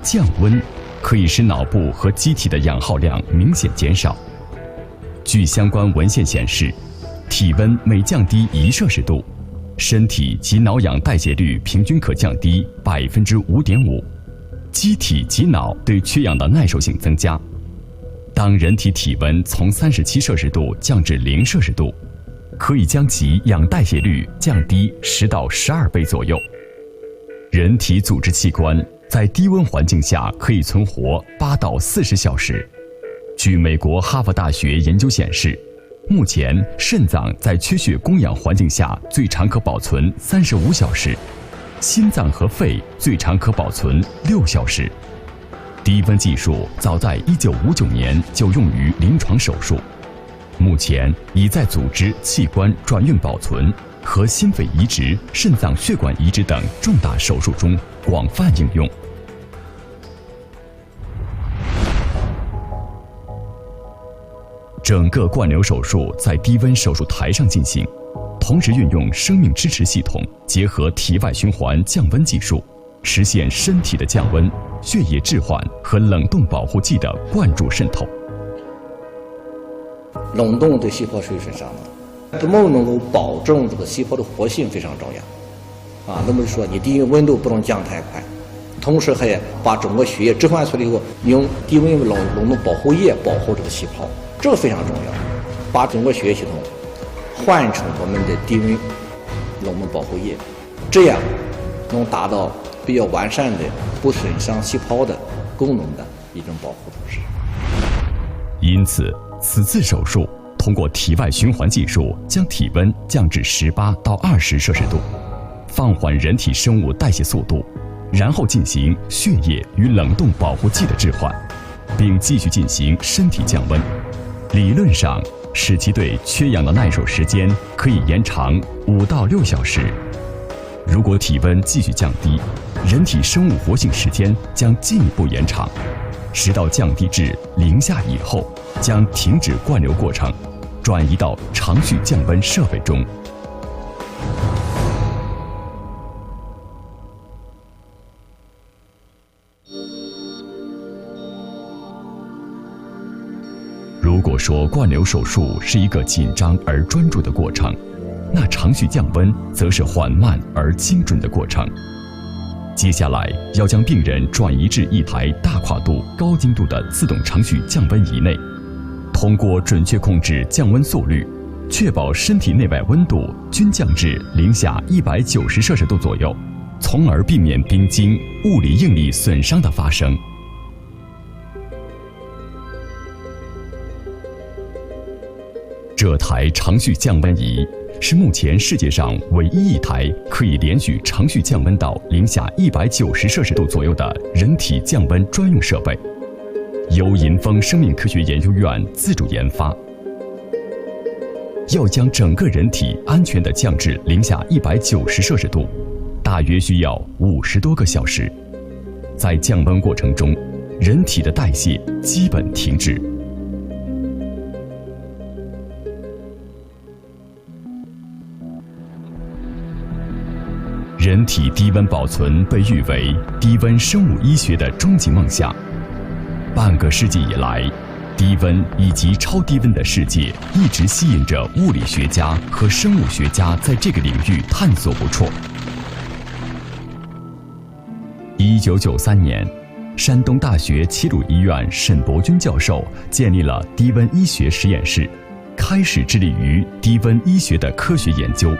降温可以使脑部和机体的氧耗量明显减少。据相关文献显示，体温每降低1摄氏度，身体及脑氧代谢率平均可降低5.5%，机体及脑对缺氧的耐受性增加。当人体体温从37摄氏度降至0摄氏度，可以将其氧代谢率降低10到12倍左右。人体组织器官在低温环境下可以存活8到40小时。据美国哈佛大学研究显示，目前肾脏在缺血供氧环境下最长可保存35小时，心脏和肺最长可保存6小时。低温技术早在1959年就用于临床手术，目前已在组织器官转运保存和心肺移植、肾脏血管移植等重大手术中广泛应用。整个灌流手术在低温手术台上进行，同时运用生命支持系统，结合体外循环降温技术，实现身体的降温、血液置换和冷冻保护剂的灌注渗透。
冷冻对细胞是有损伤的，怎么能够保证这个细胞的活性非常重要啊。那么说你低温度不能降太快，同时还把整个血液置换出来以后，用低温冷冻保护液保护这个细胞。这个非常重要，把整个血液系统换成我们的低温冷冻保护液，这样能达到比较完善的不损伤细胞的功能的一种保护措施。
因此，此次手术通过体外循环技术将体温降至18到20摄氏度，放缓人体生物代谢速度，然后进行血液与冷冻保护剂的置换，并继续进行身体降温。理论上，使其对缺氧的耐受时间可以延长5到6小时。如果体温继续降低，人体生物活性时间将进一步延长，直到降低至0下以后，将停止灌流过程，转移到长序降温设备中。如果说灌流手术是一个紧张而专注的过程，那长序降温则是缓慢而精准的过程。接下来要将病人转移至一台大跨度、高精度的自动程序降温仪内，通过准确控制降温速率，确保身体内外温度均降至零下190摄氏度左右，从而避免冰晶、物理应力损伤的发生。这台程序降温仪是目前世界上唯一一台可以连续程序降温到零下190摄氏度左右的人体降温专用设备，由银丰生命科学研究院自主研发。要将整个人体安全地降至零下190摄氏度，大约需要50多个小时。在降温过程中，人体的代谢基本停止。人体低温保存被誉为低温生物医学的终极梦想。半个世纪以来，低温以及超低温的世界一直吸引着物理学家和生物学家在这个领域探索不辍。1993年，山东大学齐鲁医院沈伯钧教授建立了低温医学实验室，开始致力于低温医学的科学研究。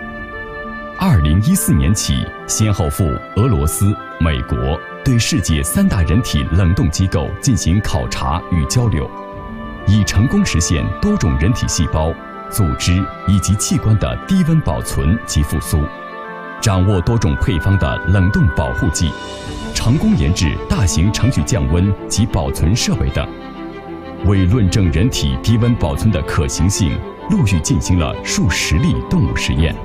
2014年起，先后赴俄罗斯、美国对世界3大人体冷冻机构进行考察与交流，已成功实现多种人体细胞、组织以及器官的低温保存及复苏，掌握多种配方的冷冻保护剂，成功研制大型程序降温及保存设备等。为论证人体低温保存的可行性，陆续进行了数十例动物实验。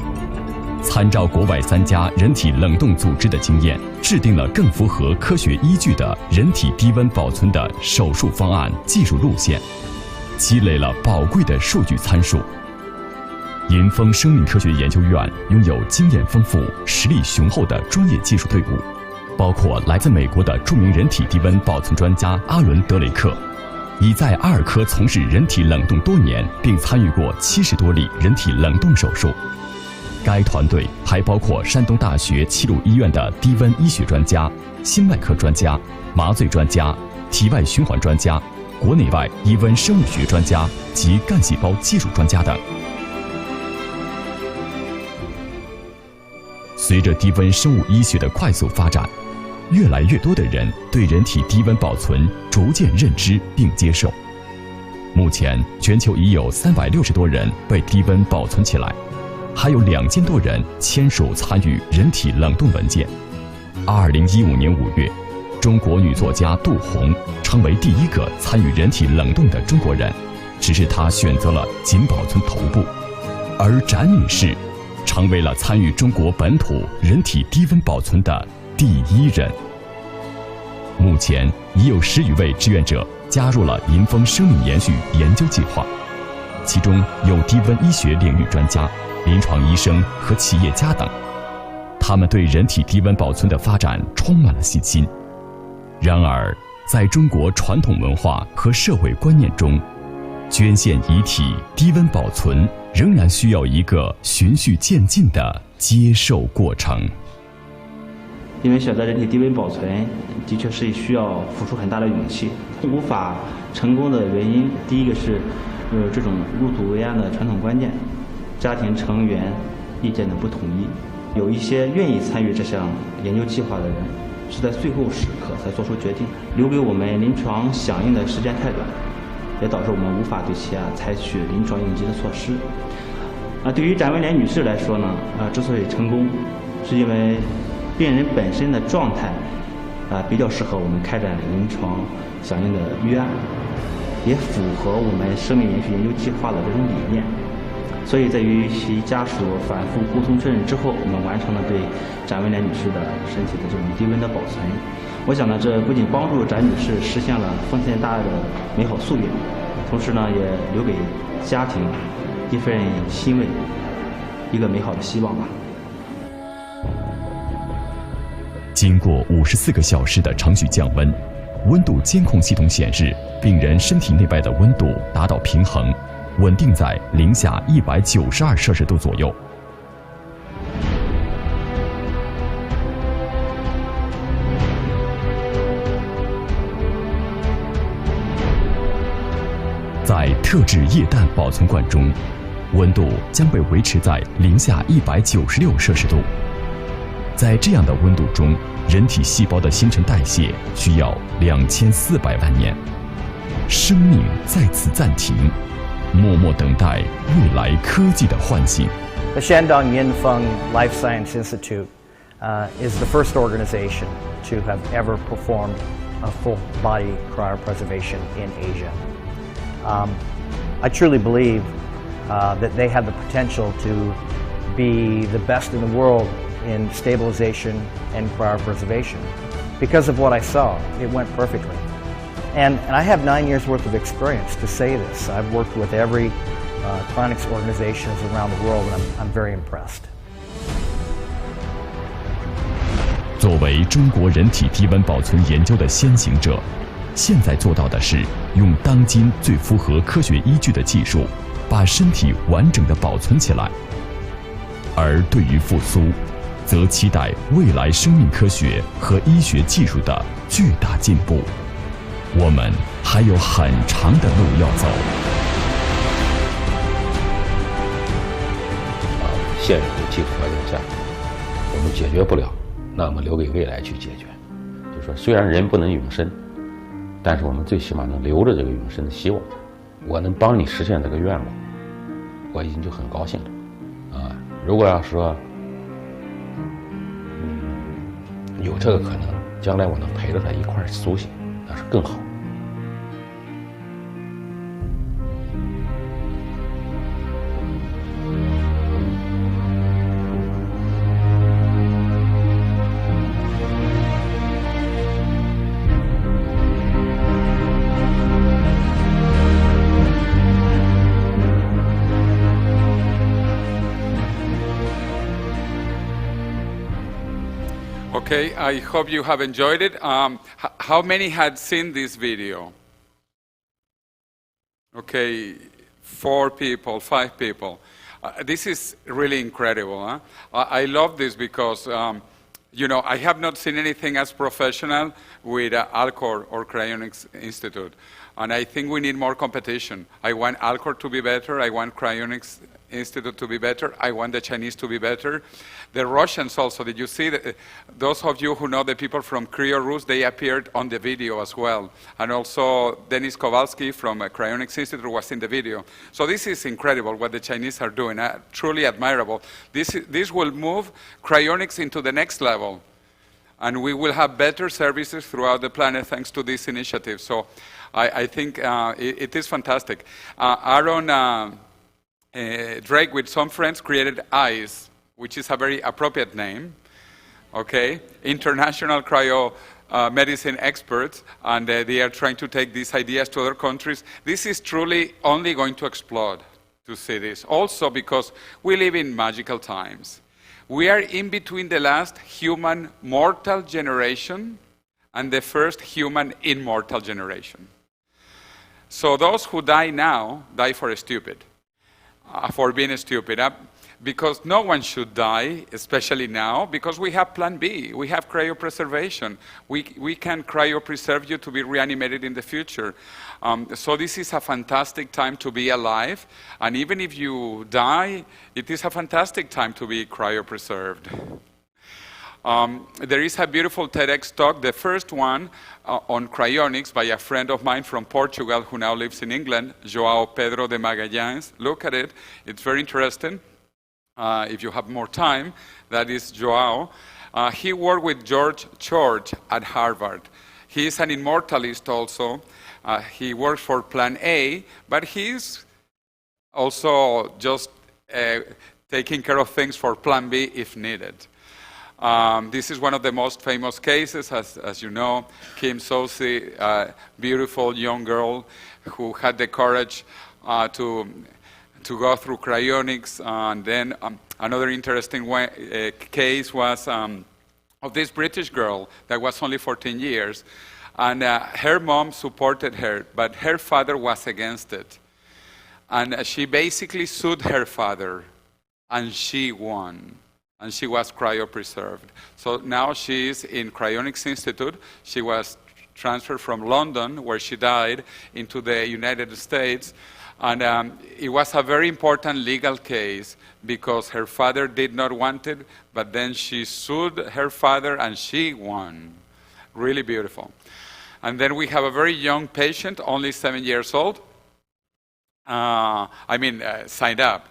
参照国外3家人体冷冻组织的经验，制定了更符合科学依据的人体低温保存的手术方案、技术路线，积累了宝贵的数据参数。银丰生命科学研究院拥有经验丰富、实力雄厚的专业技术队伍，包括来自美国的著名人体低温保存专家阿伦·德雷克，已在阿尔科从事人体冷冻多年，并参与过70多例人体冷冻手术。该团队还包括山东大学齐鲁医院的低温医学专家、心外科专家、麻醉专家、体外循环专家、国内外低温生物学专家及干细胞技术专家等。随着低温生物医学的快速发展，越来越多的人对人体低温保存逐渐认知并接受。目前，全球已有360多人被低温保存起来，还有2000多人签署参与人体冷冻文件。2015年5月，中国女作家杜红成为第一个参与人体冷冻的中国人，只是她选择了仅保存头部。而展女士成为了参与中国本土人体低温保存的第一人。目前已有10余位志愿者加入了银丰生命延续研究计划，其中有低温医学领域专家、临床医生和企业家等，他们对人体低温保存的发展充满了信心。然而，在中国传统文化和社会观念中，捐献遗体、低温保存仍然需要一个循序渐进的接受过程。
因为选择人体低温保存，的确是需要付出很大的勇气。无法成功的原因，第一个是，这种入土为安的传统观念，家庭成员意见的不统一，有一些愿意参与这项研究计划的人，是在最后时刻才做出决定，留给我们临床响应的时间太短，也导致我们无法对其采取临床应急的措施。对于展文莲女士来说呢，之所以成功，是因为病人本身的状态比较适合我们开展临床响应的预案，也符合我们生命延续研究计划的这种理念。所以在与其家属反复沟通确认之后，我们完成了对展文莲女士的身体的这种低温的保存。我想呢，这不仅帮助展女士实现了丰田大爱的美好夙愿，同时呢，也留给家庭一份欣慰，一个美好的希望吧。
经过54个小时的程序降温，温度监控系统显示，病人身体内外的温度达到平衡，稳定在零下192摄氏度左右。在特制液氮保存罐中，温度将被维持在零下196摄氏度。在这样的温度中，人体细胞的新陈代谢需要2400万年，生命在此暂停，默默等待未来科技的唤醒。
The Shandong Yinfeng Life Science Institute is the first organization to have ever performed a full-body cryopreservation in Asia. I truly believe that they have the potential to be the best in the world in stabilization and cryopreservation. Because of what I saw, it went perfectly. And I have 9 years worth of experience to say this. I've worked with every Cryonics organizations around the world, and I'm very impressed.
作为中国人体低温保存研究的先行者，现在做到的是用当今最符合科学依据的技术，把身体完整的保存起来。而对于复苏，则期待未来生命科学和医学技术的巨大进步。我们还有很长的路要走。
现有的技术条件下，我们解决不了，那么留给未来去解决。就是说，虽然人不能永生，但是我们最起码能留着这个永生的希望。我能帮你实现这个愿望，我已经就很高兴了。如果要说，有这个可能，将来我能陪着他一块儿苏醒，那是更好。
Okay, I hope you have enjoyed it. How many had seen this video? Okay, 4 people, 5 people. This is really incredible. Huh? I love this because, you know, I have not seen anything as professional with Alcor or Cryonics Institute. And I think we need more competition. I want Alcor to be better. I want Cryonics Institute to be better. I want the Chinese to be better. The Russians also, did you see that? Those of you who know the people from Cryo-Rus, they appeared on the video as well. And also Denis Kowalski from Cryonics Institute was in the video. So this is incredible what the Chinese are doing, truly admirable. This will move cryonics into the next level. And we will have better services throughout the planet thanks to this initiative. So I think it is fantastic. Aaron Drake with some friends created ICE, which is a very appropriate name, okay? International Cryo Medicine Experts, and they are trying to take these ideas to other countries. This is truly only going to explode to see this. Also because we live in magical times. We are in between the last human mortal generation and the first human immortal generation. So those who die now, die for stupid. For being stupid, because no one should die, especially now, because we have Plan B, we have cryopreservation. We can cryopreserve you to be reanimated in the future. So this is a fantastic time to be alive, and even if you die, it is a fantastic time to be cryopreserved. There is a beautiful TEDx talk, the first one on cryonics by a friend of mine from Portugal who now lives in England, João Pedro de Magalhães. Look at it, it's very interesting. If you have more time, that is João. He worked with George at Harvard. He is an immortalist also. He works for Plan A, but he's also just taking care of things for Plan B if needed. This is one of the most famous cases, as you know, Kim Sosi, a beautiful young girl who had the courage to go through cryonics. And then another interesting case was of this British girl that was only 14 years. And her mom supported her, but her father was against it. And she basically sued her father, and she won. And she was cryopreserved. So now she is in Cryonics Institute. She was transferred from London, where she died, into the United States. And it was a very important legal case because her father did not want it, but then she sued her father and she won. Really beautiful. And then we have a very young patient, only 7 years old. Signed up.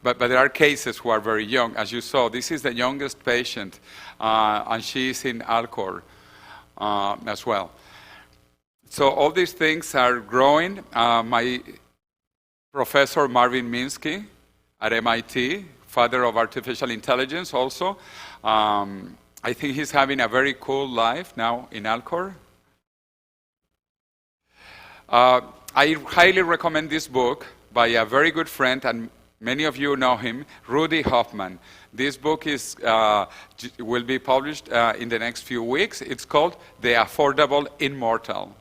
But there are cases who are very young. As you saw, this is the youngest patient, and she is in Alcor as well. So all these things are growing. My professor Marvin Minsky at MIT, father of artificial intelligence also, I think he's having a very cool life now in Alcor. I highly recommend this book by a very good friend, and many of you know him, Rudy Hoffman. This book will be published in the next few weeks. It's called The Affordable Immortal.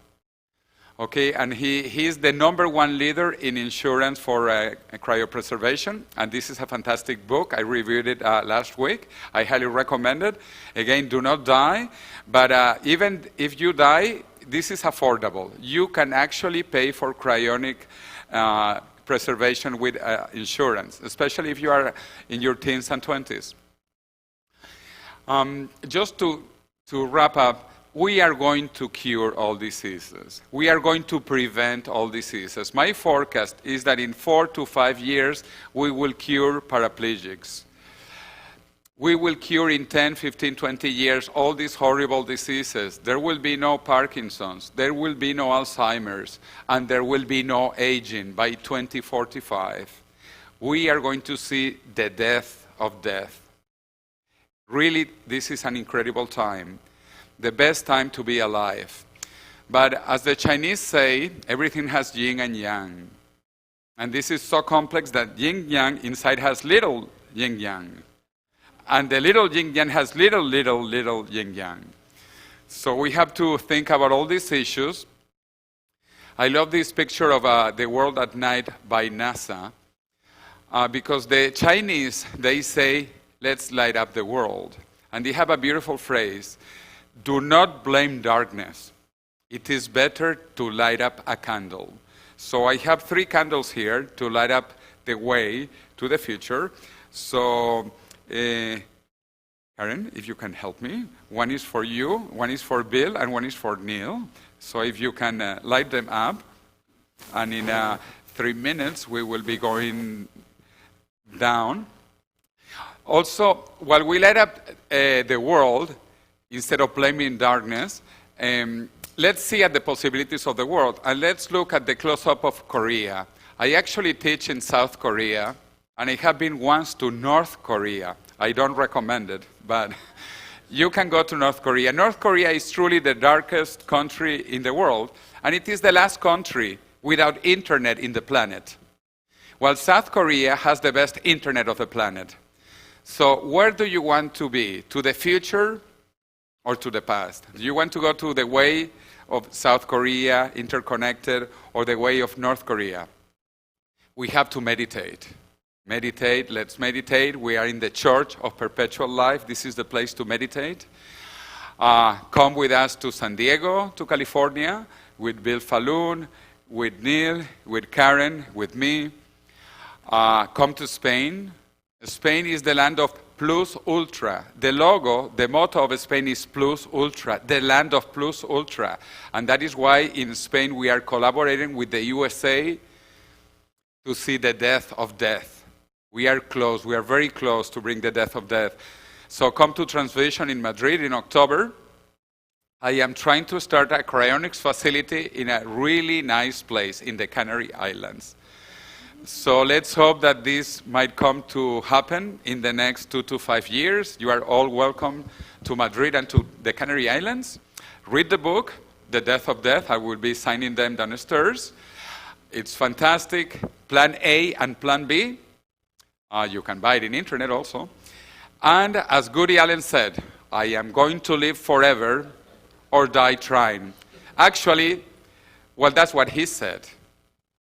Okay, and he is the #1 leader in insurance for cryopreservation, and this is a fantastic book. I reviewed it last week. I highly recommend it. Again, do not die, but even if you die, this is affordable. You can actually pay for cryonic preservation with insurance, especially if you are in your teens and 20s. Just to wrap up, we are going to cure all diseases. We are going to prevent all diseases. My forecast is that in 4 to 5 years, we will cure paraplegics. We will cure in 10, 15, 20 years all these horrible diseases. There will be no Parkinson's, there will be no Alzheimer's, and there will be no aging by 2045. We are going to see the death of death. Really, this is an incredible time. The best time to be alive. But as the Chinese say, everything has yin and yang. And this is so complex that yin-yang inside has little yin-yang. And the little yin-yang has little yin-yang. So we have to think about all these issues. I love this picture of the world at night by NASA, because the Chinese, they say, let's light up the world. And they have a beautiful phrase, do not blame darkness. It is better to light up a candle. So I have 3 candles here to light up the way to the future. So, Karen, if you can help me. One is for you, one is for Bill, and one is for Neil. So if you can light them up. And in 3 minutes, we will be going down. Also, while we light up the world, instead of blaming darkness, let's see at the possibilities of the world. And let's look at the close-up of Korea. I actually teach in South Korea, and I have been once to North Korea. I don't recommend it, but you can go to North Korea. North Korea is truly the darkest country in the world, and it is the last country without internet in the planet, while South Korea has the best internet of the planet. So where do you want to be? To the future or to the past? Do you want to go to the way of South Korea, interconnected, or the way of North Korea? We have to meditate. Meditate, let's meditate. We are in the Church of Perpetual Life. This is the place to meditate. Come with us to San Diego, to California, with Bill Falloon, with Neil, with Karen, with me. Come to Spain. Spain is the land of Plus Ultra. The logo, the motto of Spain is Plus Ultra, the land of Plus Ultra. And that is why in Spain we are collaborating with the USA to see the death of death. We are close, we are very close to bring the death of death. So come to Transvision in Madrid in October. I am trying to start a cryonics facility in a really nice place in the Canary Islands. So let's hope that this might come to happen in the next 2 to 5 years. You are all welcome to Madrid and to the Canary Islands. Read the book, The Death of Death. I will be signing them downstairs. It's fantastic. Plan A and Plan B. You can buy it in internet also. And as Goody Allen said, I am going to live forever or die trying. Actually, well, that's what he said.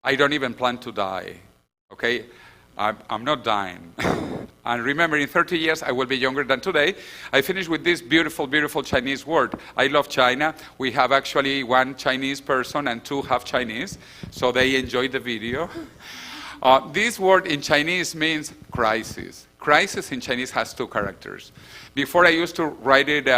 I don't even plan to die. Okay? I'm not dying. And remember, in 30 years, I will be younger than today. I finish with this beautiful, beautiful Chinese word. I love China. We have actually one Chinese person and two half Chinese, so they enjoyed the video. This word in Chinese means crisis. Crisis in Chinese has two characters. Before I used to write it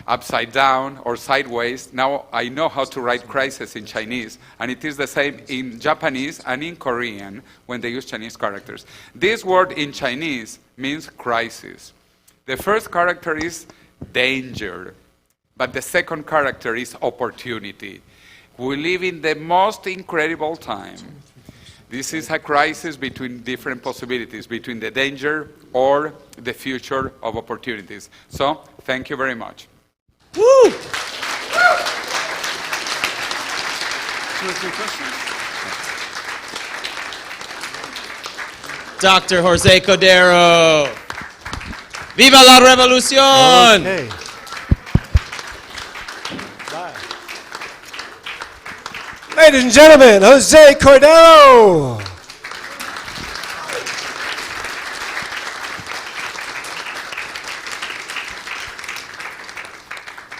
upside down or sideways. Now I know how to write crisis in Chinese, and it is the same in Japanese and in Korean when they use Chinese characters. This word in Chinese means crisis. The first character is danger, but the second character is opportunity. We live in the most incredible time. This is a crisis between different possibilities, between the danger or the future of opportunities. So, thank you very much.
Woo!
2 or 3 questions?
Dr. Jose Cordeiro. ¡Viva la revolución!
Okay. Ladies and gentlemen, Jose Cordeiro.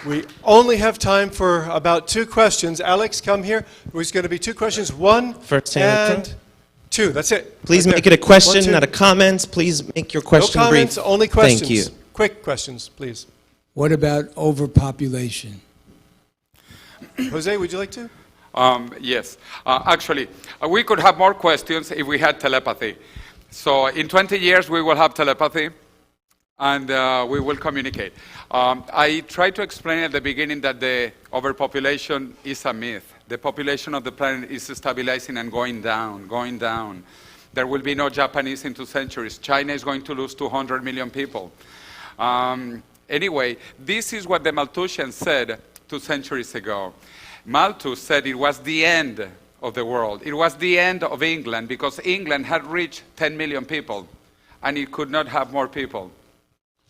We only have time for about 2 questions. Alex, come here. There's going to be 2 questions. 1
First
and 2. That's it.
Please
Right
make
there.
it a question,
1, 2.
not a comment. Please make your question
No comments,
brief.
only questions.
Thank you.
Quick questions, please.
What about overpopulation?
Jose, would you like to?
Yes. Actually, we could have more questions if we had telepathy. So in 20 years, we will have telepathy, and we will communicate. I tried to explain at the beginning that the overpopulation is a myth. The population of the planet is stabilizing and going down, going down. There will be no Japanese in 2 centuries. China is going to lose 200 million people. Anyway, this is what the Malthusians said 2 centuries ago. Malthus said it was the end of the world. It was the end of England because England had reached 10 million people and it could not have more people.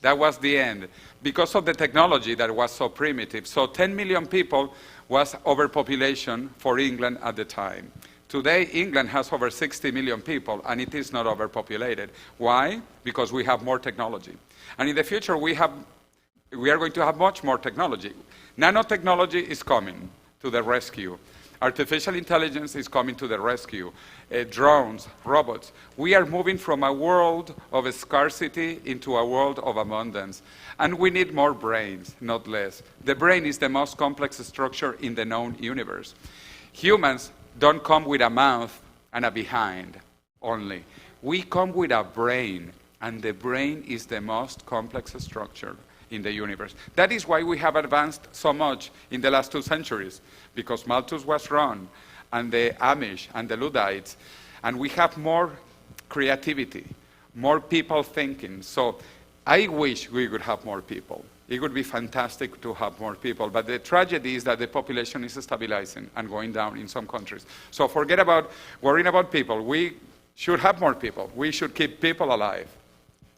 That was the end because of the technology that was so primitive. So 10 million people was overpopulation for England at the time. Today, England has over 60 million people and it is not overpopulated. Why? Because we have more technology. And in the future, we are going to have much more technology. Nanotechnology is coming to the rescue. Artificial intelligence is coming to the rescue. Drones, robots. We are moving from a world of scarcity into a world of abundance. And we need more brains, not less. The brain is the most complex structure in the known universe. Humans don't come with a mouth and a behind only. We come with a brain, and the brain is the most complex structure in the universe. That is why we have advanced so much in the last 2 centuries, because Malthus was wrong, and the Amish and the Luddites, and we have more creativity, more people thinking. So I wish we could have more people. It would be fantastic to have more people, but the tragedy is that the population is stabilizing and going down in some countries. So forget about worrying about people. We should have more people. We should keep people alive.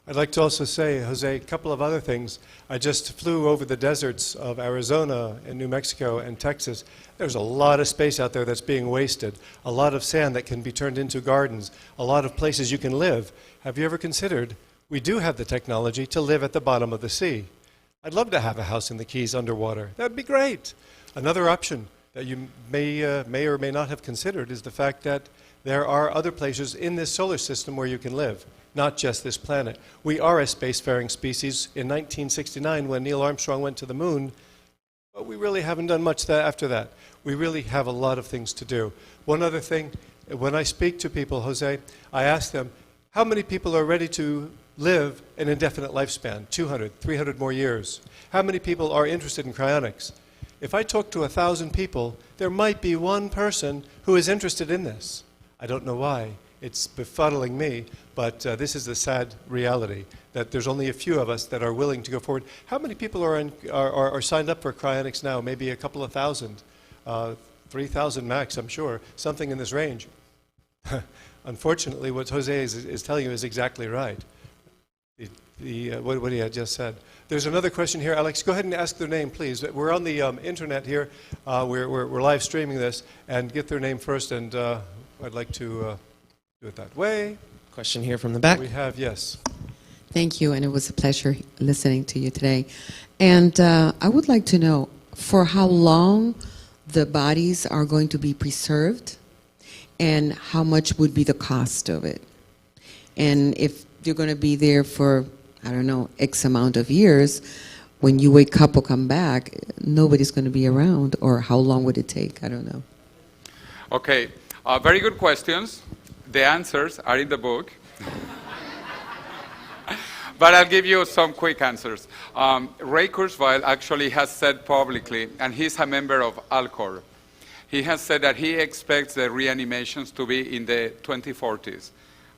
I'd like to also say, Jose, a couple of other things. I just flew over the deserts of Arizona and New Mexico and Texas. There's a lot of space out there that's being wasted, a lot of sand that can be turned into gardens, a lot of places you can live. Have you ever considered, we do have the technology to live at the bottom of the sea. I'd love to have a house in the Keys underwater. That'd be great. Another option that you may or may not have considered is the fact that there are other places in this solar system where you can live. Not just this planet. We are a spacefaring species. In 1969, when Neil Armstrong went to the moon, but we really haven't done much after that. We really have a lot of things to do. One other thing, when I speak to people, Jose, I ask them, how many people are ready to live an indefinite lifespan, 200, 300 more years? How many people are interested in cryonics? If I talk to 1,000 people, there might be one person who is interested in this. I don't know why. It's befuddling me, but this is the sad reality, that there's only a few of us that are willing to go forward. How many people are signed up for cryonics now? Maybe a couple of thousand, 3,000 max, I'm sure, something in this range. Unfortunately, what Jose is telling you is exactly right, what he had just said. There's another question here. Alex, go ahead and ask their name, please. We're on the internet here. We're live streaming this, and get their name first, and I'd like to do it that way.
Question here from the back.
We have, yes.
Thank you, and it was a pleasure listening to you today. And I would like to know for how long the bodies are going to be preserved and how much would be the cost of it. And if you're going to be there for, I don't know, X amount of years, when you wake up or come back, nobody's going to be around, or how long would it take? I don't know.
Okay, very good questions. The answers are in the book. But I'll give you some quick answers. Ray Kurzweil actually has said publicly, and he's a member of Alcor, he has said that he expects the reanimations to be in the 2040s,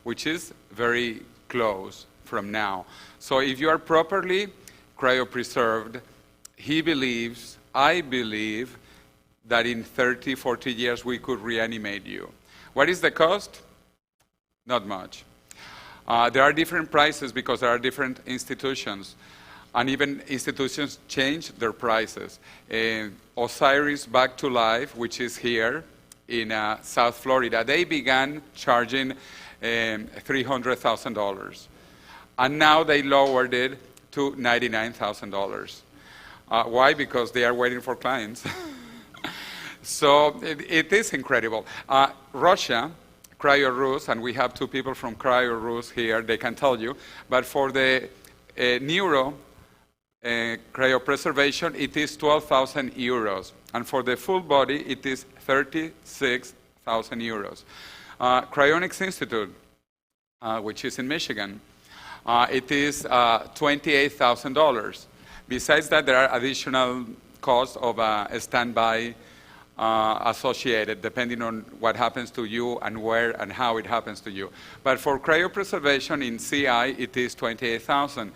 which is very close from now. So if you are properly cryopreserved, he believes, I believe, that in 30, 40 years we could reanimate you. What is the cost? Not much. There are different prices because there are different institutions, and even institutions change their prices. Osiris Back to Life, which is here in South Florida, they began charging $300,000, and now they lowered it to $99,000. Why? Because they are waiting for clients. So it is incredible. Russia, Cryo-Rus, and we have two people from Cryo-Rus here, they can tell you, but for the neuro cryopreservation, it is 12,000 euros, and for the full body, it is 36,000 euros. Cryonics Institute, which is in Michigan, it is $28,000. Besides that, there are additional costs of a standby associated, depending on what happens to you and where and how it happens to you. But for cryopreservation in CI, it is $28,000.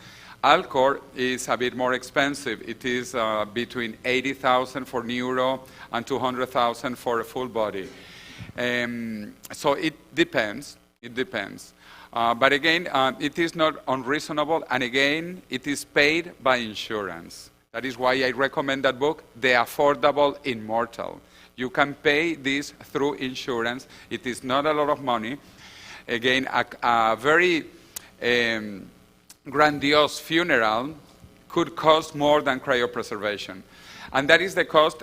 Alcor is a bit more expensive. It is between $80,000 for neuro and $200,000 for a full body. So it depends. It depends. But again, it is not unreasonable, and again, it is paid by insurance. That is why I recommend that book, The Affordable Immortal. You can pay this through insurance. It is not a lot of money. Again, a very grandiose funeral could cost more than cryopreservation. And that is the cost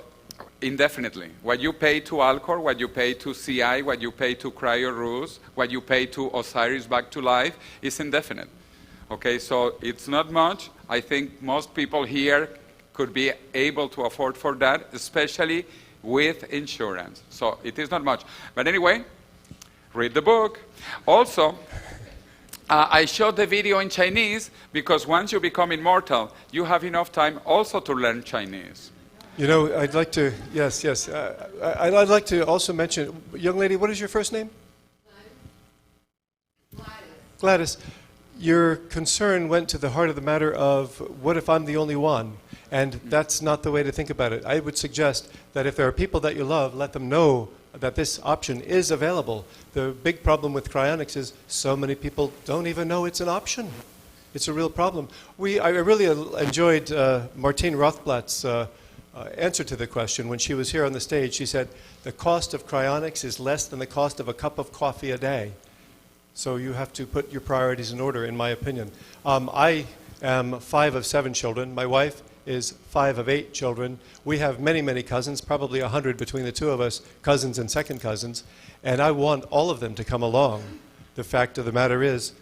indefinitely. What you pay to Alcor, what you pay to CI, what you pay to Cryo-Rus, what you pay to Osiris Back to Life is indefinite. Okay, so it's not much. I think most people here could be able to afford for that, especially with insurance. So it is not much. But anyway, read the book. Also, I showed the video in Chinese because once you become immortal, you have enough time also to learn Chinese.
You know, I'd like to, yes. I'd like to also mention, young lady, what is your first name? Gladys. Your concern went to the heart of the matter of, what if I'm the only one? And that's not the way to think about it. I would suggest that if there are people that you love, let them know that this option is available. The big problem with cryonics is so many people don't even know it's an option. It's a real problem. I really enjoyed Martine Rothblatt's answer to the question. When she was here on the stage, she said, the cost of cryonics is less than the cost of a cup of coffee a day. So you have to put your priorities in order, in my opinion. I am 5 of 7 children. My wife is 5 of 8 children. We have many, many cousins, probably 100 between the two of us, cousins and second cousins, and I want all of them to come along. The fact of the matter is,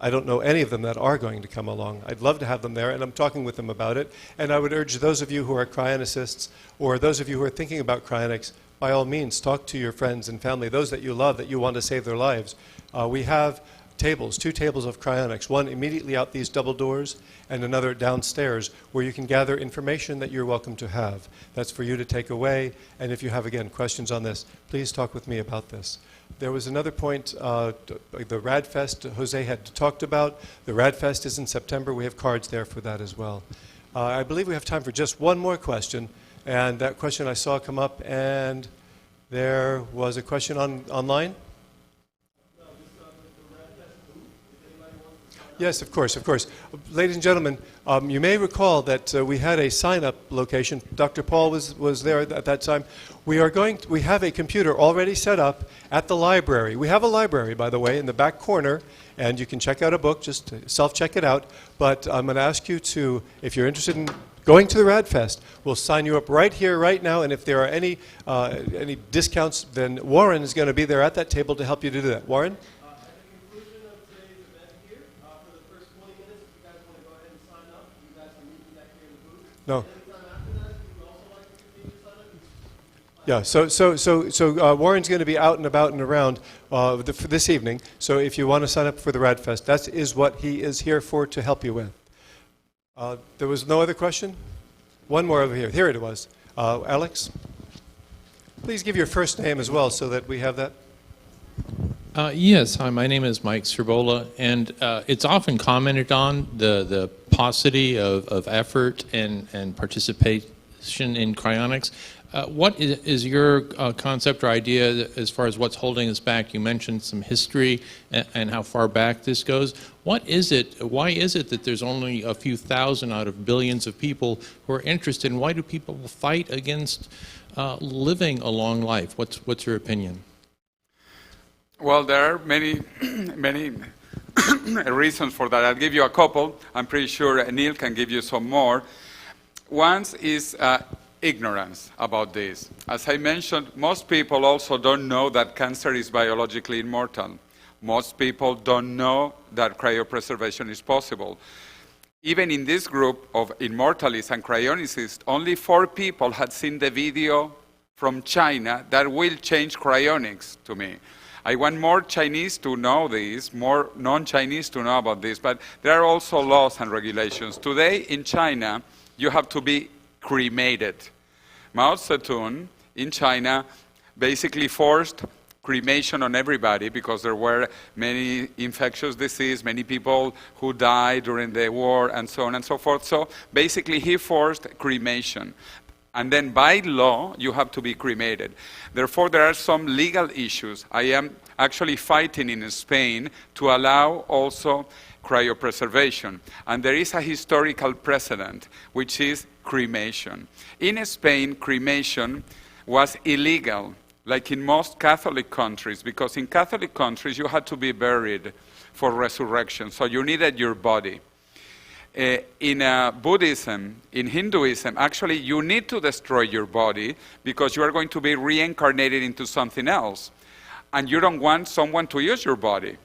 I don't know any of them that are going to come along. I'd love to have them there, and I'm talking with them about it. And I would urge those of you who are cryonicists, or those of you who are thinking about cryonics, by all means, talk to your friends and family, those that you love, that you want to save their lives. We have tables, 2 tables of cryonics, one immediately out these double doors and another downstairs where you can gather information that you're welcome to have. That's for you to take away, and if you have, again, questions on this, please talk with me about this. There was another point, the RADFest Jose had talked about. The RADFest is in September. We have cards there for that as well. I believe we have time for just one more question, and that question I saw come up, and there was a question online. Yes, of course, of course. Ladies and gentlemen, you may recall that we had a sign-up location. Dr. Paul was there at that time. We have a computer already set up at the library. We have a library, by the way, in the back corner, and you can check out a book, just self-check it out. But I'm going to ask you to, if you're interested in going to the RadFest, we'll sign you up right here, right now, and if there are any discounts, then Warren is going to be there at that table to help you to do that. Warren? No. Yeah, so Warren's going to be out and about and around this evening. So if you want to sign up for the RadFest, that is what he is here for, to help you with. There was no other question? One more over here. Here it was. Alex? Please give your first name as well so that we have that.
Yes, hi, my name is Mike Cerbola, and it's often commented on the paucity of effort and participation in cryonics. What is your concept or idea as far as what's holding us back? You mentioned some history and how far back this goes. What is it? Why is it that there's only a few thousand out of billions of people who are interested? And why do people fight against living a long life? What's your opinion?
Well, there are many reasons for that. I'll give you a couple. I'm pretty sure Neil can give you some more. One is ignorance about this. As I mentioned, most people also don't know that cancer is biologically immortal. Most people don't know that cryopreservation is possible. Even in this group of immortalists and cryonicists, only 4 people had seen the video from China that will change cryonics to me. I want more Chinese to know this, more non-Chinese to know about this, but there are also laws and regulations. Today in China, you have to be cremated. Mao Zedong in China basically forced cremation on everybody because there were many infectious diseases, many people who died during the war, and so on and so forth. So basically he forced cremation. And then by law, you have to be cremated. Therefore, there are some legal issues. I am actually fighting in Spain to allow also cryopreservation. And there is a historical precedent, which is cremation. In Spain, cremation was illegal, like in most Catholic countries, because in Catholic countries, you had to be buried for resurrection. So you needed your body. In Buddhism, in Hinduism, actually you need to destroy your body because you are going to be reincarnated into something else. And you don't want someone to use your body.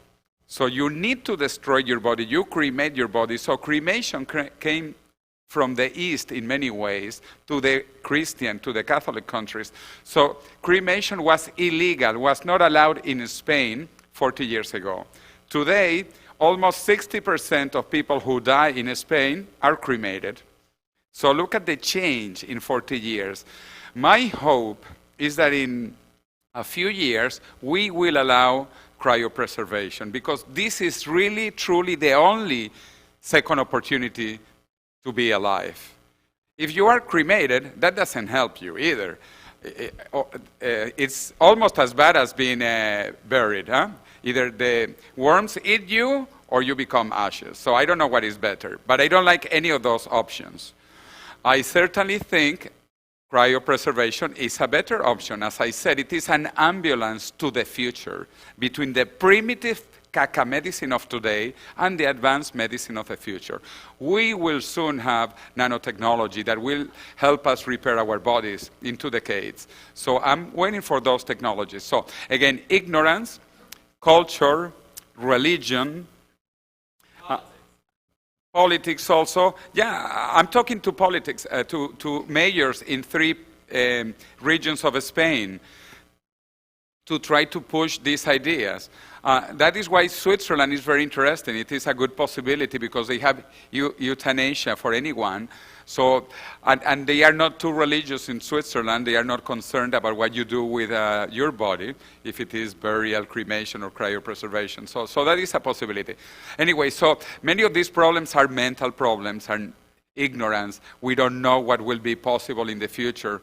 So you need to destroy your body. You cremate your body. So cremation came from the East in many ways to the Christian, to the Catholic countries. So cremation was illegal, was not allowed in Spain 40 years ago. Today, almost 60% of people who die in Spain are cremated. So look at the change in 40 years. My hope is that in a few years, we will allow cryopreservation because this is really, truly the only second opportunity to be alive. If you are cremated, that doesn't help you either. It's almost as bad as being buried, huh? Either the worms eat you or you become ashes. So I don't know what is better, but I don't like any of those options. I certainly think cryopreservation is a better option. As I said, it is an ambulance to the future between the primitive caca medicine of today and the advanced medicine of the future. We will soon have nanotechnology that will help us repair our bodies in 2 decades. So I'm waiting for those technologies. So again, ignorance, culture, religion, politics also. Yeah, I'm talking to politics, to mayors in 3 regions of Spain to try to push these ideas. That is why Switzerland is very interesting. It is a good possibility because they have euthanasia for anyone. So, and they are not too religious in Switzerland. They are not concerned about what you do with your body, if it is burial, cremation, or cryopreservation. So that is a possibility. Anyway, so many of these problems are mental problems and ignorance. We don't know what will be possible in the future,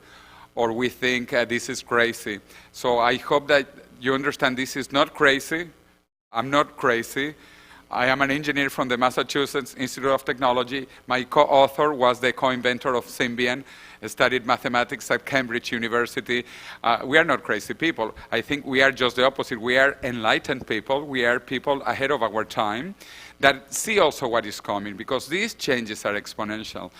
or we think this is crazy. So I hope that you understand this is not crazy. I'm not crazy. I am an engineer from the Massachusetts Institute of Technology. My co-author was the co-inventor of Symbian, studied mathematics at Cambridge University. We are not crazy people. I think we are just the opposite. We are enlightened people. We are people ahead of our time that see also what is coming, because these changes are exponential.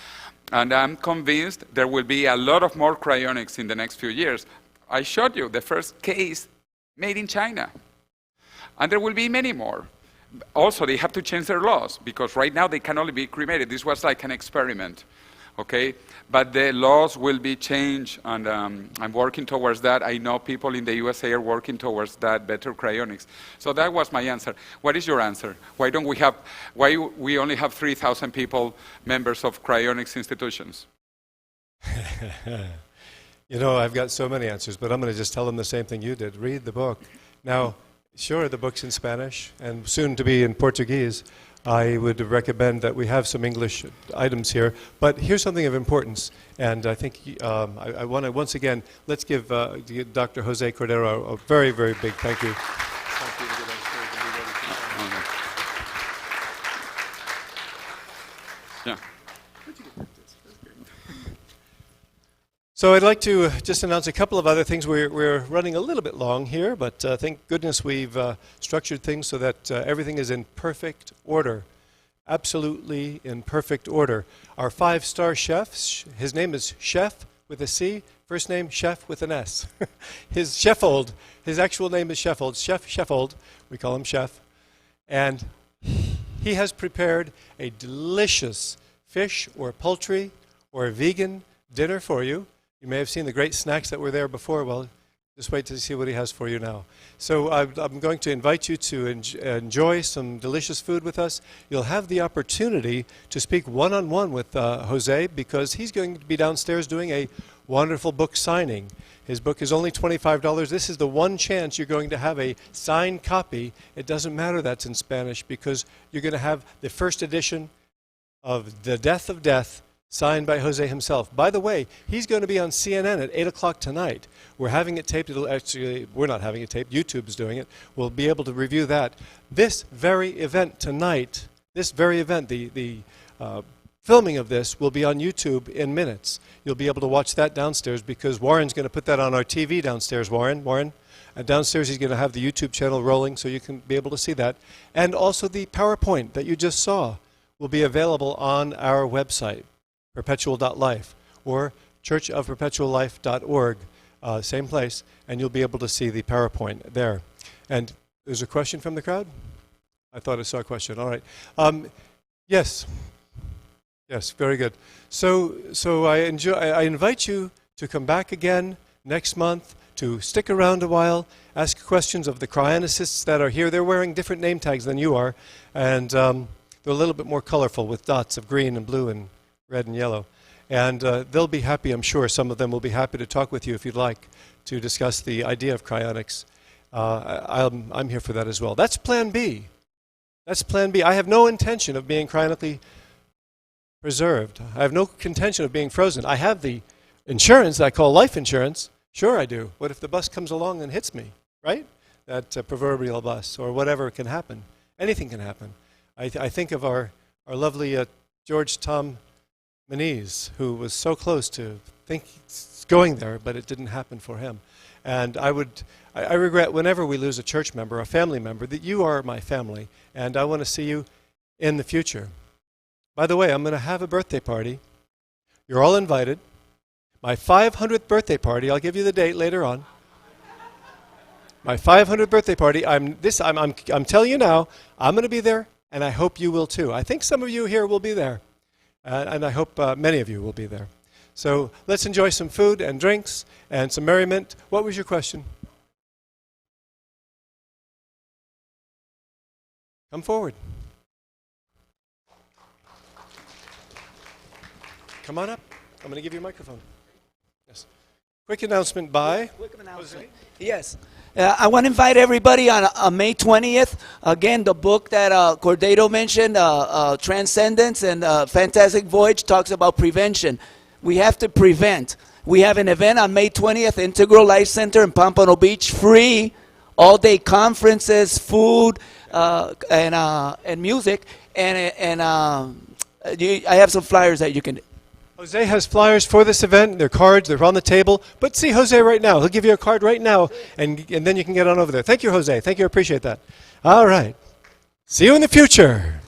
And I'm convinced there will be a lot of more cryonics in the next few years. I showed you the first case made in China. And there will be many more. Also, they have to change their laws, because right now they can only be cremated. This was like an experiment, okay? But the laws will be changed, and I'm working towards that. I know people in the USA are working towards that, better cryonics. So that was my answer. What is your answer? Why we only have 3,000 people, members of cryonics institutions?
You know, I've got so many answers, but I'm going to just tell them the same thing you did. Read the book. Now, sure, the book's in Spanish, and soon to be in Portuguese. I would recommend that we have some English items here. But here's something of importance, and I think I want to, once again, let's give Dr. Jose Cordeiro a very, very big thank you.
Yeah.
So I'd like to just announce a couple of other things. We're running a little bit long here, but thank goodness we've structured things so that everything is in perfect order. Absolutely in perfect order. Our 5-star chef, his name is Chef with a C, first name Chef with an S. His Sheffold, his actual name is Sheffold, Chef Sheffold, we call him Chef. And he has prepared a delicious fish or poultry or vegan dinner for you. You may have seen the great snacks that were there before. Well, just wait to see what he has for you now. So I'm going to invite you to enjoy some delicious food with us. You'll have the opportunity to speak one-on-one with Jose, because he's going to be downstairs doing a wonderful book signing. His book is only $25. This is the one chance you're going to have a signed copy. It doesn't matter that's in Spanish, because you're going to have the first edition of The Death of Death, signed by Jose himself. By the way, he's going to be on CNN at 8 o'clock tonight. We're having it taped. Actually, we're not having it taped. YouTube's doing it. We'll be able to review that. This very event tonight, this very event, the filming of this will be on YouTube in minutes. You'll be able to watch that downstairs, because Warren's going to put that on our TV downstairs. Warren. And downstairs he's going to have the YouTube channel rolling, so you can be able to see that. And also the PowerPoint that you just saw will be available on our website, perpetual.life, or churchofperpetuallife.org, same place, and you'll be able to see the PowerPoint there. And there's a question from the crowd? I thought I saw a question. All right. Yes. Yes, very good. So I invite you to come back again next month, to stick around a while, ask questions of the cryonicists that are here. They're wearing different name tags than you are, and they're a little bit more colorful with dots of green and blue and red and yellow. And they'll be happy, I'm sure, some of them will be happy to talk with you if you'd like to discuss the idea of cryonics. I'm here for that as well. That's Plan B. That's Plan B. I have no intention of being cryonically preserved. I have no intention of being frozen. I have the insurance that I call life insurance. Sure I do. What if the bus comes along and hits me, right? That proverbial bus, or whatever can happen. Anything can happen. I think of our lovely George Tom Moniz, who was so close to going there, but it didn't happen for him. And I regret whenever we lose a church member, a family member, that you are my family, and I want to see you in the future. By the way, I'm going to have a birthday party. You're all invited. My 500th birthday party, I'll give you the date later on. My 500th birthday party, I'm telling you now, I'm going to be there, and I hope you will too. I think some of you here will be there. And I hope many of you will be there. So let's enjoy some food and drinks and some merriment. What was your question? Come forward. Come on up. I'm going to give you a microphone. Yes. Quick announcement by...
Quick announcement. Yes. I want to invite everybody on May 20th. Again, the book that Cordeiro mentioned, Transcendence and Fantastic Voyage, talks about prevention. We have to prevent. We have an event on May 20th, Integral Life Center in Pompano Beach, free, all-day conferences, food, and music, and I have some flyers that you can.
Jose has flyers for this event. They're cards. They're on the table. But see Jose right now. He'll give you a card right now, and then you can get on over there. Thank you, Jose. Thank you. I appreciate that. All right. See you in the future.